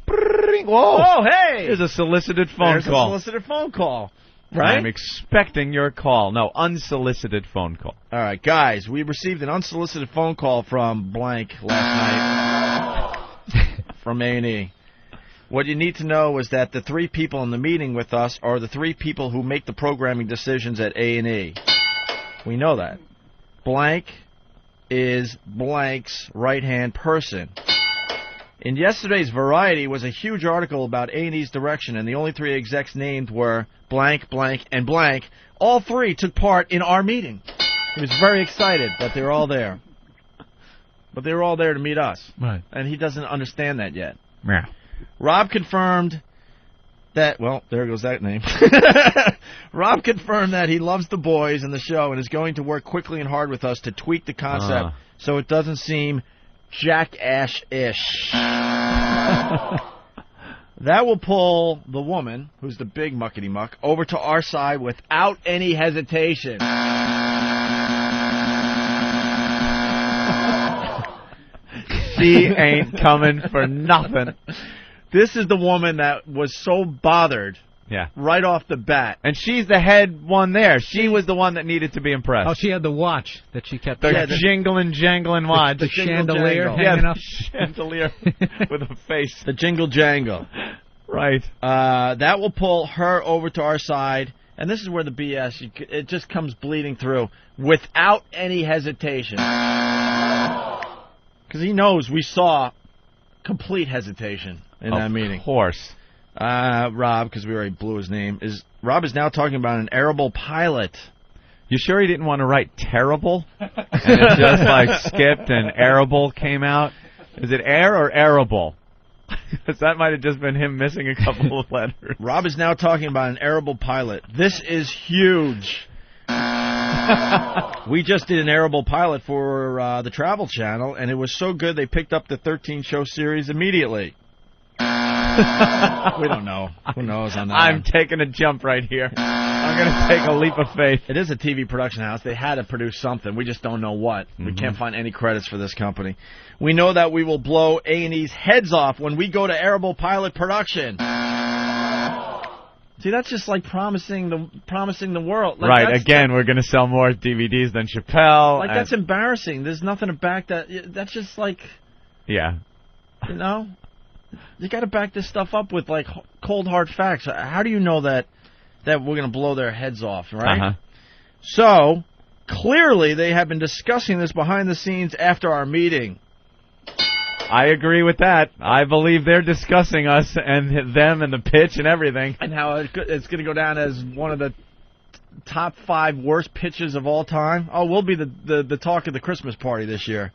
Whoa. Oh, hey. There's a solicited phone There's call. a solicited phone call. Right? I'm expecting your call. No, unsolicited phone call. All right, guys, we received an unsolicited phone call from blank last night from A&E. What you need to know is that the three people in the meeting with us are the three people who make the programming decisions at A&E. We know that. Blank is blank's right-hand person. In yesterday's Variety was a huge article about A&E's direction, and the only three execs named were blank, blank, and blank. All three took part in our meeting. He was very excited that they were all there. But they were all there to meet us. Right. And he doesn't understand that yet. Yeah. Rob confirmed that, well, there goes that name. Rob confirmed that he loves the boys and the show and is going to work quickly and hard with us to tweak the concept so it doesn't seem jackass-ish. That will pull the woman, who's the big muckety-muck, over to our side without any hesitation. She ain't coming for nothing. This is the woman that was so bothered. Yeah. Right off the bat. And she's the head one there. She was the one that needed to be impressed. Oh, she had the watch that she kept. The jangling watch. The chandelier hanging yeah, up. Chandelier with a face. The jingle jangle. Right. That will pull her over to our side. And this is where the BS, it just comes bleeding through without any hesitation. Because he knows we saw complete hesitation in that meeting. Of course. Rob, because we already blew his name, Rob is now talking about an arable pilot. You sure he didn't want to write terrible? And it just like skipped and arable came out? Is it air or arable? Because that might have just been him missing a couple of letters. Rob is now talking about an arable pilot. This is huge. We just did an arable pilot for the Travel Channel, and it was so good they picked up the 13-show series immediately. We don't know. Who knows on that? I'm taking a jump right here. I'm going to take a leap of faith. It is a TV production house. They had to produce something. We just don't know what. We can't find any credits for this company. We know that we will blow A&E's heads off when we go to arable pilot production. See, that's just like promising the world. Like right, again, we're going to sell more DVDs than Chappelle. Like, that's embarrassing. There's nothing to back that. That's just like... Yeah. You know? You got to back this stuff up with, like, cold, hard facts. How do you know that we're going to blow their heads off, right? Uh-huh. So, clearly they have been discussing this behind the scenes after our meeting. I agree with that. I believe they're discussing us and them and the pitch and everything. And how it's going to go down as one of the top 5 worst pitches of all time. Oh, we'll be the talk of the Christmas party this year.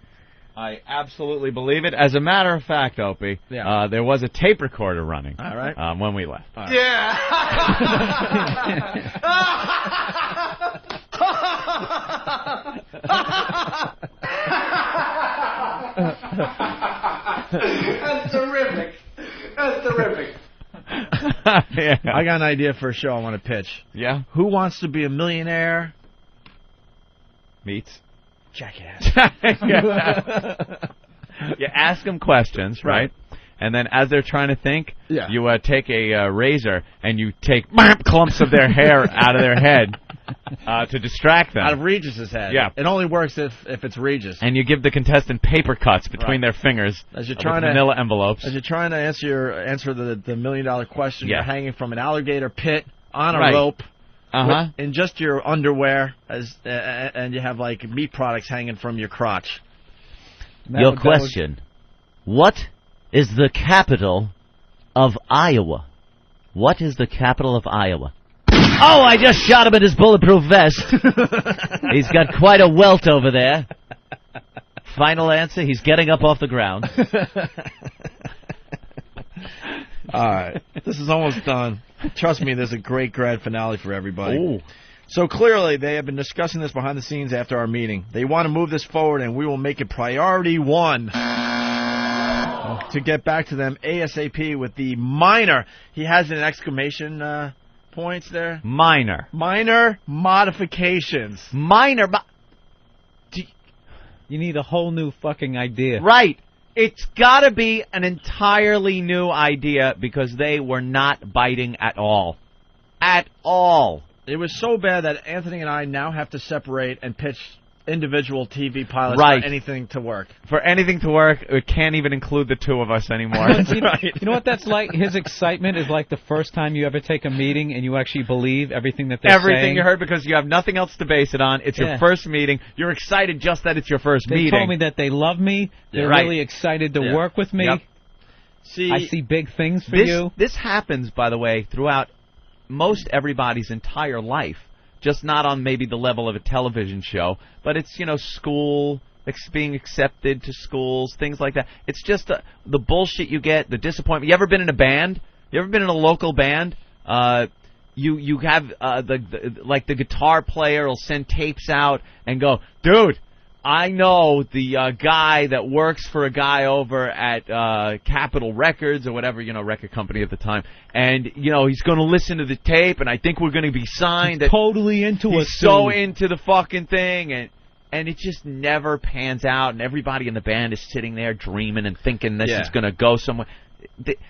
I absolutely believe it. As a matter of fact, Opie, there was a tape recorder running. All right. When we left. Right. Yeah. That's terrific. That's terrific. Yeah. I got an idea for a show I want to pitch. Yeah? Who Wants to Be a Millionaire? Meets. Jackass. You ask them questions, right? And then as they're trying to think, you take a razor and you take clumps of their hair out of their head to distract them. Out of Regis's head. Yeah. It only works if it's Regis. And you give the contestant paper cuts between their fingers as you're trying manila envelopes. As you're trying to answer the $1 million question, you're hanging from an alligator pit on a rope. In just your underwear, and you have like meat products hanging from your crotch. Your question: what is the capital of Iowa? What is the capital of Iowa? Oh, I just shot him in his bulletproof vest. He's got quite a welt over there. Final answer: he's getting up off the ground. All right, this is almost done. Trust me, there's a great grand finale for everybody. Ooh. So clearly, they have been discussing this behind the scenes after our meeting. They want to move this forward, and we will make it priority 1 to get back to them ASAP with the minor. He has an exclamation points there. Minor modifications. You need a whole new fucking idea. Right. It's got to be an entirely new idea because they were not biting at all. At all. It was so bad that Anthony and I now have to separate and pitch individual TV pilots for anything to work. For anything to work, it can't even include the two of us anymore. You know what that's like? His excitement is like the first time you ever take a meeting and you actually believe everything that they're saying. Everything you heard because you have nothing else to base it on. It's your first meeting. You're excited just that it's your first meeting. They told me that they love me. They're really excited to work with me. Yep. I see big things for you. This happens, by the way, throughout most everybody's entire life. Just not on maybe the level of a television show, but it's, school, being accepted to schools, things like that. It's just the bullshit you get, the disappointment. You ever been in a band? You ever been in a local band? You have the guitar player will send tapes out and go, dude, I know the guy that works for a guy over at Capitol Records or whatever, record company at the time. And, he's going to listen to the tape, and I think we're going to be signed. He's totally into it. He's so into the fucking thing, and it just never pans out, and everybody in the band is sitting there dreaming and thinking this is going to go somewhere.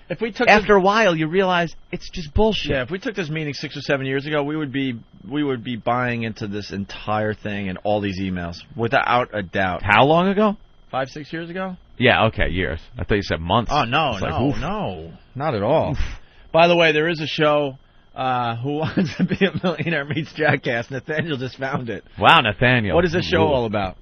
If we took after a while, you realize it's just bullshit. Yeah, if we took this meeting 6 or 7 years ago, we would be buying into this entire thing and all these emails without a doubt. How long ago? 5, 6 years ago? Yeah, okay, years. I thought you said months. Oh, no, no, not at all. By the way, there is a show, Who Wants to Be a Millionaire Meets Jackass. Nathaniel just found it. Wow, Nathaniel. What is this show all about?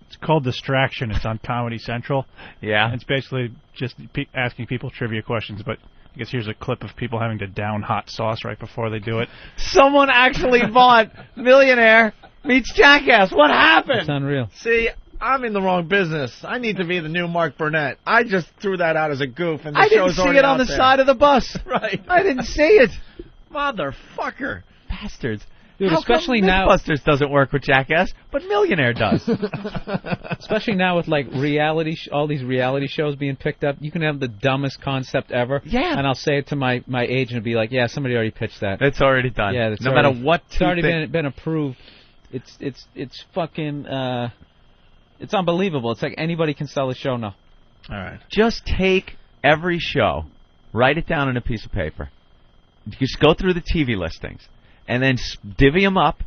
It's called Distraction. It's on Comedy Central. Yeah. It's basically just asking people trivia questions, but I guess here's a clip of people having to down hot sauce right before they do it. Someone actually bought Millionaire Meets Jackass. What happened? It's unreal. See, I'm in the wrong business. I need to be the new Mark Burnett. I just threw that out as a goof, and the I didn't show's see already it on out the there. side of the bus. Right. I didn't see it. Motherfucker. Bastards. Dude, How especially come now, Mythbusters doesn't work with Jackass, but Millionaire does. especially now with like all these reality shows being picked up. You can have the dumbest concept ever. Yeah. And I'll say it to my agent and be like, "Yeah, somebody already pitched that. It's already done. Yeah, no matter what. It's already been approved. It's fucking. It's unbelievable. It's like anybody can sell a show now. All right. Just take every show, write it down on a piece of paper. Just go through the TV listings, and then divvy them up.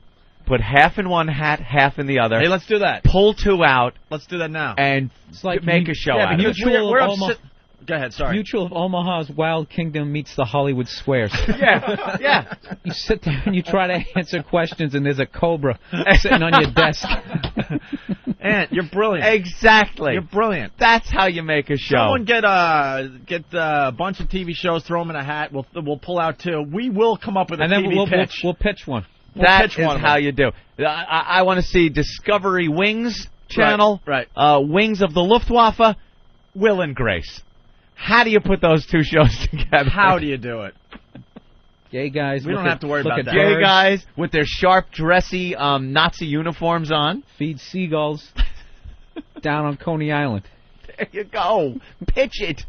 Put half in one hat, half in the other. Hey, let's do that. Pull two out. Let's do that now. And it's like make a show out of it. Go ahead, sorry. Mutual of Omaha's Wild Kingdom meets the Hollywood Squares. Yeah. You sit there and you try to answer questions, and there's a cobra sitting on your desk. Ant, you're brilliant. Exactly. You're brilliant. That's how you make a show. Someone get a bunch of TV shows, throw them in a hat. We'll pull out two. We will come up with a and then TV pitch. We'll pitch one. That is how you do. I want to see Discovery Wings channel. Right. Wings of the Luftwaffe. Will and Grace. How do you put those two shows together? How do you do it? Gay guys. We don't have to worry about that. Gay guys with their sharp, dressy Nazi uniforms on. Feed seagulls down on Coney Island. There you go. Pitch it.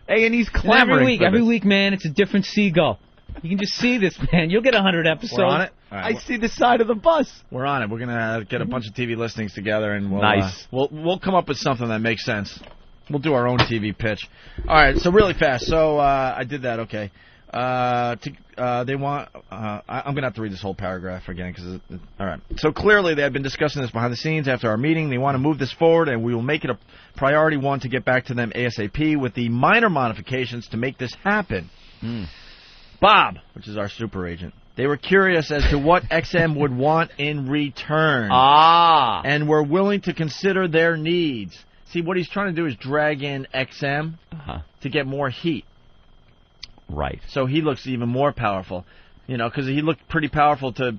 A&E's clamoring every week, man, it's a different seagull. You can just see this, man. You'll get 100 episodes. We're on it. Right, I see the side of the bus. We're on it. We're gonna get a bunch of TV listings together, and we'll come up with something that makes sense. We'll do our own TV pitch. All right. So really fast. So I did that. Okay. They want. I'm gonna have to read this whole paragraph again because. All right. So clearly they had been discussing this behind the scenes after our meeting. They want to move this forward, and we will make it a priority one to get back to them ASAP with the minor modifications to make this happen. Bob, which is our super agent, they were curious as to what XM would want in return. And were willing to consider their needs. See, what he's trying to do is drag in XM to get more heat. Right. So he looks even more powerful. You know, because he looked pretty powerful to,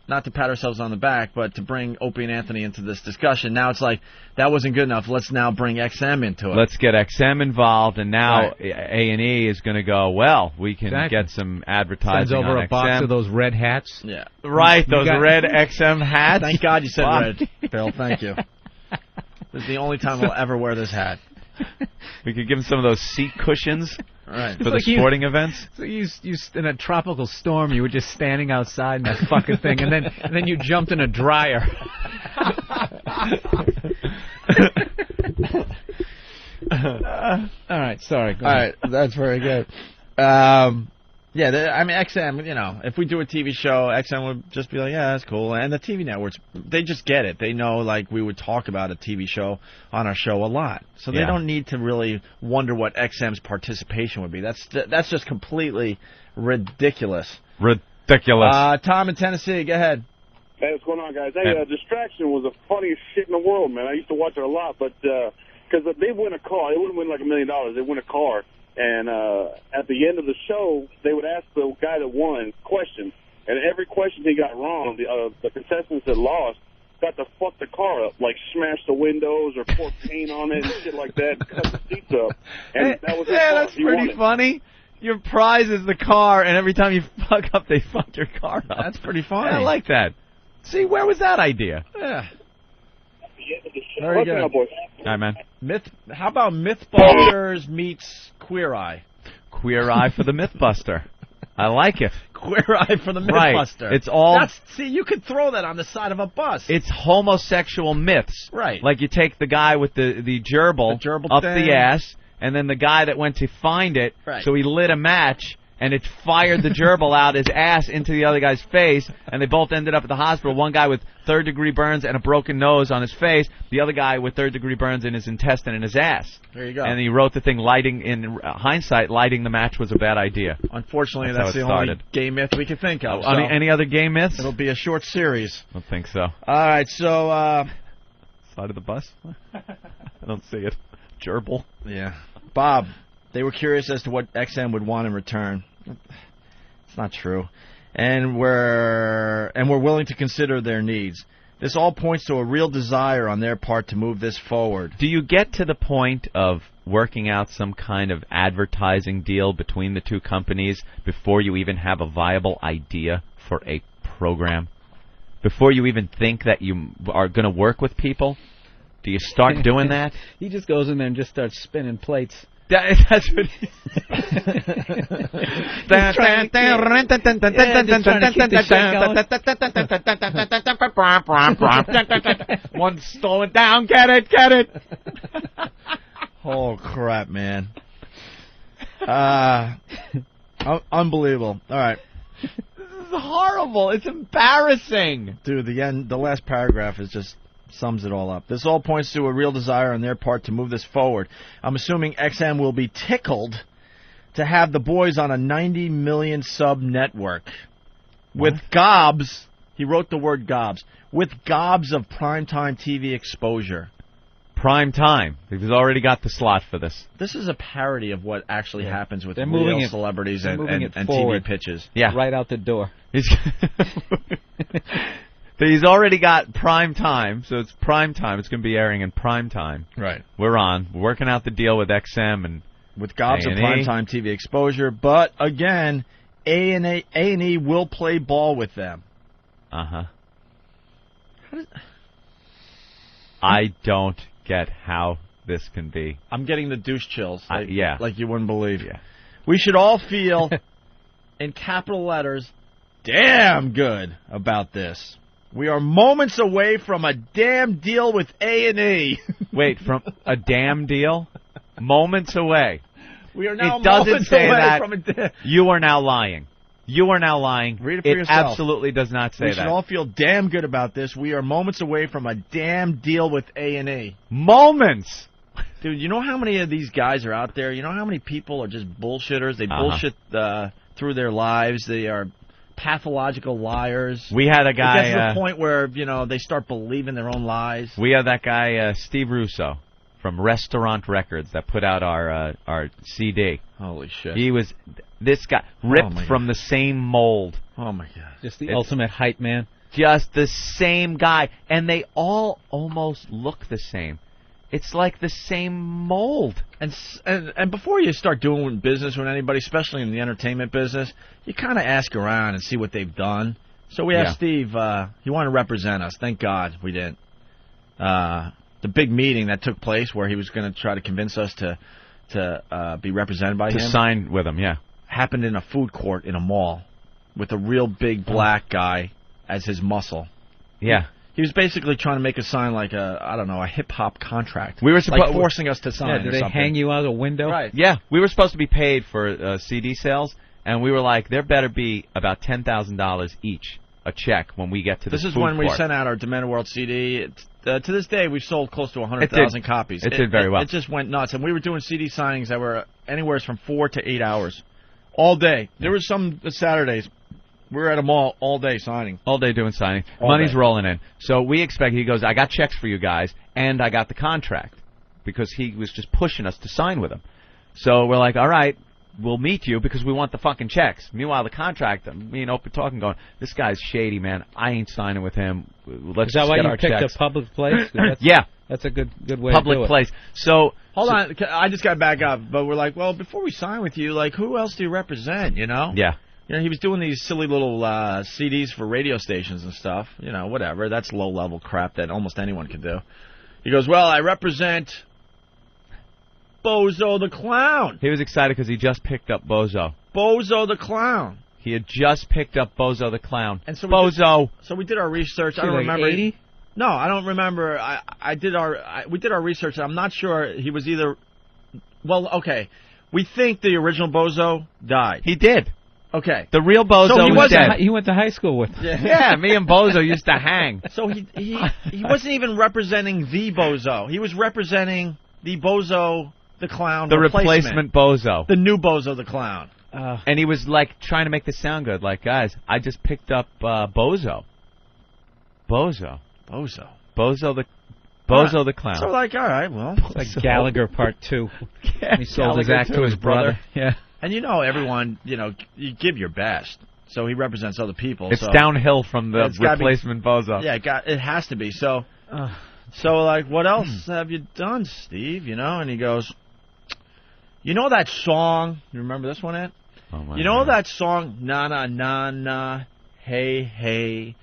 not to pat ourselves on the back, but to bring Opie and Anthony into this discussion. Now it's like, that wasn't good enough. Let's now bring XM into it. Let's get XM involved, and now A&E is going to go, well, we can get some advertising Sends over on a box XM. of those red hats. Yeah. Right, those red XM hats. Thank God you said red, Bill. Thank you. This is the only time I'll ever wear this hat. We could give him some of those seat cushions right. for the sporting events. So you in a tropical storm, you were just standing outside in that fucking thing, and then you jumped in a dryer. All right, sorry. Go ahead. All right, that's very good. Yeah, XM, if we do a TV show, XM would just be like, yeah, that's cool. And the TV networks, they just get it. They know, like, we would talk about a TV show on our show a lot. So they don't need to really wonder what XM's participation would be. That's just completely ridiculous. Ridiculous. Tom in Tennessee, go ahead. Hey, what's going on, guys? Hey, Distraction was the funniest shit in the world, man. I used to watch it a lot, but because they win a car. They wouldn't win like $1 million. They win a car. And at the end of the show, they would ask the guy that won questions. And every question he got wrong, the contestants that lost got to fuck the car up, like smash the windows or pour paint on it and shit like that, cut the seats up. And that was that's pretty funny. Your prize is the car, and every time you fuck up, they fuck your car up. That's pretty funny. I like that. See, where was that idea? Yeah. Very good. All right, man. How about Mythbusters meets Queer Eye? Queer Eye for the Mythbuster. I like it. Queer Eye for the Mythbuster. Right. It's all. See, you could throw that on the side of a bus. It's homosexual myths. Right. Like you take the guy with the gerbil gerbil up thing. the ass, and then the guy that went to find it, Right. so he lit a match, and it fired the gerbil out his ass into the other guy's face, and they both ended up at the hospital. One guy with third-degree burns and a broken nose on his face, the other guy with third-degree burns in his intestine and his ass. There you go. And he wrote the thing, in hindsight, lighting the match was a bad idea. Unfortunately, That's that's how the it only started. gay myth we can think of. Any other gay myths? It'll be a short series. I don't think so. All right, so... Side of the bus? I don't see it. Gerbil. Yeah. Bob, they were curious as to what XM would want in return. It's not true. And we're willing to consider their needs. This all points to a real desire on their part to move this forward. Do you get to the point of working out some kind of advertising deal between the two companies before you even have a viable idea for a program? Before you even think that you are going to work with people? Do you start doing that? He just goes in there and just starts spinning plates. That's what he... One's slowing down. Get it. Oh, crap, man. Unbelievable. All right. This is horrible. It's embarrassing. Dude, the last paragraph just sums it all up. This all points to a real desire on their part to move this forward. I'm assuming XM will be tickled to have the boys on a 90 million sub network with gobs. He wrote the word gobs. With gobs of primetime TV exposure. Prime time. He's already got the slot for this. This is a parody of what actually happens with They're real moving it- celebrities they're and moving it TV forward. pitches. Yeah. Right out the door. He's already got prime time, so it's prime time. It's going to be airing in prime time. Right. We're working out the deal with XM and with gobs of A&E. primetime TV exposure, but again, A&E will play ball with them. Uh-huh. I don't get how this can be. I'm getting the douche chills. Like, yeah. Like you wouldn't believe. Yeah. We should all feel, in capital letters, damn good about this. We are moments away from a damn deal with A&E. Wait, from a damn deal? Moments away. We are now It doesn't moments say away that. from a You are now lying. You are now lying. Read it for yourself. Absolutely does not say We that. should all feel damn good about this. We are moments away from a damn deal with A&E. Moments! Dude, you know how many of these guys are out there? You know how many people are just bullshitters? They bullshit through their lives. They are pathological liars. We had a guy... It gets to the point where, they start believing their own lies. We had that guy, Steve Russo, from Restaurant Records that put out our CD. Holy shit. He was... This guy, ripped from the same mold. Oh, my God. Just the ultimate hype man. Just the same guy. And they all almost look the same. It's like the same mold. And before you start doing business with anybody, especially in the entertainment business, you kind of ask around and see what they've done. So we asked Steve, he wanted to represent us. Thank God we didn't. The big meeting that took place where he was going to try to convince us to be represented by him. To sign with him, yeah. Happened in a food court in a mall with a real big black guy as his muscle. Yeah. He was basically trying to make us sign like a hip-hop contract. We were like forcing us to sign Yeah, did they hang you out a window? Right. Yeah, we were supposed to be paid for CD sales, and we were like, there better be about $10,000 each, a check, when we get to this is food when we court. sent out our Demand World CD. To this day, we've sold close to 100,000 copies. It did very well. It just went nuts. And we were doing CD signings that were anywhere from 4 to 8 hours. All day. There were some Saturdays. We were at a mall all day signing. All day doing signing. All Money's day. rolling in. So we expect, he goes, I got checks for you guys, and I got the contract. Because he was just pushing us to sign with him. So we're like, all right, we'll meet you because we want the fucking checks. Meanwhile, the contract, me and Opie talking, going, this guy's shady, man. I ain't signing with him. Let's Is that just why get you our picked checks. a public place? Yeah. That's a good way Public to do it. place. So Hold on. I just got back up. But we're like, well, before we sign with you, like, who else do you represent, Yeah. He was doing these silly little CDs for radio stations and stuff. Whatever. That's low-level crap that almost anyone can do. He goes, well, I represent Bozo the Clown. He was excited because he just picked up Bozo. Bozo the Clown. He had just picked up Bozo the Clown. And so Bozo. We did our research. I Is he don't like remember. 80? No, I don't remember. We did our research. I'm not sure he was either Well, okay. We think the original Bozo died. He did. Okay. The real Bozo was dead. He went to high school with. Yeah, me and Bozo used to hang. So he wasn't even representing the Bozo. He was representing the Bozo the Clown The replacement Bozo. The new Bozo the Clown. And he was like trying to make this sound good. Like, guys, I just picked up Bozo. Bozo the Clown. So like, all right, well. It's like Gallagher Part 2. Yeah, he sold his act to his brother. Yeah. And everyone, you give your best. So he represents other people. It's downhill from the replacement Bozo. Yeah, it has to be. So like, what else have you done, Steve? And he goes, that song? You remember this one, Ed? Oh my God. That song, na na na na, hey hey,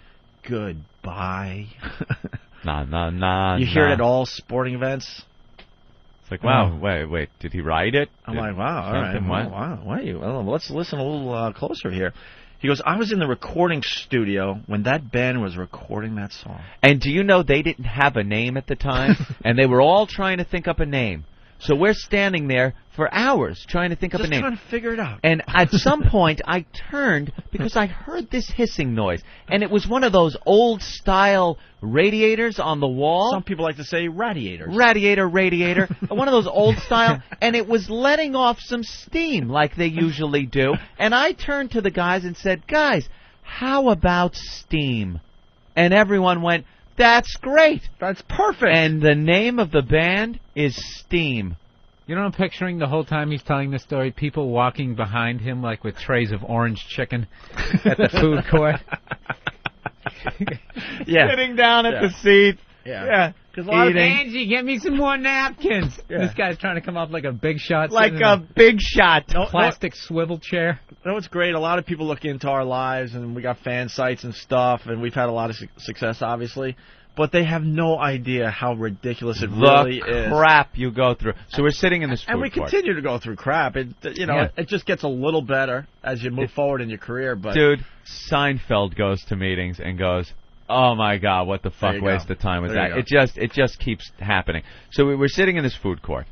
goodbye. Na na na. You hear it at all sporting events. It's like, wow, wait, did he write it? I'm like, wow, all right, wow, wait, well, let's listen a little closer here. He goes, I was in the recording studio when that band was recording that song. And do you know they didn't have a name at the time? And they were all trying to think up a name. So we're standing there for hours trying to think up a name. Just trying to figure it out. And at some point, I turned because I heard this hissing noise. And it was one of those old-style radiators on the wall. Some people like to say radiators. Radiator. One of those old-style. And it was letting off some steam like they usually do. And I turned to the guys and said, guys, how about steam? And everyone went, that's great. That's perfect. And the name of the band is Steam. You know what I'm picturing the whole time he's telling this story? People walking behind him like with trays of orange chicken at the food court. Sitting down at the seat. Yeah. Angie, get me some more napkins. Yeah. This guy's trying to come off like a big shot. Like a big shot. Plastic swivel chair. You know what's great? A lot of people look into our lives, and we got fan sites and stuff, and we've had a lot of success, obviously. But they have no idea how ridiculous it really is. The crap you go through. So we're sitting in this food court. And we continue to go through crap. It just gets a little better as you move forward in your career. But dude, Seinfeld goes to meetings and goes, oh my God, what the fuck waste of time was that? It just keeps happening. So we're sitting in this food court.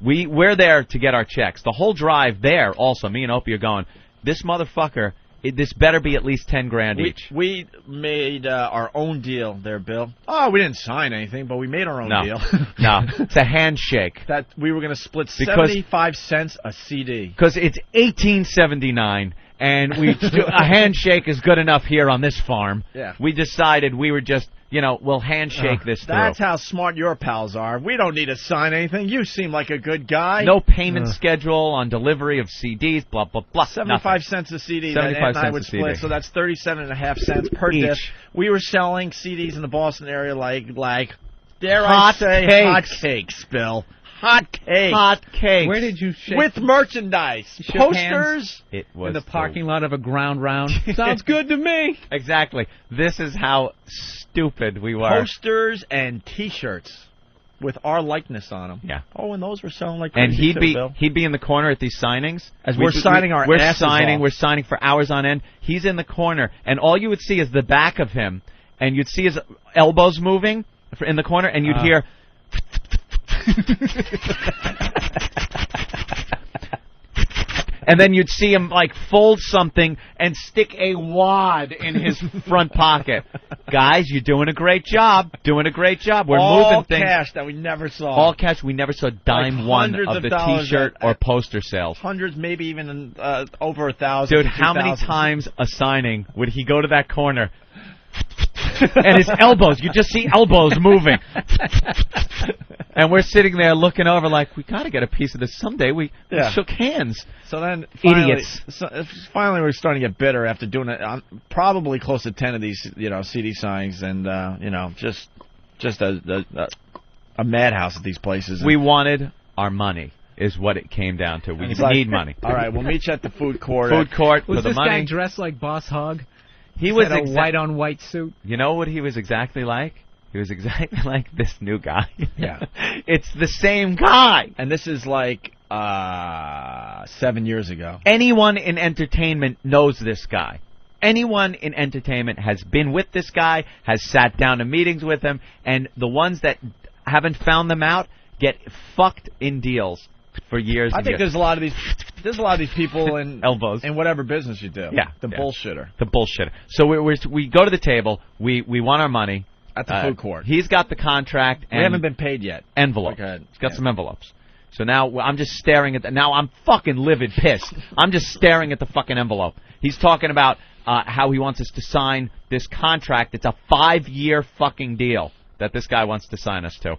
We're there to get our checks. The whole drive there, also, me and Opie are going, this motherfucker, this better be at least $10,000 each. We made our own deal there, Bill. Oh, we didn't sign anything, but we made our own deal. No, it's a handshake. That we were going to split 75 cents a CD. Because it's $18.79. And a handshake is good enough here on this farm. Yeah. We decided we were just, we'll handshake this through. That's how smart your pals are. We don't need to sign anything. You seem like a good guy. No payment schedule on delivery of CDs, blah, blah, blah. 75 cents a CD. 75 cents I would split, so that's 37.5 cents per disc. We were selling CDs in the Boston area like dare I say, hotcakes, Bill. Hot cakes. Where did you shake? With merchandise. Posters. It was in the parking lot of a ground round. Sounds good to me. Exactly. This is how stupid we were. Posters and T-shirts with our likeness on them. Yeah. Oh, and those were selling like crazy And he'd be in the corner at these signings. As we're signing our asses off. We're signing for hours on end. He's in the corner, and all you would see is the back of him, and you'd see his elbows moving in the corner, and you'd hear... And then you'd see him fold something and stick a wad in his front pocket. Guys, you're doing a great job. We're moving things. All cash that we never saw. All cash. We never saw dime one of the T-shirt or poster sales. Hundreds, maybe even over 1,000. Dude, how many times a signing would he go to that corner? And his elbows, you just see elbows moving. And we're sitting there looking over like, we got to get a piece of this someday. We shook hands. So then, idiots. Finally, we're starting to get bitter after doing it. Probably close to 10 of these, CD signings, and just a madhouse at these places. We wanted our money, is what it came down to. We need money. All right, we'll meet you at the food court. Food court for Was the this money. guy dressed like Boss Hogg? He was a white-on-white suit. You know what he was exactly like? He was exactly like this new guy. Yeah. It's the same guy. And this is 7 years ago. Anyone in entertainment knows this guy. Anyone in entertainment has been with this guy, has sat down in meetings with him, and the ones that haven't found them out get fucked in deals. for years. I think there's a lot of these people in elbows in whatever business you do. Yeah, the bullshitter. The bullshitter. So we go to the table. We want our money at the food court. He's got the contract. And we haven't been paid yet. Envelope. He's got some envelopes. So now I'm just staring at now I'm fucking livid pissed. I'm just staring at the fucking envelope. He's talking about how he wants us to sign this contract. It's a 5-year fucking deal that this guy wants to sign us to.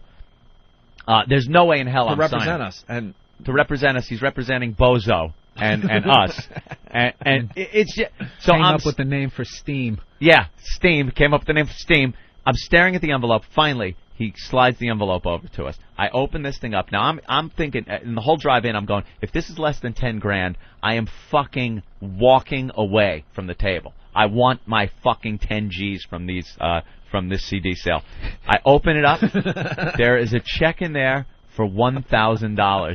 There's no way in hell I'm signing. To represent us. And to represent us, he's representing Bozo and us. And it's just, so came I'm up with the name for Steam. Yeah, Steam. Came up with the name for Steam. I'm staring at the envelope. Finally, he slides the envelope over to us. I open this thing up. Now, I'm thinking, in the whole drive in, I'm going, if this is less than 10 grand, I am fucking walking away from the table. I want my fucking 10 G's from this CD sale. I open it up. There is a check in there for $1,000.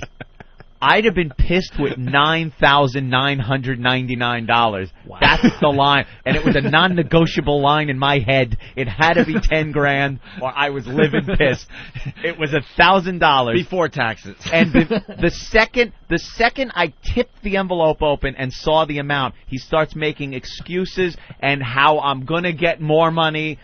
I'd have been pissed with $9,999. Wow. That's the line. And it was a non-negotiable line in my head. It had to be 10 grand or I was living pissed. It was $1,000. Before taxes. And the second I tipped the envelope open and saw the amount, he starts making excuses and how I'm going to get more money.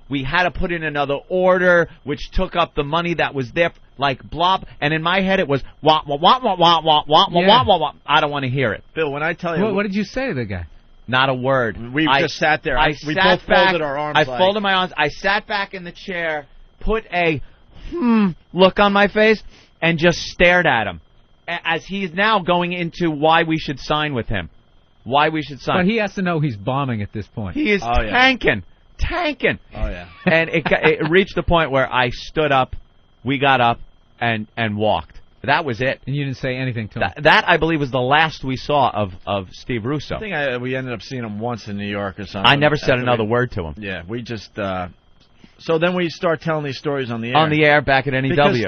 We had to put in another order, which took up the money that was there, like blob. And in my head, it was wah wah wah wah wah wah wah wah wah wah. I don't want to hear it. Bill, when I tell you, what did you say to the guy? Not a word. We just sat there. We both folded our arms. I folded my arms. I sat back in the chair, put a look on my face, and just stared at him as he's now going into why we should sign with him. Why we should sign. But he has to know he's bombing at this point. He is tanking. Tanking. Oh, yeah. And it reached the point where I stood up, we got up, and walked. That was it. And you didn't say anything to him? That, I believe, was the last we saw of Steve Russo. I think we ended up seeing him once in New York or something. I never said another word to him. Yeah, we just... so then we start telling these stories on the air. On the air, back at NEW. Because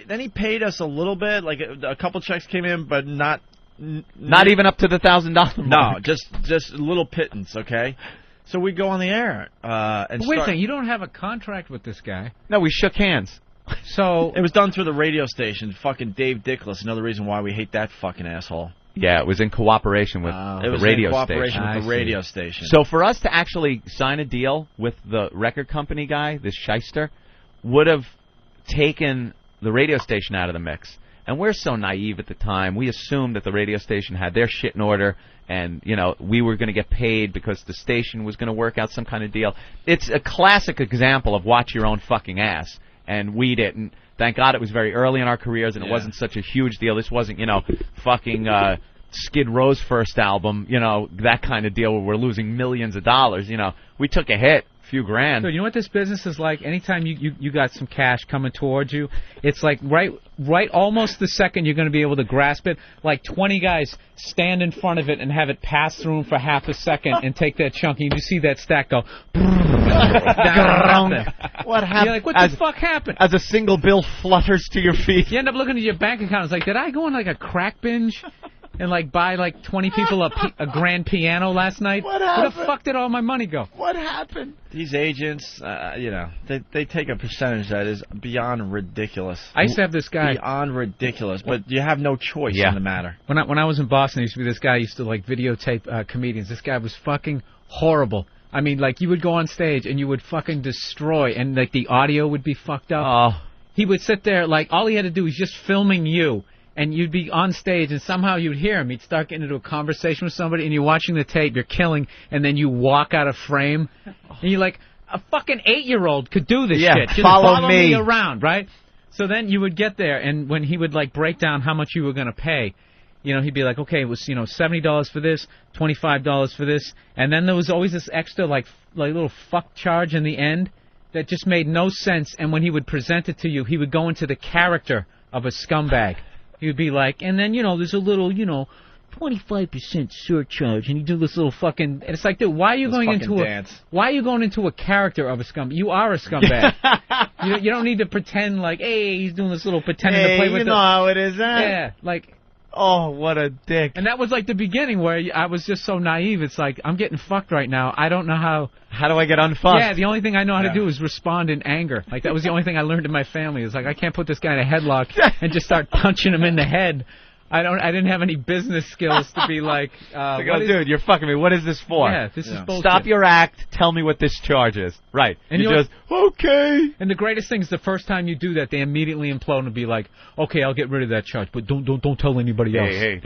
then he paid us a little bit, like a couple checks came in, but not even up to the $1,000 mark. No, just a little pittance, okay? So we go on the air and wait a second, you don't have a contract with this guy. No, we shook hands. So it was done through the radio station. Fucking Dave Dickless, another reason why we hate that fucking asshole. Yeah, it was in cooperation with the radio station. So for us to actually sign a deal with the record company guy, this shyster, would have taken the radio station out of the mix. And we're so naive at the time. We assumed that the radio station had their shit in order and, we were going to get paid because the station was going to work out some kind of deal. It's a classic example of watch your own fucking ass. And we didn't. Thank God it was very early in our careers and it wasn't such a huge deal. This wasn't, fucking Skid Row's first album, that kind of deal where we're losing millions of dollars. We took a hit. Few grand. So you know what this business is like? Anytime you got some cash coming towards you, it's like right almost the second you're going to be able to grasp it, like 20 guys stand in front of it and have it pass through them for half a second and take that chunk, and you see that stack go down. What happened? You're like, what the fuck happened? As a single bill flutters to your feet. You end up looking at your bank account. It's like, did I go on like a crack binge? And buy 20 people a grand piano last night? What happened? Where the fuck did all my money go? What happened? These agents, they take a percentage that is beyond ridiculous. I used to have this guy. Beyond ridiculous, but you have no choice in the matter. When I was in Boston, there used to be this guy who used to videotape comedians. This guy was fucking horrible. I mean, you would go on stage and you would fucking destroy, and the audio would be fucked up. Oh. He would sit there, all he had to do was just filming you. And you'd be on stage, and somehow you'd hear him. He'd start getting into a conversation with somebody, and you're watching the tape, you're killing, and then you walk out of frame. And you're like, a fucking 8-year-old could do this shit. Just follow me around, right? So then you would get there, and when he would, break down how much you were going to pay, he'd be like, okay, it was, $70 for this, $25 for this. And then there was always this extra, little fuck charge in the end that just made no sense. And when he would present it to you, he would go into the character of a scumbag. He would be like, and then, there's a little, 25% surcharge, and you do this little fucking, and it's like, dude, why are you going into a character of a scumbag? You are a scumbag. you don't need to pretend hey, he's doing this little pretending to play with you know how it is, huh? Yeah, Oh, what a dick. And that was like the beginning where I was just so naive. It's like, I'm getting fucked right now. I don't know how. How do I get unfucked? Yeah, the only thing I know how to do is respond in anger. Like, that was the only thing I learned in my family. It's like, I can't put this guy in a headlock and just start punching him in the head. I didn't have any business skills to be like, dude, you're fucking me. What is this for? Yeah, this is bullshit. Stop your act. Tell me what this charge is. Right. And you just, okay. And the greatest thing is the first time you do that, they immediately implode and be like, okay, I'll get rid of that charge, but don't tell anybody else. Hey,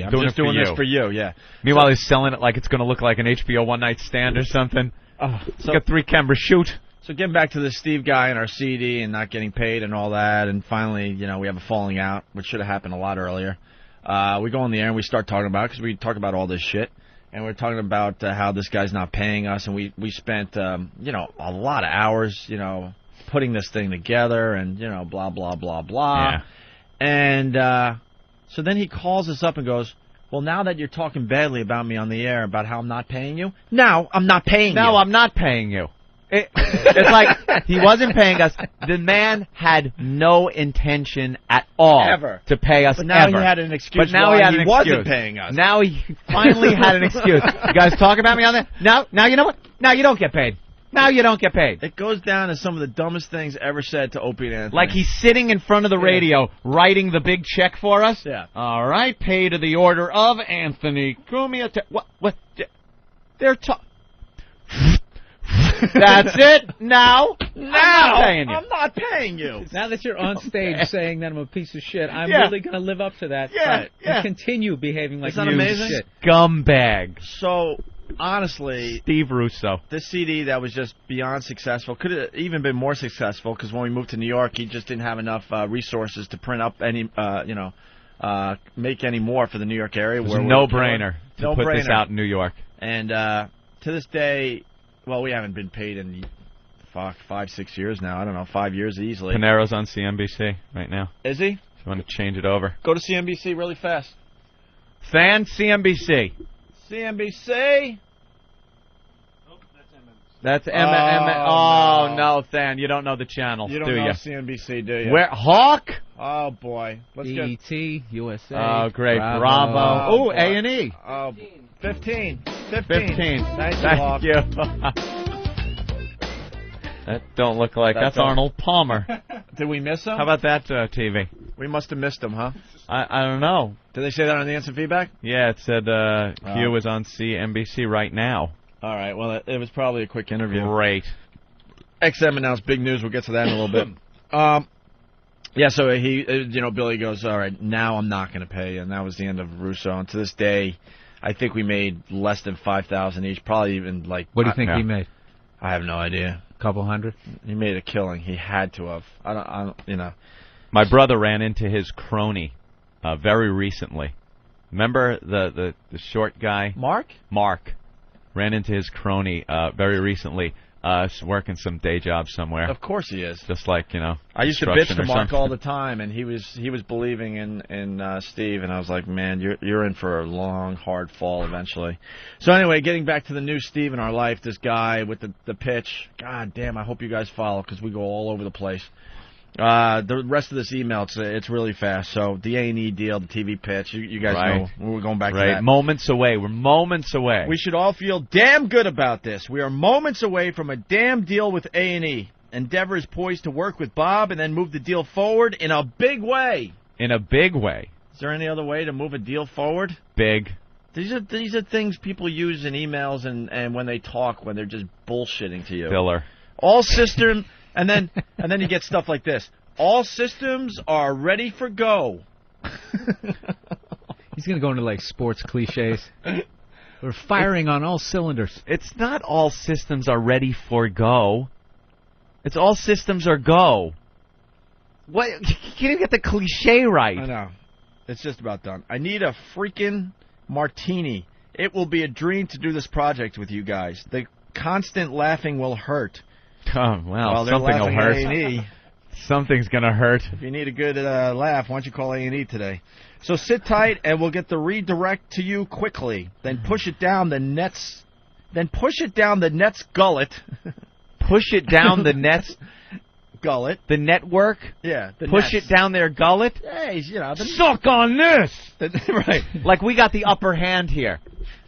I'm just doing this for you, yeah. Meanwhile, he's selling it like it's going to look like an HBO One Night Stand or something. So got 3 camera shoot. So getting back to the Steve guy and our CD and not getting paid and all that, and finally, we have a falling out, which should have happened a lot earlier. We go on the air and we start talking about it because we talk about all this shit, and we're talking about how this guy's not paying us, and we spent a lot of hours putting this thing together, and blah blah blah blah. Yeah. And so then he calls us up and goes, well, now that you're talking badly about me on the air about how I'm not paying you, now I'm not paying you. Now I'm not paying you. It's like he wasn't paying us. The man had no intention at all ever to pay us. But now ever. He had an excuse. But now why he wasn't paying us. Now he finally had an excuse. You guys talk about me on there. Now you know what? Now you don't get paid. Now you don't get paid. It goes down as some of the dumbest things ever said to Opie and Anthony. Like he's sitting in front of the radio writing the big check for us. Yeah. All right, pay to the order of Anthony Cumia. What? They're talking. That's it. Now I'm not paying you. I'm not paying you. Now that you're on stage saying that I'm a piece of shit, I'm really going to live up to that. And continue behaving like Isn't that you amazing? shit. Scumbag. So, honestly, Steve Russo. This CD that was just beyond successful could have even been more successful because when we moved to New York, he just didn't have enough resources to print up any, make any more for the New York area. It was a no-brainer to put this out in New York. And to this day, well, we haven't been paid in 5-6 years now. I don't know, 5 years easily. Panero's on CNBC right now. Is he? If you want to change it over. Go to CNBC really fast. Fan CNBC. CNBC. That's Oh, no, Than. You don't know the channel, You don't know CNBC, do you? Where Hawk? Oh, boy. Let's get E.T., USA. Oh, great. Bravo. Oh, A&E. Oh, 15. 15. Thank you. That don't look like... That's Arnold Palmer. Did we miss him? How about that TV? We must have missed him, huh? I don't know. Did they say that on the instant feedback? Yeah, it said Hugh is on CNBC right now. All right, well, it was probably a quick interview. Great. XM announced big news. We'll get to that in a little bit. Yeah, so Billy goes, all right, now I'm not going to pay you, and that was the end of Russo. And to this day, I think we made less than $5,000 each, probably even like... What do you think he made? I have no idea. A couple hundred? He made a killing. He had to have. I don't. My brother ran into his crony very recently. Remember the short guy? Mark? Mark. Ran into his crony very recently, working some day job somewhere. Of course he is. Just like, I used to bitch to Mark all the time, and he was believing in Steve, and I was like, man, you're in for a long, hard fall eventually. So anyway, getting back to the new Steve in our life, this guy with the pitch. God damn, I hope you guys follow because we go all over the place. The rest of this email, it's really fast. So the A&E deal, the TV pitch, you guys know we're going back to that. Moments away. We're moments away. We should all feel damn good about this. We are moments away from a damn deal with A&E. Endeavor is poised to work with Bob and then move the deal forward in a big way. In a big way. Is there any other way to move a deal forward? Big. These are things people use in emails and when they talk, when they're just bullshitting to you. Filler. All system... And then you get stuff like this. All systems are ready for go. He's going to go into, like, sports cliches. We're firing on all cylinders. It's not all systems are ready for go. It's all systems are go. What? You can't even get the cliche right. I know. It's just about done. I need a freaking martini. It will be a dream to do this project with you guys. The constant laughing will hurt. Oh, well something will hurt. A&E. Something's going to hurt. If you need a good laugh, why don't you call A&E today? So sit tight, and we'll get the redirect to you quickly. Then push it down the net's... Then push it down the net's gullet. Push it down the net's gullet. The network? Yeah. Push it down their gullet? Hey, you know. Suck on this! Right. Like we got the upper hand here.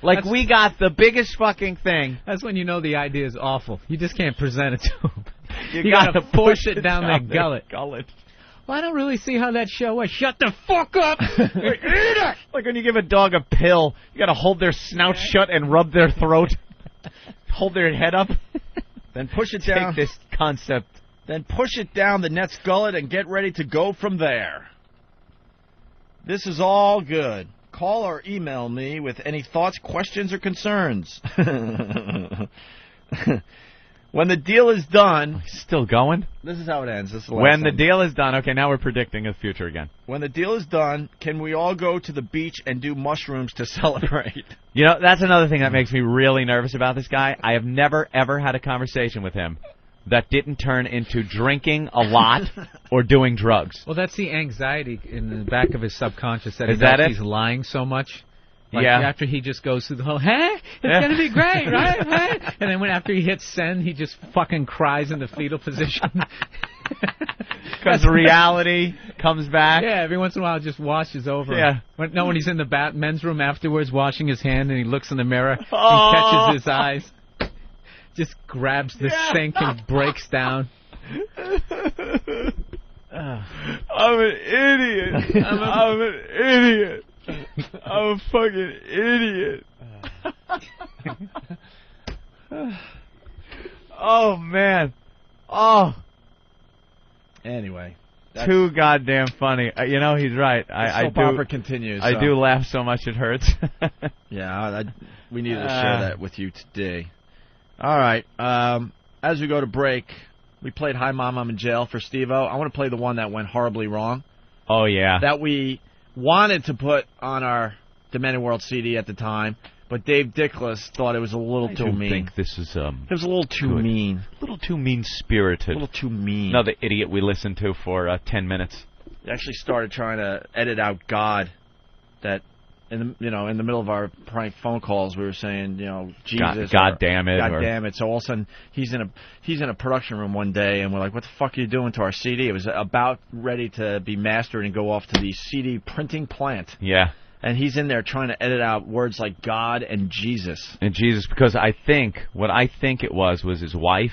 Like we got the biggest fucking thing. That's when you know the idea is awful. You just can't present it to them. You gotta push it down their gullet. Gullet. Well, I don't really see how that show was. Shut the fuck up! Eat it! Like when you give a dog a pill, you gotta hold their snout shut and rub their throat. Hold their head up. Then push it down. Take this concept. Then push it down the net's gullet and get ready to go from there. This is all good. Call or email me with any thoughts, questions, or concerns. When the deal is done... Still going? This is how it ends. This is the last when the one. deal is done... Okay, now we're predicting the future again. When the deal is done, can we all go to the beach and do mushrooms to celebrate? You know, that's another thing that makes me really nervous about this guy. I have never, ever had a conversation with him that didn't turn into drinking a lot or doing drugs. Well, that's the anxiety in the back of his subconscious that Is that it? he's lying so much. Like Yeah. After he just goes through the whole, hey, it's going to be great, right? Hey? And then when after he hits send, he just fucking cries in the fetal position. Because reality comes back. Yeah, every once in a while it just washes over. Yeah. When he's in the men's room afterwards washing his hand and he looks in the mirror and Oh. catches his eyes. Just grabs the sink and breaks down. I'm an idiot. I'm an idiot. I'm a fucking idiot. Oh, man. Oh. Anyway. Too goddamn funny. You know, he's right. I soap do. opera continues. I so. do laugh so much it hurts. Yeah, we needed to share that with you today. All right. As we go to break, we played Hi Mom, I'm in Jail for Stevo. I want to play the one that went horribly wrong. Oh, yeah. That we wanted to put on our Demented World CD at the time, but Dave Dickless thought it was a little too mean. I think this is it was a little too mean. A little too mean-spirited. A little too mean. Another idiot we listened to for 10 minutes. We actually started trying to edit out God. That in the middle of our prank phone calls, we were saying, Jesus, God damn it, God damn it. So all of a sudden, he's in a production room one day, and we're like, what the fuck are you doing to our CD? It was about ready to be mastered and go off to the CD printing plant. Yeah. And he's in there trying to edit out words like God and Jesus. And Jesus, because what I think it was his wife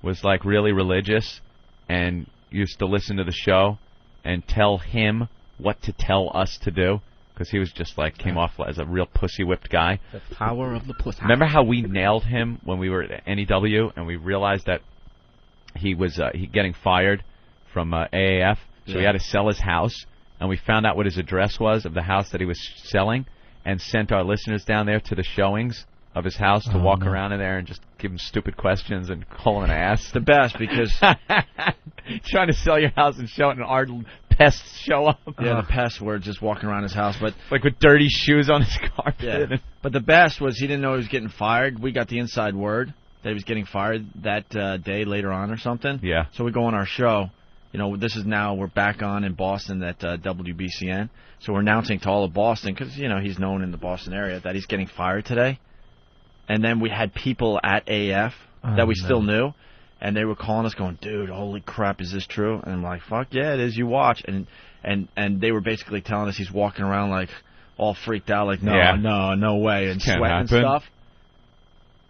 was like really religious and used to listen to the show and tell him what to tell us to do. Because he was just like, came off as a real pussy-whipped guy. The power of the pussy. Remember how we nailed him when we were at NEW and we realized that he was getting fired from AAF? So he had to sell his house. And we found out what his address was of the house that he was selling and sent our listeners down there to the showings of his house to walk around in there and just give him stupid questions and call him an ass. It's the best because... Trying to sell your house and show it and our pests show up. Yeah, the pests were just walking around his house. But like with dirty shoes on his carpet. Yeah. But the best was he didn't know he was getting fired. We got the inside word that he was getting fired that day later on or something. Yeah. So we go on our show. This is now, we're back on in Boston at WBCN. So we're announcing to all of Boston, because, he's known in the Boston area, that he's getting fired today. And then we had people at AF that we still knew, and they were calling us going, dude, holy crap, is this true? And I'm like, fuck yeah, it is, you watch. And they were basically telling us he's walking around like all freaked out, like, no way, and sweating and stuff.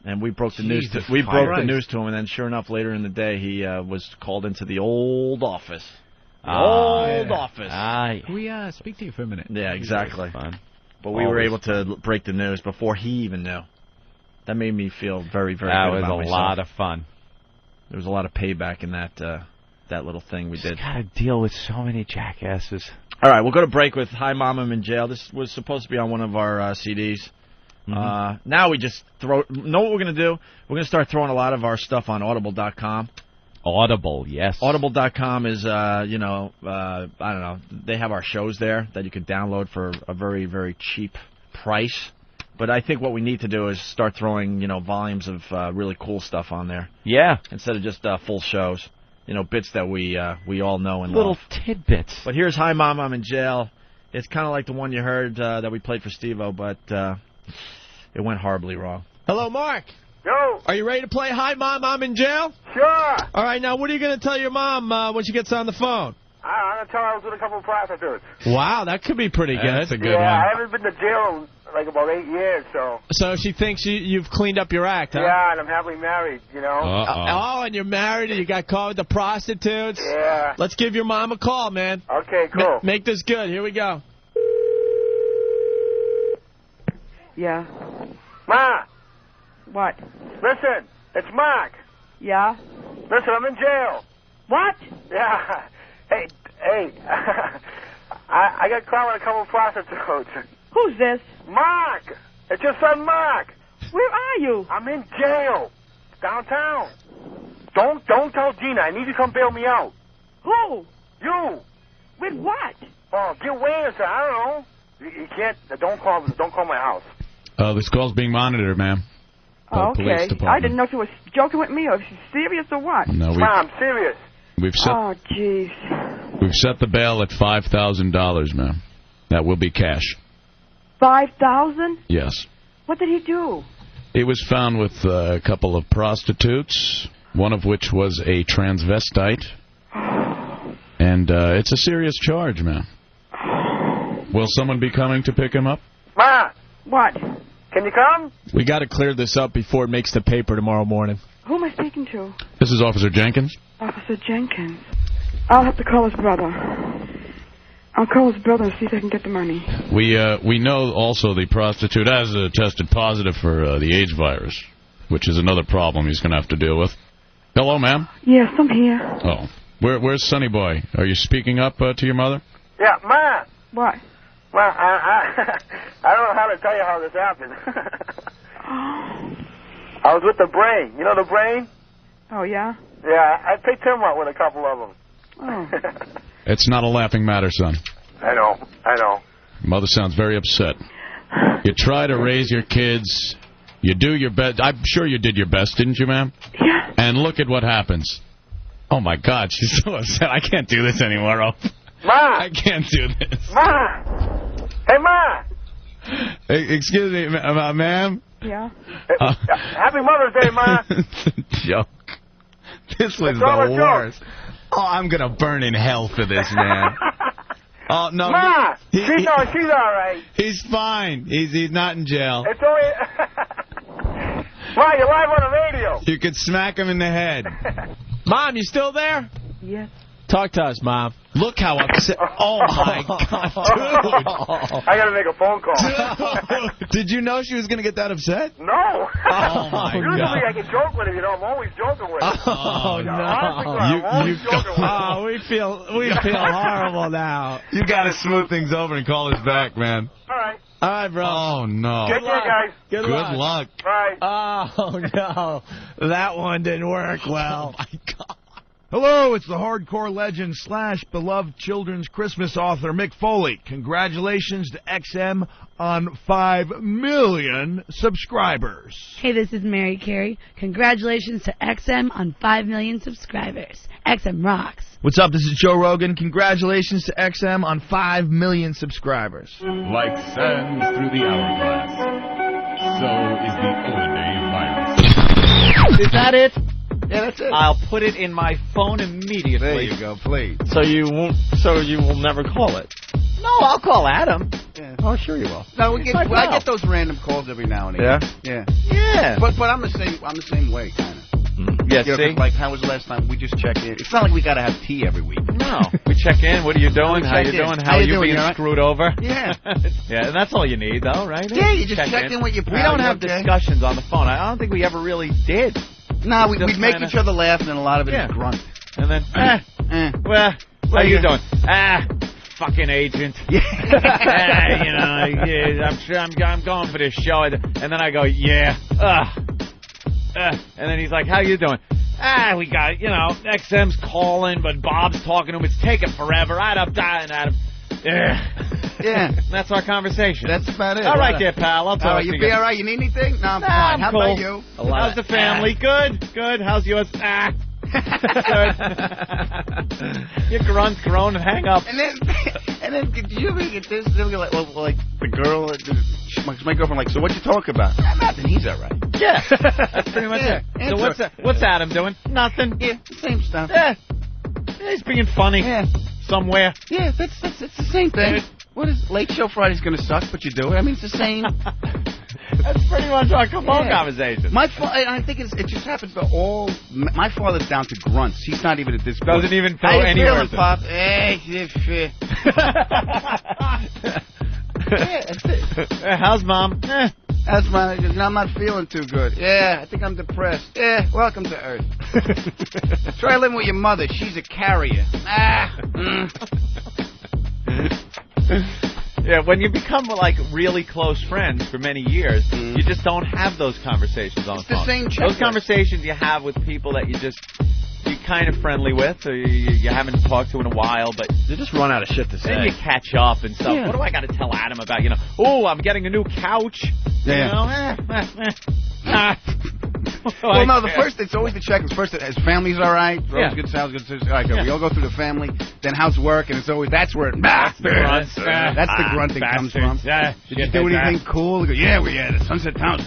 And we broke the news. We broke the news to him, and then sure enough, later in the day, he was called into the old office. Office. Can we speak to you for a minute? Yeah, exactly. But we were able to break the news before he even knew. That made me feel very, very good about myself. That was a lot of fun. There was a lot of payback in that little thing we did. Got to deal with so many jackasses. All right, we'll go to break with Hi Mom, I'm in Jail. This was supposed to be on one of our CDs. Now we just know what we're going to do? We're going to start throwing a lot of our stuff on Audible.com. Audible, yes. Audible.com is, I don't know, they have our shows there that you can download for a very, very cheap price. But I think what we need to do is start throwing, volumes of really cool stuff on there. Yeah. Instead of just full shows, bits that we all know and little love. Tidbits. But here's Hi Mom, I'm in Jail. It's kind of like the one you heard that we played for Stevo, but... it went horribly wrong. Hello, Mark. Yo. Are you ready to play Hi, Mom, I'm in jail? Sure. All right, now what are you going to tell your mom when she gets on the phone? I'm going to tell her I was with a couple of prostitutes. Wow, that could be pretty good. That's a good one. one. I haven't been to jail in like about 8 years, so. So she thinks you've cleaned up your act, huh? Yeah, and I'm happily married, you know. Oh, and you're married and you got caught with the prostitutes? Yeah. Let's give your mom a call, man. Okay, cool. Make this good. Here we go. Yeah. Ma! What? Listen, it's Mark. Yeah? Listen, I'm in jail. What? Yeah. Hey. I got caught with a couple of prostitutes. Who's this? Mark! It's your son, Mark. Where are you? I'm in jail. Downtown. Don't tell Gina. I need you to come bail me out. Who? You. With what? Oh, get away or something. I don't know. You can't. Don't call my house. This call's being monitored, ma'am. Oh, Police okay. department. I didn't know if you were joking with me or if she's serious or what. No, I'm serious. We've set. Oh, jeez. We've set the bail at $5,000, ma'am. That will be cash. 5,000? Yes. What did he do? He was found with a couple of prostitutes, one of which was a transvestite. And it's a serious charge, ma'am. Will someone be coming to pick him up? Ma! What? Can you come? We got to clear this up before it makes the paper tomorrow morning. Who am I speaking to? This is Officer Jenkins. Officer Jenkins. I'll have to call his brother. I'll call his brother and see if I can get the money. We know also the prostitute has tested positive for the AIDS virus, which is another problem he's going to have to deal with. Hello, ma'am? Yes, I'm here. Oh. Where's Sonny Boy? Are you speaking up to your mother? Yeah, Ma! What? Ma, I don't know how to tell you how this happened. I was with the Brain. You know the Brain? Oh, yeah? Yeah, I picked him up with a couple of them. Oh. It's not a laughing matter, son. I know. Mother sounds very upset. You try to raise your kids. You do your best. I'm sure you did your best, didn't you, ma'am? Yeah. And look at what happens. Oh, my God, she's so upset. I can't do this anymore. Oh. Ma! I can't do this. Ma! Hey, Ma! Hey, excuse me, ma'am? Yeah? Happy Mother's Day, Ma! It's a joke. This was It's all a the joke. worst. Oh, I'm going to burn in hell for this, man. Oh, no. Ma! She's all right. He's fine. He's not in jail. It's only... Ma, you're live on the radio. You could smack him in the head. Mom, you still there? Yes. Talk to us, Mom. Look how upset. Oh, my God, dude. I got to make a phone call. Did you know she was going to get that upset? No. Oh, my Usually God. I can joke with him, you know. I'm always joking with him. Oh, no. I'm always joking with him. Oh, we feel horrible now. You got to smooth things over and call us back, man. All right. All right, bro. Oh, no. Take care, guys. Good luck. Bye. Oh, no. That one didn't work well. Oh, my God. Hello, it's the hardcore legend / beloved children's Christmas author Mick Foley. Congratulations to XM on 5 million subscribers. Hey, this is Mary Carey. Congratulations to XM on 5 million subscribers. XM rocks. What's up? This is Joe Rogan. Congratulations to XM on 5 million subscribers. Like sands through the hourglass, so is the Owen virus. Is that it? Yeah, that's it. I'll put it in my phone immediately. There you go, please. So you will never call it? No, I'll call Adam. Yeah. Oh, sure you will. No, I get those random calls every now and again. Yeah? Yeah. But I'm the same way, kind of. Yeah, you know, see? like, how was the last time? We just check in. It's not like we got to have tea every week. No. We check in. What are you doing? How you doing? How are you being screwed over? Yeah. Yeah, and that's all you need, though, right? Yeah, you just check in with your pal. We don't have discussions on the phone. I don't think we ever really did. No, we'd make each other laugh, and then a lot of it is grunt. And then, well, what are you doing? Fucking agent. You know, I'm going for this show. And then I go, yeah. And then he's like, how you doing? We got, XM's calling, but Bob's talking to him. It's taking forever. Adam. Yeah. That's our conversation. That's about it. All right there, pal. I'll talk to you. You be all right? You need anything? No, I'm fine. I'm How cool. about you? How's the family? Good. How's yours? Good. You groan and hang up. And then did you ever get this? Like the girl, my girlfriend, like, so what you talk about? Nothing. He's all right. Yeah, that's pretty much it. So what's Adam doing? Nothing. Yeah, same stuff. Yeah, he's being funny. Yeah. Somewhere. Yeah, it's the same thing. What is Late Show Friday's going to suck, but you do it. I mean, it's the same. That's pretty much our phone conversation. I think it just happens to all. My father's down to grunts. He's not even at this point. Doesn't even throw anywhere. Pop. Hey, yeah, that's it. How's Mom? How's Mom? I'm not feeling too good. Yeah, I think I'm depressed. Yeah, welcome to Earth. Try living with your mother. She's a carrier. Yeah, when you become like really close friends for many years, you just don't have those conversations on the phone. The same those conversations you have with people that you're kind of friendly with, or you haven't talked to in a while, but you just run out of shit to say. Then you catch up and stuff. Yeah. What do I got to tell Adam about? Oh, I'm getting a new couch. Yeah. Well, no, it's always the check-ins. First, his family's all right. Rose good, sounds good. All right, good. We all go through the family. Then how's work? And it's always that's where that's the grunting comes from. Yeah. Did you do anything cool? Go, yeah, we had Sunset Town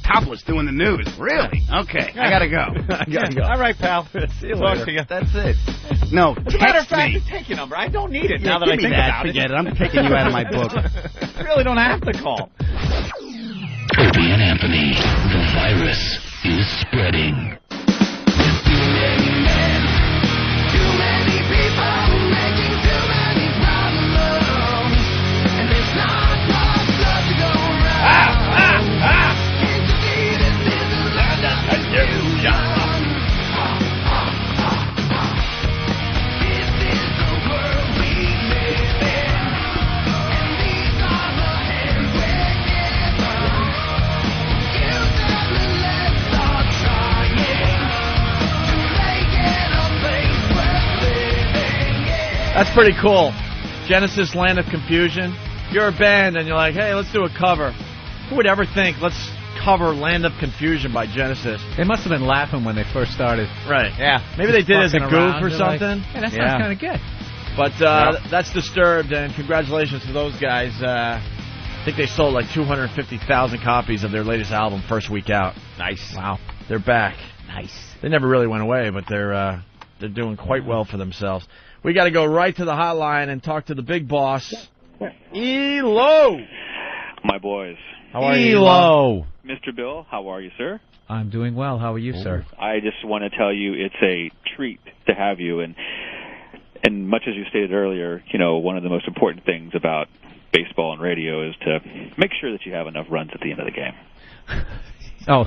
topless doing the news. Really? Okay, I gotta go. All right, pal. See you later. Talk to you. That's it. No, as a matter of fact, take your number. I don't need it now that I think about it. Forget it. I'm taking you out of my book. I really don't have to call. Opie and Anthony, the virus is spreading. There's too many men, too many people making too many problems, and there's not much love to go around. Inconvenience is a land of confusion. This is the world we live in, and these are the hands we're given. That's pretty cool. Genesis, Land of Confusion. You're a band and you're like, hey, let's do a cover. Who would ever think, let's cover Land of Confusion by Genesis? They must have been laughing when they first started. Right. Yeah. Maybe they did it as a goof or something. Like, that sounds kind of good. But that's Disturbed, and congratulations to those guys. I think they sold like 250,000 copies of their latest album first week out. Nice. Wow. They're back. Nice. They never really went away, but they're doing quite well for themselves. We got to go right to the hotline and talk to the big boss, Elo. My boys. How are you, Elo? Mr. Bill, how are you, sir? I'm doing well. How are you, sir? I just want to tell you it's a treat to have you. And much as you stated earlier, one of the most important things about baseball and radio is to make sure that you have enough runs at the end of the game. Oh,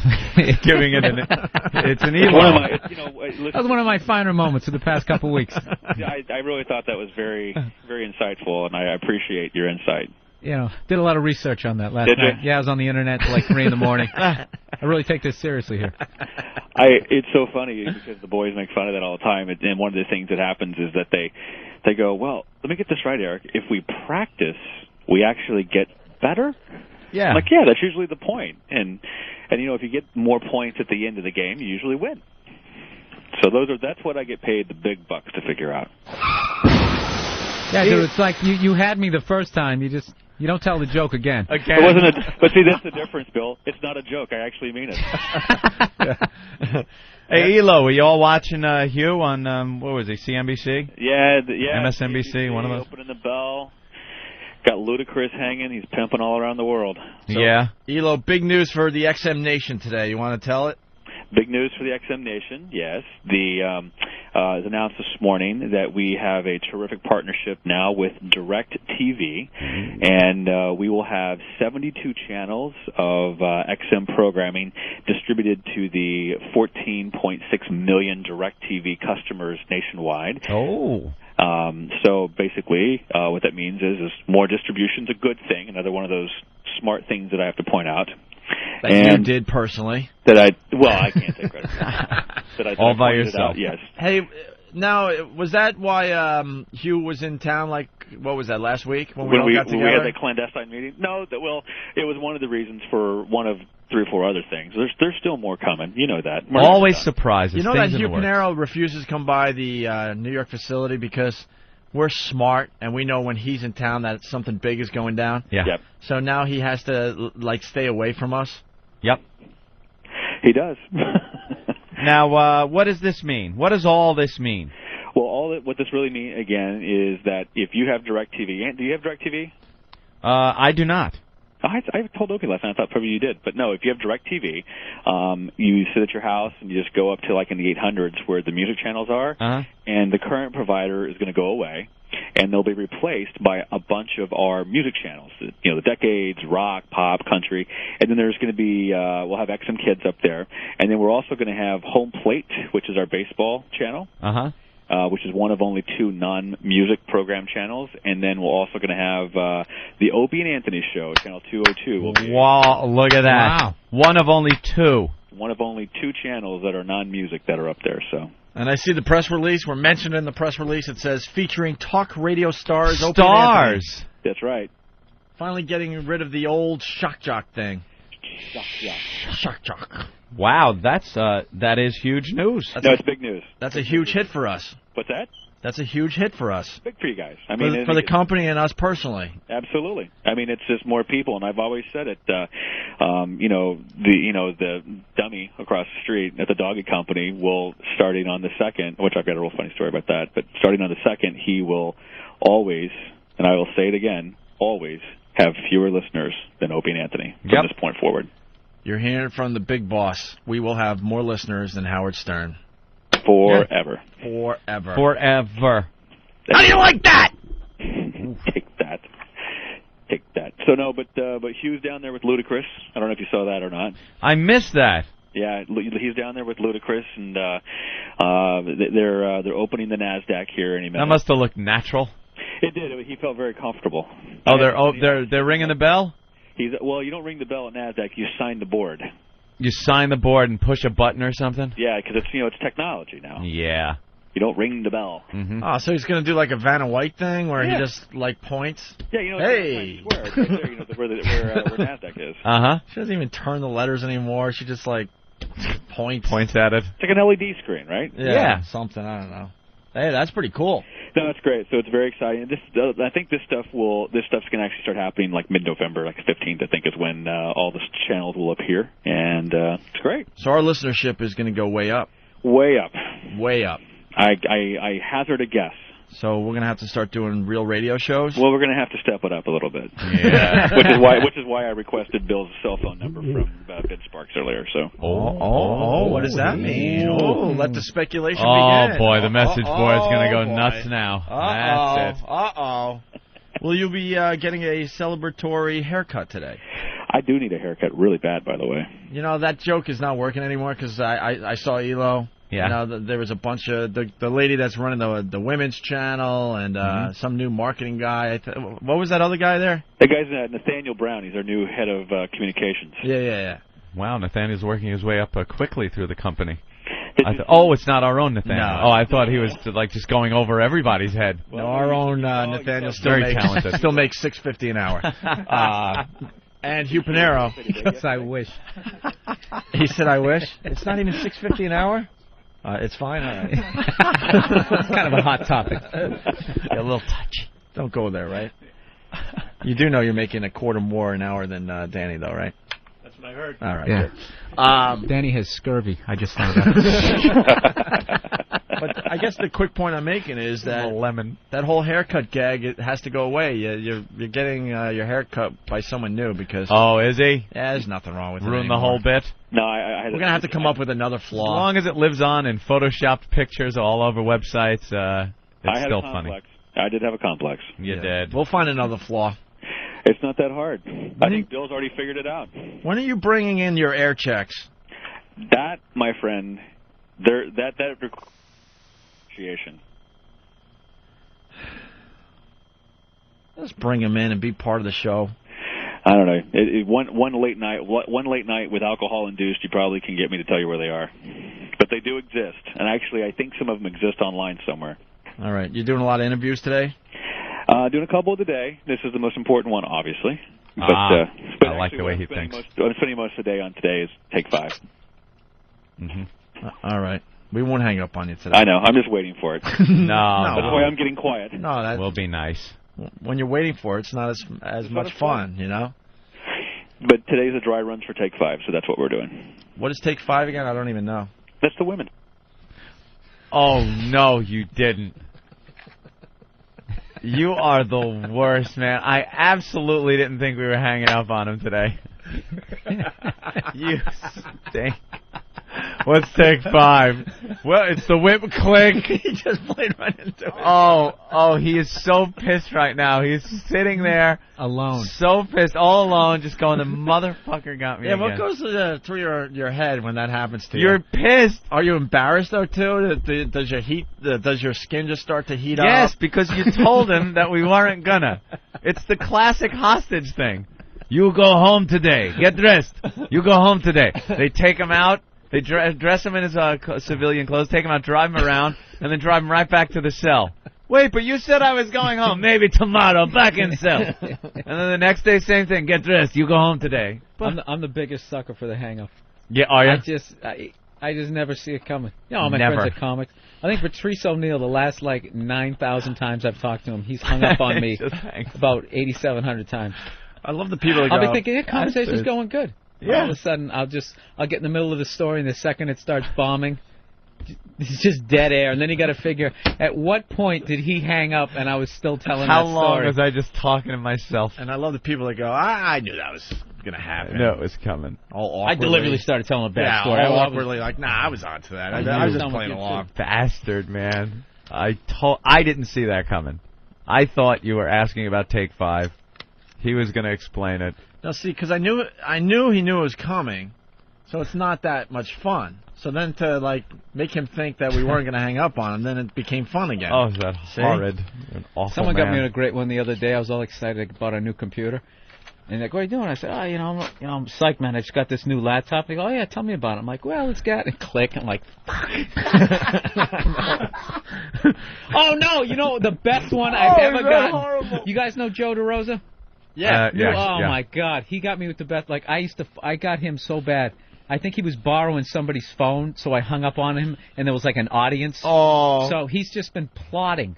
giving it it's an Elo. That was one of my finer moments of the past couple of weeks. I really thought that was very, very insightful, and I appreciate your insight. Did a lot of research on that last night. Did you? Yeah, I was on the internet till like 3 in the morning. I really take this seriously here. It's so funny because the boys make fun of that all the time, and one of the things that happens is that they go, well, let me get this right, Eric. If we practice, we actually get better? Yeah. I'm like, yeah, that's usually the point. And if you get more points at the end of the game, you usually win. So that's what I get paid the big bucks to figure out. Yeah, dude, it's like you had me the first time. You don't tell the joke again. It wasn't but see, that's the difference, Bill. It's not a joke. I actually mean it. Hey, Elo, were you all watching Hugh on, what was he, CNBC? Yeah. MSNBC, one of those? Opening the bell. Got Ludacris hanging. He's pimping all around the world. So, Elo, big news for the XM Nation today. You want to tell it? Big news for the XM Nation, yes. It's announced this morning that we have a terrific partnership now with DirecTV, and we will have 72 channels of XM programming distributed to the 14.6 million DirecTV customers nationwide. Oh. So basically, what that means is more distribution's a good thing. Another one of those smart things that I have to point out. That you did personally. I can't take credit for that. All by yourself. Yes. Hey, now, was that why Hugh was in town, like, what was that, last week? When we all got together? When we had that clandestine meeting? No, it was one of the reasons for one of 3 or 4 other things. There's still more coming. You know that. Always surprises. You know that Hugh Pinero refuses to come by the New York facility because we're smart, and we know when he's in town that something big is going down. Yeah. Yep. So now he has to, stay away from us. Yep. He does. Now, what does this mean? What does all this mean? Well, what this really means, again, is that if you have DirecTV, do you have DirecTV? I do not. I told Opie last night. I thought probably you did, but no. If you have DirecTV, you sit at your house and you just go up to like in the 800s where the music channels are, and the current provider is going to go away, and they'll be replaced by a bunch of our music channels. You know, the decades, rock, pop, country, and then there's going to be we'll have XM Kids up there, and then we're also going to have Home Plate, which is our baseball channel. Which is one of only 2 non-music program channels, and then we're also going to have the Opie and Anthony Show, channel 202. Will be Wow, look at that! Wow. One of only 2. One of only 2 channels that are non-music that are up there. So. And I see the press release. We're mentioned in the press release. It says featuring talk radio stars. Opie and Stars. That's right. Finally getting rid of the old shock jock thing. Shock jock. Wow, that is huge news. It's big news. That's a huge hit for us. What's that? That's a huge hit for us. Big for you guys. I mean, for the company and us personally. Absolutely. I mean, it's just more people, and I've always said it. The dummy across the street at the doggy company will, starting on the 2nd, which I've got a real funny story about that. But starting on the 2nd, he will always, and I will say it again, always have fewer listeners than Opie and Anthony from this point forward. You're hearing from the big boss. We will have more listeners than Howard Stern. Forever. Forever. How do you like that? Take that. So no, but Hugh's down there with Ludacris. I don't know if you saw that or not. I missed that. Yeah, he's down there with Ludacris, and they're opening the NASDAQ here any minute. That must have looked natural. It did. He felt very comfortable. Oh, they're ringing the bell? Well, you don't ring the bell at NASDAQ. You sign the board. You sign the board and push a button or something? Yeah, because it's technology now. Yeah. You don't ring the bell. Mm-hmm. Oh, so he's going to do like a Vanna White thing where he just like points? Yeah, hey! It's right there, where NASDAQ is. She doesn't even turn the letters anymore. She just like points at it. It's like an LED screen, right? Yeah. Something, I don't know. Hey, that's pretty cool. No, that's great. So it's very exciting. I think this stuff's going to actually start happening like mid-November, like the 15th. I think is when all the channels will appear, and it's great. So our listenership is going to go way up. Way up. Way up. I hazard a guess. So we're going to have to start doing real radio shows? Well, we're going to have to step it up a little bit. Yeah. which is why I requested Bill's cell phone number from Ben Sparks earlier. So. What does that mean? Let the speculation begin. Oh, boy, the message board's going to go nuts now. That's it. Will you be getting a celebratory haircut today? I do need a haircut really bad, by the way. You know, that joke is not working anymore because I saw Elo. Yeah. You know, there was a bunch of the lady that's running the women's channel and some new marketing guy. What was that other guy there? That guy's Nathaniel Brown. He's our new head of communications. Yeah. Wow, Nathaniel's working his way up quickly through the company. It's not our own Nathaniel. No. Oh, I thought he was just going over everybody's head. No, our own Nathaniel talented. Still makes $6.50 an hour. And Hugh Pinero. Yes, I wish. He said, "I wish." It's not even $6.50 an hour. It's fine. All right. It's kind of a hot topic. A little touchy. Don't go there, right? You do know you're making a quarter more an hour than Danny, though, right? That's what I heard. All right. Yeah. Good. Danny has scurvy. I just found out. But I guess the quick point I'm making is that that whole haircut gag, it has to go away. You're getting your hair cut by someone new because... Oh, is he? Yeah, there's nothing wrong with it Ruin the whole bit? No, we're going to have to come up with another flaw. As long as it lives on in photoshopped pictures all over websites, it's still funny. I did have a complex. You did. We'll find another flaw. It's not that hard. I think Bill's already figured it out. When are you bringing in your air checks? That, my friend, that appreciation. Let's bring him in and be part of the show. I don't know. One late night with alcohol induced, you probably can get me to tell you where they are. But they do exist, and actually, I think some of them exist online somewhere. All right, you're doing a lot of interviews today. Doing a couple today. This is the most important one, obviously. But I like the way he thinks. I'm spending most of the day on today is Take 5. Mm-hmm. All right. We won't hang up on you today. I know. I'm just waiting for it. No. That's why I'm getting quiet. No, that will be nice. When you're waiting for it, it's not as much fun, you know? But today's a dry run for Take 5, so that's what we're doing. What is Take 5 again? I don't even know. That's the women. Oh, no, you didn't. You are the worst, man. I absolutely didn't think we were hanging up on him today. You stink. Let's Take 5. Well, it's the whip click. He just played right into it. Oh, he is so pissed right now. He's sitting there alone, so pissed, all alone, just going, the motherfucker got me. Yeah, again. what goes through your head when that happens to you? You're pissed. Are you embarrassed though too? Does your skin just start to heat up? Yes, because you told him that we weren't gonna. It's the classic hostage thing. You go home today. Get dressed. You go home today. They take him out. They dress him in his civilian clothes, take him out, drive him around, and then drive him right back to the cell. Wait, but you said I was going home. Maybe tomorrow, back in cell. And then the next day, same thing. Get dressed. You go home today. I'm the biggest sucker for the hang-up. Yeah, are you? I just never see it coming. You know, all my Never. friends are comics. I think Patrice O'Neill, the last 9,000 times I've talked to him, he's hung up on me about 8,700 times. I love the people that I'll go, be thinking, conversation's going good. Yeah. All of a sudden, I'll get in the middle of the story, and the second it starts bombing, it's just dead air. And then you got to figure, at what point did he hang up and I was still telling How that story? long was I just talking to myself? And I love the people that go, I knew that was going to happen. No, it was coming. All I awkwardly. deliberately started telling a bad story. All awkwardly, like, I was on to that. I was just playing along. Bastard, man. I didn't see that coming. I thought you were asking about Take 5. He was going to explain it. No, see, because I knew he knew it was coming, so it's not that much fun. So then to make him think that we weren't going to hang up on him, then it became fun again. Oh, is that horrid? An awful Someone got me man. on a great one the other day. I was all excited about a new computer. And they're like, what are you doing? I said, I'm psyched, man. I just got this new laptop. They go, oh, yeah, tell me about it. I'm like, well, let's get it. And click. I'm like, fuck. Oh, no, the best one I've ever gotten. Horrible. You guys know Joe DeRosa? Yeah. My God. He got me with the best. I got him so bad. I think he was borrowing somebody's phone, so I hung up on him, and there was an audience. Oh. So he's just been plotting,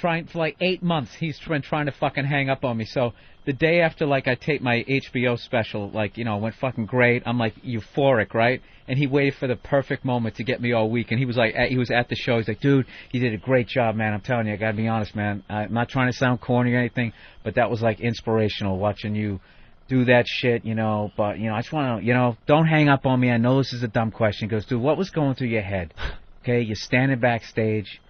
for 8 months. He's been trying to fucking hang up on me. So the day after, I taped my HBO special, went fucking great. I'm euphoric, right? And he waited for the perfect moment to get me all week. And he was he was at the show. He's like, dude, you did a great job, man. I'm telling you, I gotta be honest, man. I'm not trying to sound corny or anything, but that was inspirational watching you do that shit, But I just want to, don't hang up on me. I know this is a dumb question. He goes, dude, what was going through your head? Okay, you're standing backstage.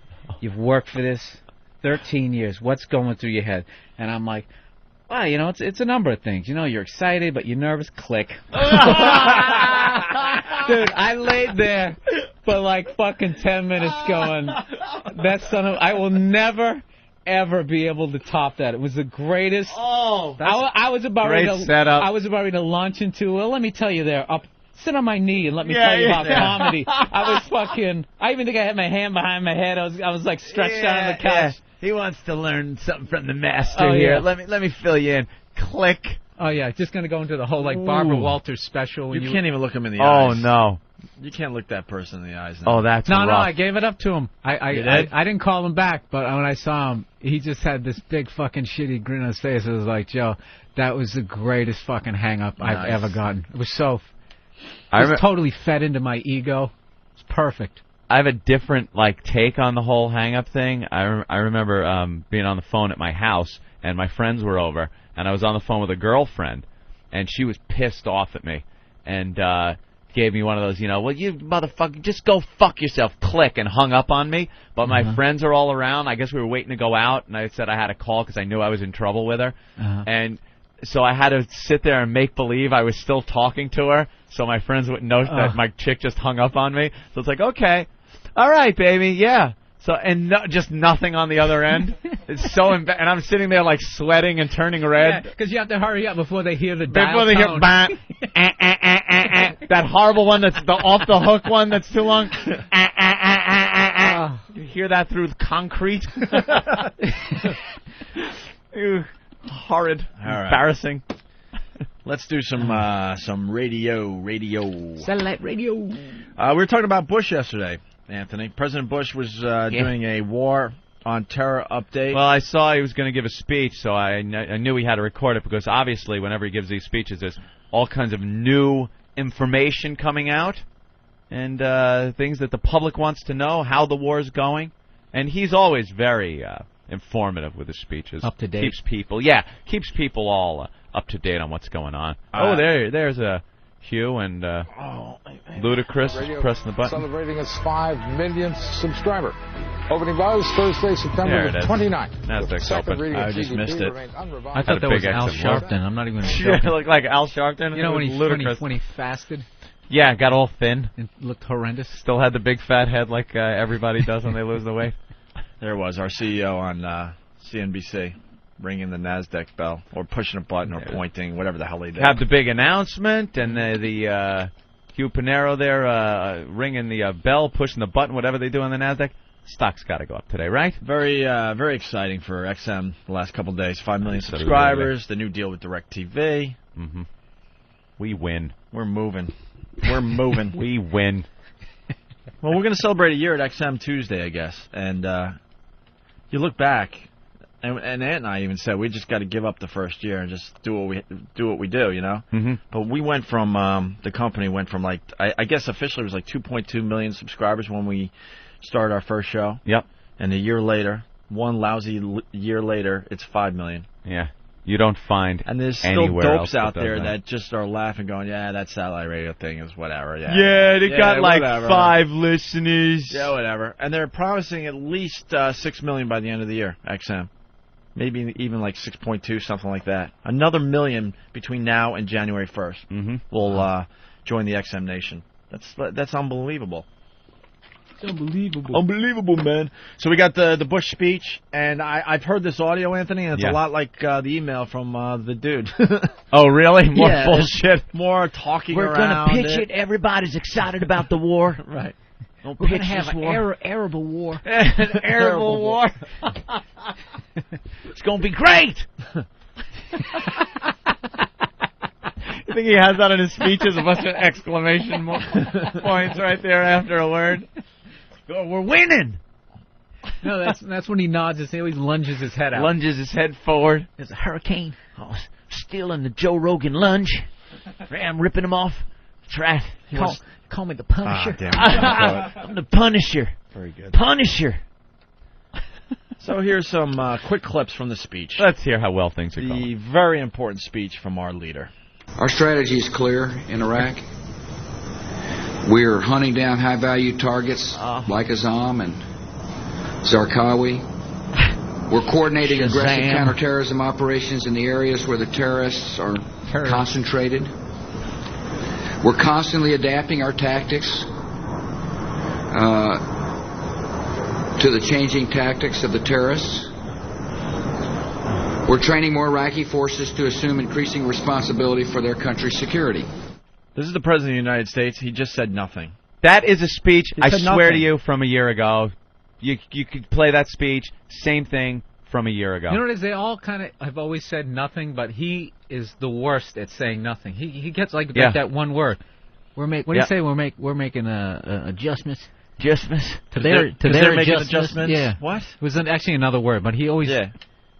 You've worked for this 13 years. What's going through your head? And I'm like, well, it's a number of things. You're excited, but you're nervous. Click. Dude, I laid there for fucking 10 minutes going, I will never, ever be able to top that. It was the greatest. Oh, I was about ready to setup. I was about ready to launch into, well, let me tell you there, sit on my knee and let me tell you about comedy. I even think I had my hand behind my head. I was stretched out on the couch. Yeah. He wants to learn something from the master here. Yeah. Let me fill you in. Click. Oh, yeah, just going to go into the whole, Barbara Walters special. You can't even look him in the eyes. Oh, no. You can't look that person in the eyes now. Oh, that's rough. No, I gave it up to him. I didn't call him back, but when I saw him, he just had this big fucking shitty grin on his face. It was like, Joe, that was the greatest fucking hang-up I've ever gotten. It was so... It was totally fed into my ego. It's perfect. I have a different take on the whole hang-up thing. I remember being on the phone at my house, and my friends were over, and I was on the phone with a girlfriend, and she was pissed off at me, and gave me one of those, well, you motherfucker, just go fuck yourself, click, and hung up on me. But my friends are all around. I guess we were waiting to go out, and I said I had a call because I knew I was in trouble with her, and so I had to sit there and make believe I was still talking to her, so my friends wouldn't know that my chick just hung up on me. So it's like, okay, all right, baby, yeah. So just nothing on the other end. It's so and I'm sitting there sweating and turning red. Yeah, because you have to hurry up before they hear the before they tone. Hear that horrible one that's the off the hook one that's too long. You hear that through the concrete. Ew, horrid, embarrassing. Let's do some radio. Satellite radio. We were talking about Bush yesterday, Anthony. President Bush was doing a war on terror update. Well, I saw he was going to give a speech, so I knew he had to record it because obviously whenever he gives these speeches, there's all kinds of new information coming out and things that the public wants to know, how the war's going. And he's always very informative with his speeches. Up to date. Keeps people all up to date on what's going on. There's Hugh and Ludacris pressing the button. Celebrating its 5 millionth subscriber. Opening buzz Thursday, September the 29th. Nasdaq's open. I just missed it. I thought that was Al Sharpton. I'm not even joking. It looked like Al Sharpton. You know when he fasted? Yeah, got all thin. It looked horrendous. Still had the big fat head like everybody does when they lose the weight. There was our CEO on CNBC ringing the Nasdaq bell or pushing a button or pointing, whatever the hell he did. Have the big announcement and the Hugh Pinero there ringing the bell, pushing the button, whatever they do on the Nasdaq. Stock's got to go up today, right? Very exciting for XM the last couple of days. 5 million subscribers, the new deal with DirecTV. Mm-hmm. We win. We're moving. We're moving. We win. Well, we're going to celebrate a year at XM Tuesday, I guess. And you look back, and Ant and I even said we just got to give up the first year and just do what we do, you know? Mm-hmm. But we went from, the company went from like, I guess officially it was like 2.2 million subscribers when we started our first show. Yep. And a year later, one lousy year later, it's 5 million. Yeah. You don't find and there's still dopes out there that just are laughing, going, "Yeah, that satellite radio thing is whatever." Yeah, they got like whatever. 5 listeners. Yeah, whatever. And they're promising at least 6 million by the end of the year. XM, maybe even like 6.2, something like that. Another million between now and January 1st. Mm-hmm. Will join the XM Nation. That's unbelievable. It's unbelievable. Unbelievable, man. So we got the Bush speech, and I've heard this audio, Anthony, and it's a lot like the email from the dude. Oh, really? More bullshit? More talking We're around. We're going to pitch it. Everybody's excited about the war. Right. We're going to have an arable war. An arable war. It's going to be great. You think he has that in his speeches? A bunch of exclamation points right there after a word. Oh, we're winning. No, that's when he nods and he always lunges his head out. Lunges his head forward. There's a hurricane. Oh, stealing the Joe Rogan lunge. I'm ripping him off. That's right. Call me the Punisher. Damn it. I'm the Punisher. Very good. Punisher. So here's some quick clips from the speech. Let's hear how well things are going. The very important speech from our leader. Our strategy is clear in Iraq. We're hunting down high-value targets like Azam and Zarqawi. We're coordinating aggressive counterterrorism operations in the areas where the terrorists are concentrated. We're constantly adapting our tactics to the changing tactics of the terrorists. We're training more Iraqi forces to assume increasing responsibility for their country's security. This is the President of the United States. He just said nothing. That is a speech, I swear nothing. to you, from a year ago. You could play that speech, same thing from a year ago. You know what it is? They all kind of have always said nothing, but he is the worst at saying nothing. He gets like that one word. What do you say? We're making adjustments. Adjustments to their adjustments. Yeah. What? It was actually another word, but he always. Yeah.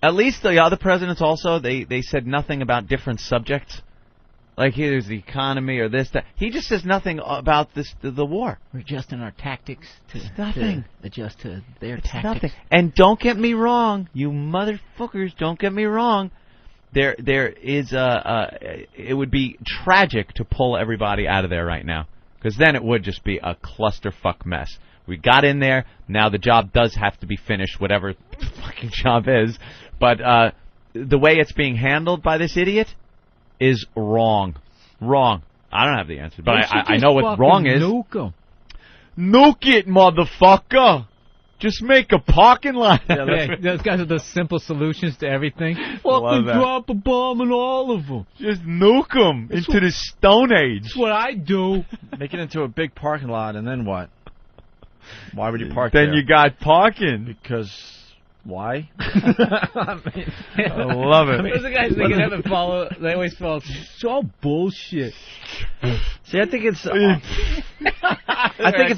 At least the other presidents also, they said nothing about different subjects. Like here's the economy or this, that. He just says nothing about the war. We're adjusting our tactics to adjust to their tactics. Nothing. And don't get me wrong, you motherfuckers, don't get me wrong. There is it would be tragic to pull everybody out of there right now, because then it would just be a clusterfuck mess. We got in there. Now the job does have to be finished, whatever the fucking job is. But the way it's being handled by this idiot is wrong. Wrong. I don't have the answer, but I know what wrong is. Nuke it, motherfucker. Just make a parking lot. Yeah, those guys are the simple solutions to everything. Fucking drop a bomb on all of them. Just nuke them into the Stone Age. That's what I do. Make it into a big parking lot, and then what? Why would you park there? Then you got parking. Because... Why? I love it. Those are guys they can never follow. They always follow. So bullshit. See, I think it's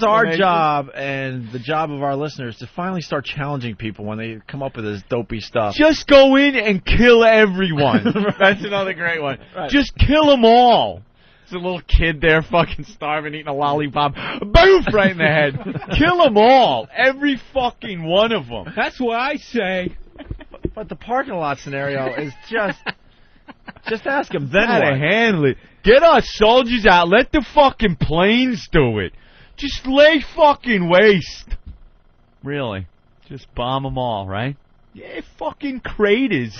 our job and the job of our listeners to finally start challenging people when they come up with this dopey stuff. Just go in and kill everyone. That's another great one. Right. Just kill them all. There's a little kid there fucking starving, eating a lollipop. Boof! Right in the head. Kill them all. Every fucking one of them. That's what I say. But the parking lot scenario is just ask him then How to what? handle it. Get our soldiers out. Let the fucking planes do it. Just lay fucking waste. Really. Just bomb them all, right? Yeah, fucking craters.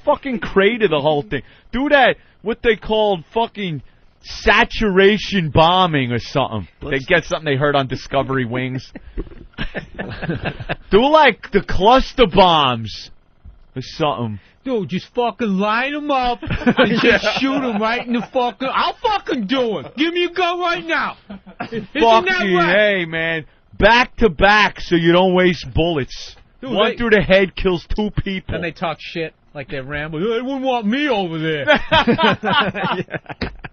Fucking crater the whole thing. Do that, what they called fucking saturation bombing or something. They get something they heard on Discovery Wings. Do like the cluster bombs or something. Dude, just fucking line them up and just shoot them right in the fucking... I'll fucking do it. Give me a gun right now. Isn't that Fucking right? hey, man. Back to back so you don't waste bullets. Dude, One they- through the head kills 2 people. Then they talk shit like they're rambling. They wouldn't want me over there.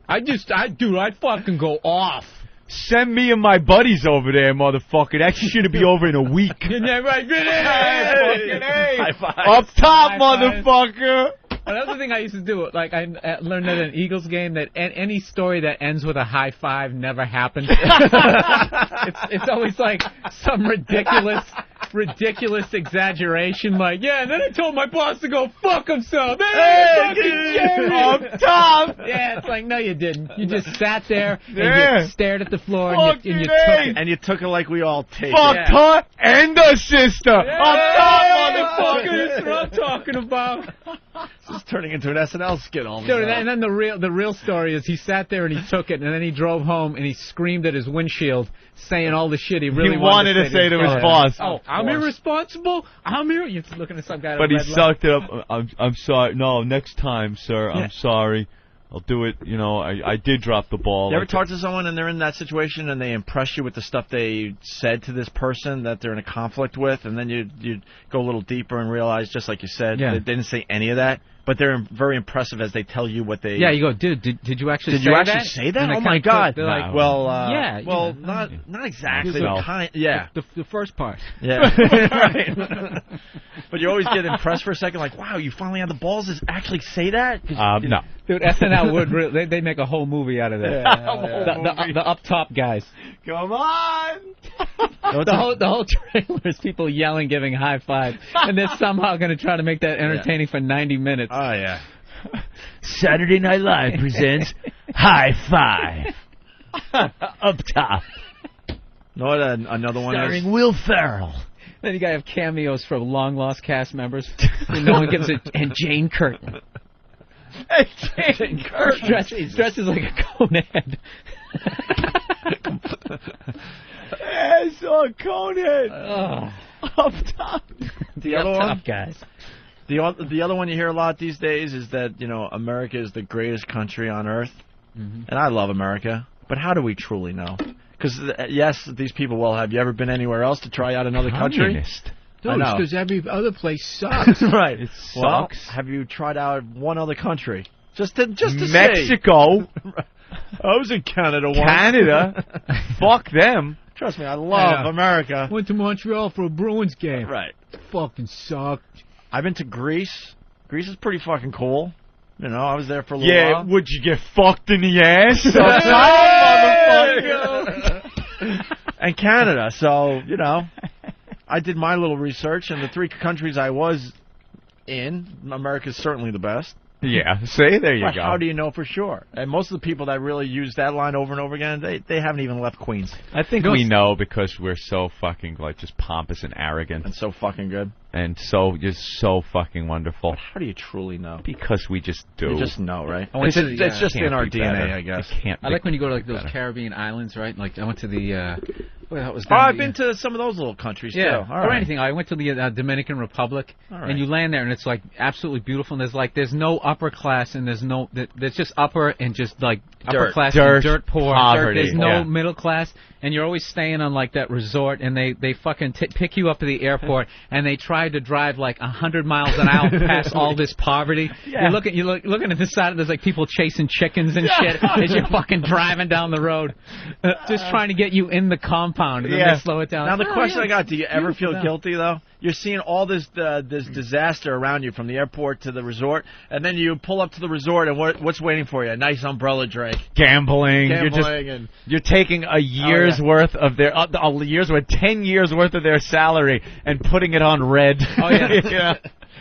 I'd fucking go off. Send me and my buddies over there, motherfucker. That should be over in a week. Isn't that right? Fucking hey. High five. Up top, High five. motherfucker. Another thing I used to do, like I learned at an Eagles game, that any story that ends with a high five never happened. It's always like some ridiculous exaggeration, like, yeah, and then I told my boss to go fuck himself. Up top. Yeah, it's like, no, you didn't. You just sat there and Yeah. you stared at the floor and you took it. And you took it like we all take Fuck it. her and the sister. Up top, Motherfucker, motherfucker. that's what I'm talking about. This is turning into an SNL skit all of a Dude, sudden. and then the real story is he sat there and he took it, and then he drove home and he screamed at his windshield, saying all the shit he really wanted to say to his boss. Oh, I'm irresponsible. I'm here. You're looking at some guy. But he red light. sucked it up. I'm sorry. No, next time, sir. I'm sorry. I'll do it. You know, I did drop the ball. You ever talk to someone and they're in that situation and they impress you with the stuff they said to this person that they're in a conflict with, and then you go a little deeper and realize, just like you said, they didn't say any of that, but they're very impressive as they tell you what they... Yeah, you go, dude, did you actually Did say you that? actually say that? And they Oh, my kinda God. they're like, well, yeah. Well, not exactly. No. Yeah. The first part. Yeah. Right. But you always get impressed for a second, like, wow, you finally had the balls to actually say that? No. Dude, SNL would really, they make a whole movie out of that. The up top guys. Come on. The whole trailer is people yelling, giving high five, and they're somehow going to try to make that entertaining for 90 minutes. Oh, yeah. Saturday Night Live presents High Five. Up top. You know what another one Starring is? Will Ferrell. Then you got to have cameos from long lost cast members. And no one gives it. And Jane Curtin. Jane Curtin. Dresses like a conehead. Yes, Conan. Up top. The other one, Top guys. the other one you hear a lot these days is that, you know, America is the greatest country on earth. And I love America. But how do we truly know? Because, yes, these people will. Have you ever been anywhere else to try out another country? Communist. I know. Because every other place sucks. Right. It Well, sucks. have you tried out one other country? Just to Mexico. I was in Canada once. Canada. Fuck them. Trust me, I love America. Went to Montreal for a Bruins game. Right. Fucking sucked. I've been to Greece. Greece is pretty fucking cool. You know, I was there for a little Yeah, while. would you get fucked in the ass? Motherfucker. And Canada, so, you know, I did my little research, and the 3 countries I was in, America's certainly the best. Yeah, see, there you But go. how do you know for sure? And most of the people that really use that line over and over again, they haven't even left Queens. I think we know because we're so fucking, like, just pompous and arrogant. And so fucking good. And so, just so fucking wonderful. But how do you truly know? Because we just do. You just know, right? I went to the, It's just can't in our be DNA, better. I guess. It can't I like when you go to like those better. Caribbean islands, right? Like I went to the. Well, that was Oh, down I've the, been to some of those little countries, yeah, too. or All right. anything. I went to the Dominican Republic, All right. and you land there, and it's like absolutely beautiful. And there's no upper class, and there's just upper and just like upper Dirt. class Dirt, and dirt poor. poverty, There's no yeah. middle class, and you're always staying on like that resort, and they fucking pick you up to the airport, and they try to drive like 100 miles an hour past all this poverty. Yeah. You're looking at the side, and there's like people chasing chickens and shit as you're fucking driving down the road, just trying to get you in the complex. pound, and then they slow it down. Now, the question yeah. I got, do you ever feel Beautiful. guilty, though? You're seeing all this disaster around you from the airport to the resort, and then you pull up to the resort, and what's waiting for you? A nice umbrella drink. Gambling. And You're taking a year's worth of their, 10 years worth of their salary and putting it on red. Oh, yeah.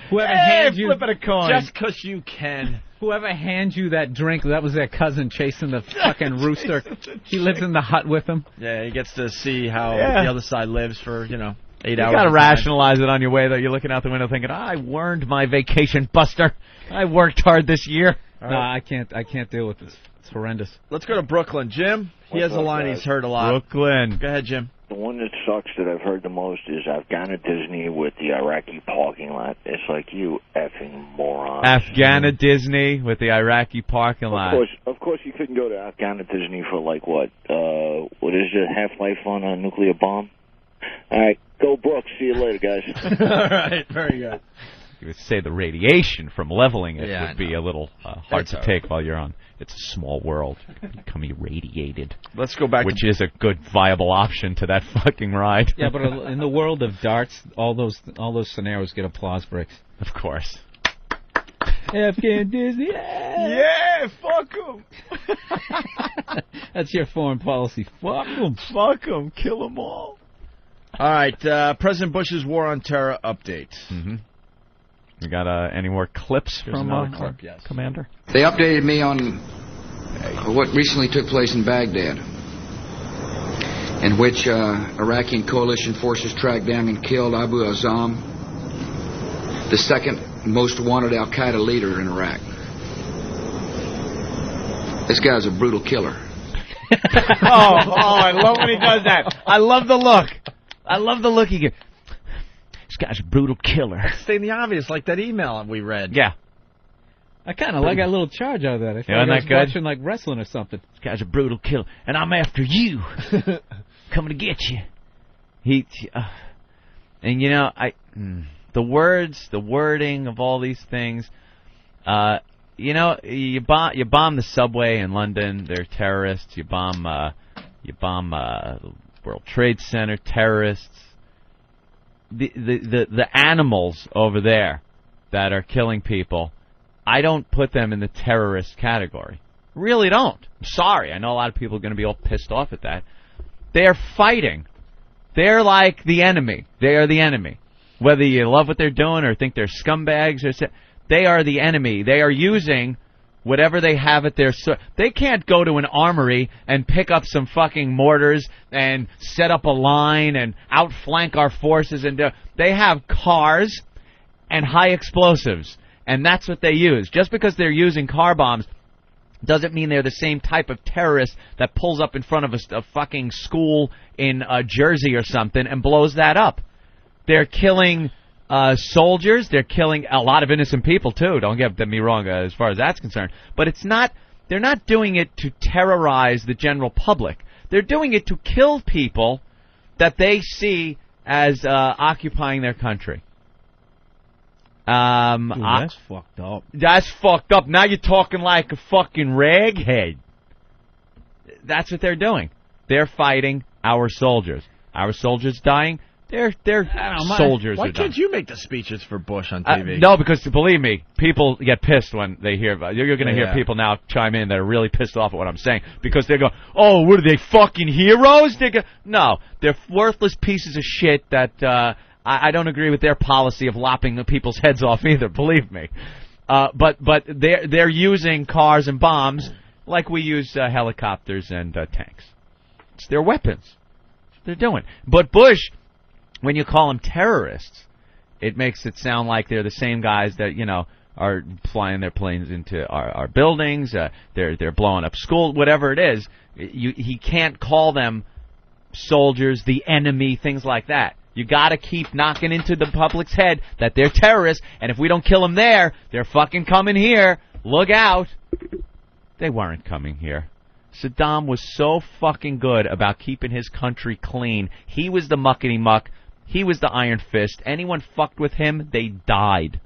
Whoever hands you... flipping a coin. Just because you can. Whoever hands you that drink, that was their cousin chasing the fucking rooster. He lives in the hut with him. Yeah, he gets to see how the other side lives for, 8 hours. You got to rationalize it on your way, though. You're looking out the window thinking, I earned my vacation, Buster. I worked hard this year. No, I can't deal with this. It's horrendous. Let's go to Brooklyn. Jim, he has a line he's heard a lot. Brooklyn. Go ahead, Jim. The one that sucks that I've heard the most is Afghana Disney with the Iraqi parking lot. It's like, you effing moron. Afghana Disney with the Iraqi parking lot. Of course, you couldn't go to Afghana Disney for, like, what is it, Half-Life on a nuclear bomb? All right, go Brooks. See you later, guys. All right, very good. You would say the radiation from leveling it would be a little hard to take while you're on. It's a small world. Become irradiated. Let's go back. Which is a good viable option to that fucking ride. Yeah, but in the world of darts, all those scenarios get applause breaks. Of course. Afghan Disney. Yeah, fuck them. That's your foreign policy. Fuck them. Fuck them. Kill them all. All right, President Bush's war on terror update. Mm-hmm. You got any more clips from clip, yes. Commander? They updated me on what recently took place in Baghdad, in which Iraqi and coalition forces tracked down and killed Abu Azam, the second most wanted al-Qaeda leader in Iraq. This guy's a brutal killer. I love when he does that. I love the look. I love the look he gives. This guy's a brutal killer. Stating the obvious, like that email we read. Yeah. I kind of like that little charge out of that. I feel like I was watching like wrestling or something. This guy's a brutal killer, and I'm after you. Coming to get you. And the words, the wording of all these things. You bomb the subway in London. They're terrorists. You bomb the World Trade Center. Terrorists. The animals over there that are killing people, I don't put them in the terrorist category. Really don't. I'm sorry. I know a lot of people are going to be all pissed off at that. They're fighting. They're like the enemy. They are the enemy. Whether you love what they're doing or think they're scumbags, they are the enemy. They are using whatever they have at their... They can't go to an armory and pick up some fucking mortars and set up a line and outflank our forces. They have cars and high explosives, and that's what they use. Just because they're using car bombs doesn't mean they're the same type of terrorist that pulls up in front of a fucking school in Jersey or something and blows that up. They're killing... soldiers, they're killing a lot of innocent people too. Don't get me wrong as far as that's concerned. But they're not doing it to terrorize the general public. They're doing it to kill people that they see as occupying their country. That's fucked up. That's fucked up. Now you're talking like a fucking raghead. That's what they're doing. They're fighting our soldiers. Our soldiers dying. They're soldiers. Why can't you make the speeches for Bush on TV? No, because believe me, people get pissed when they hear about it. You're going to hear people now chime in that are really pissed off at what I'm saying because they're going, oh, what are they, fucking heroes? No, they're worthless pieces of shit that I don't agree with their policy of lopping the people's heads off either, believe me. But they're using cars and bombs like we use helicopters and tanks. It's their weapons. That's what they're doing. But Bush... When you call them terrorists, it makes it sound like they're the same guys that, are flying their planes into our buildings, they're blowing up school, whatever it is. He can't call them soldiers, the enemy, things like that. You got to keep knocking into the public's head that they're terrorists, and if we don't kill them there, they're fucking coming here. Look out. They weren't coming here. Saddam was so fucking good about keeping his country clean. He was the muckety-muck. He was the Iron Fist. Anyone fucked with him, they died.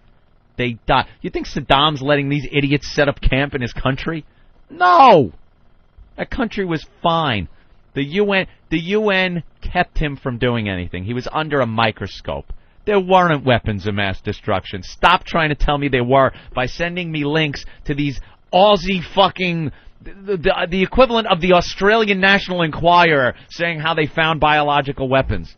They died. You think Saddam's letting these idiots set up camp in his country? No! That country was fine. The UN kept him from doing anything. He was under a microscope. There weren't weapons of mass destruction. Stop trying to tell me they were by sending me links to these Aussie fucking... The equivalent of the Australian National Enquirer saying how they found biological weapons.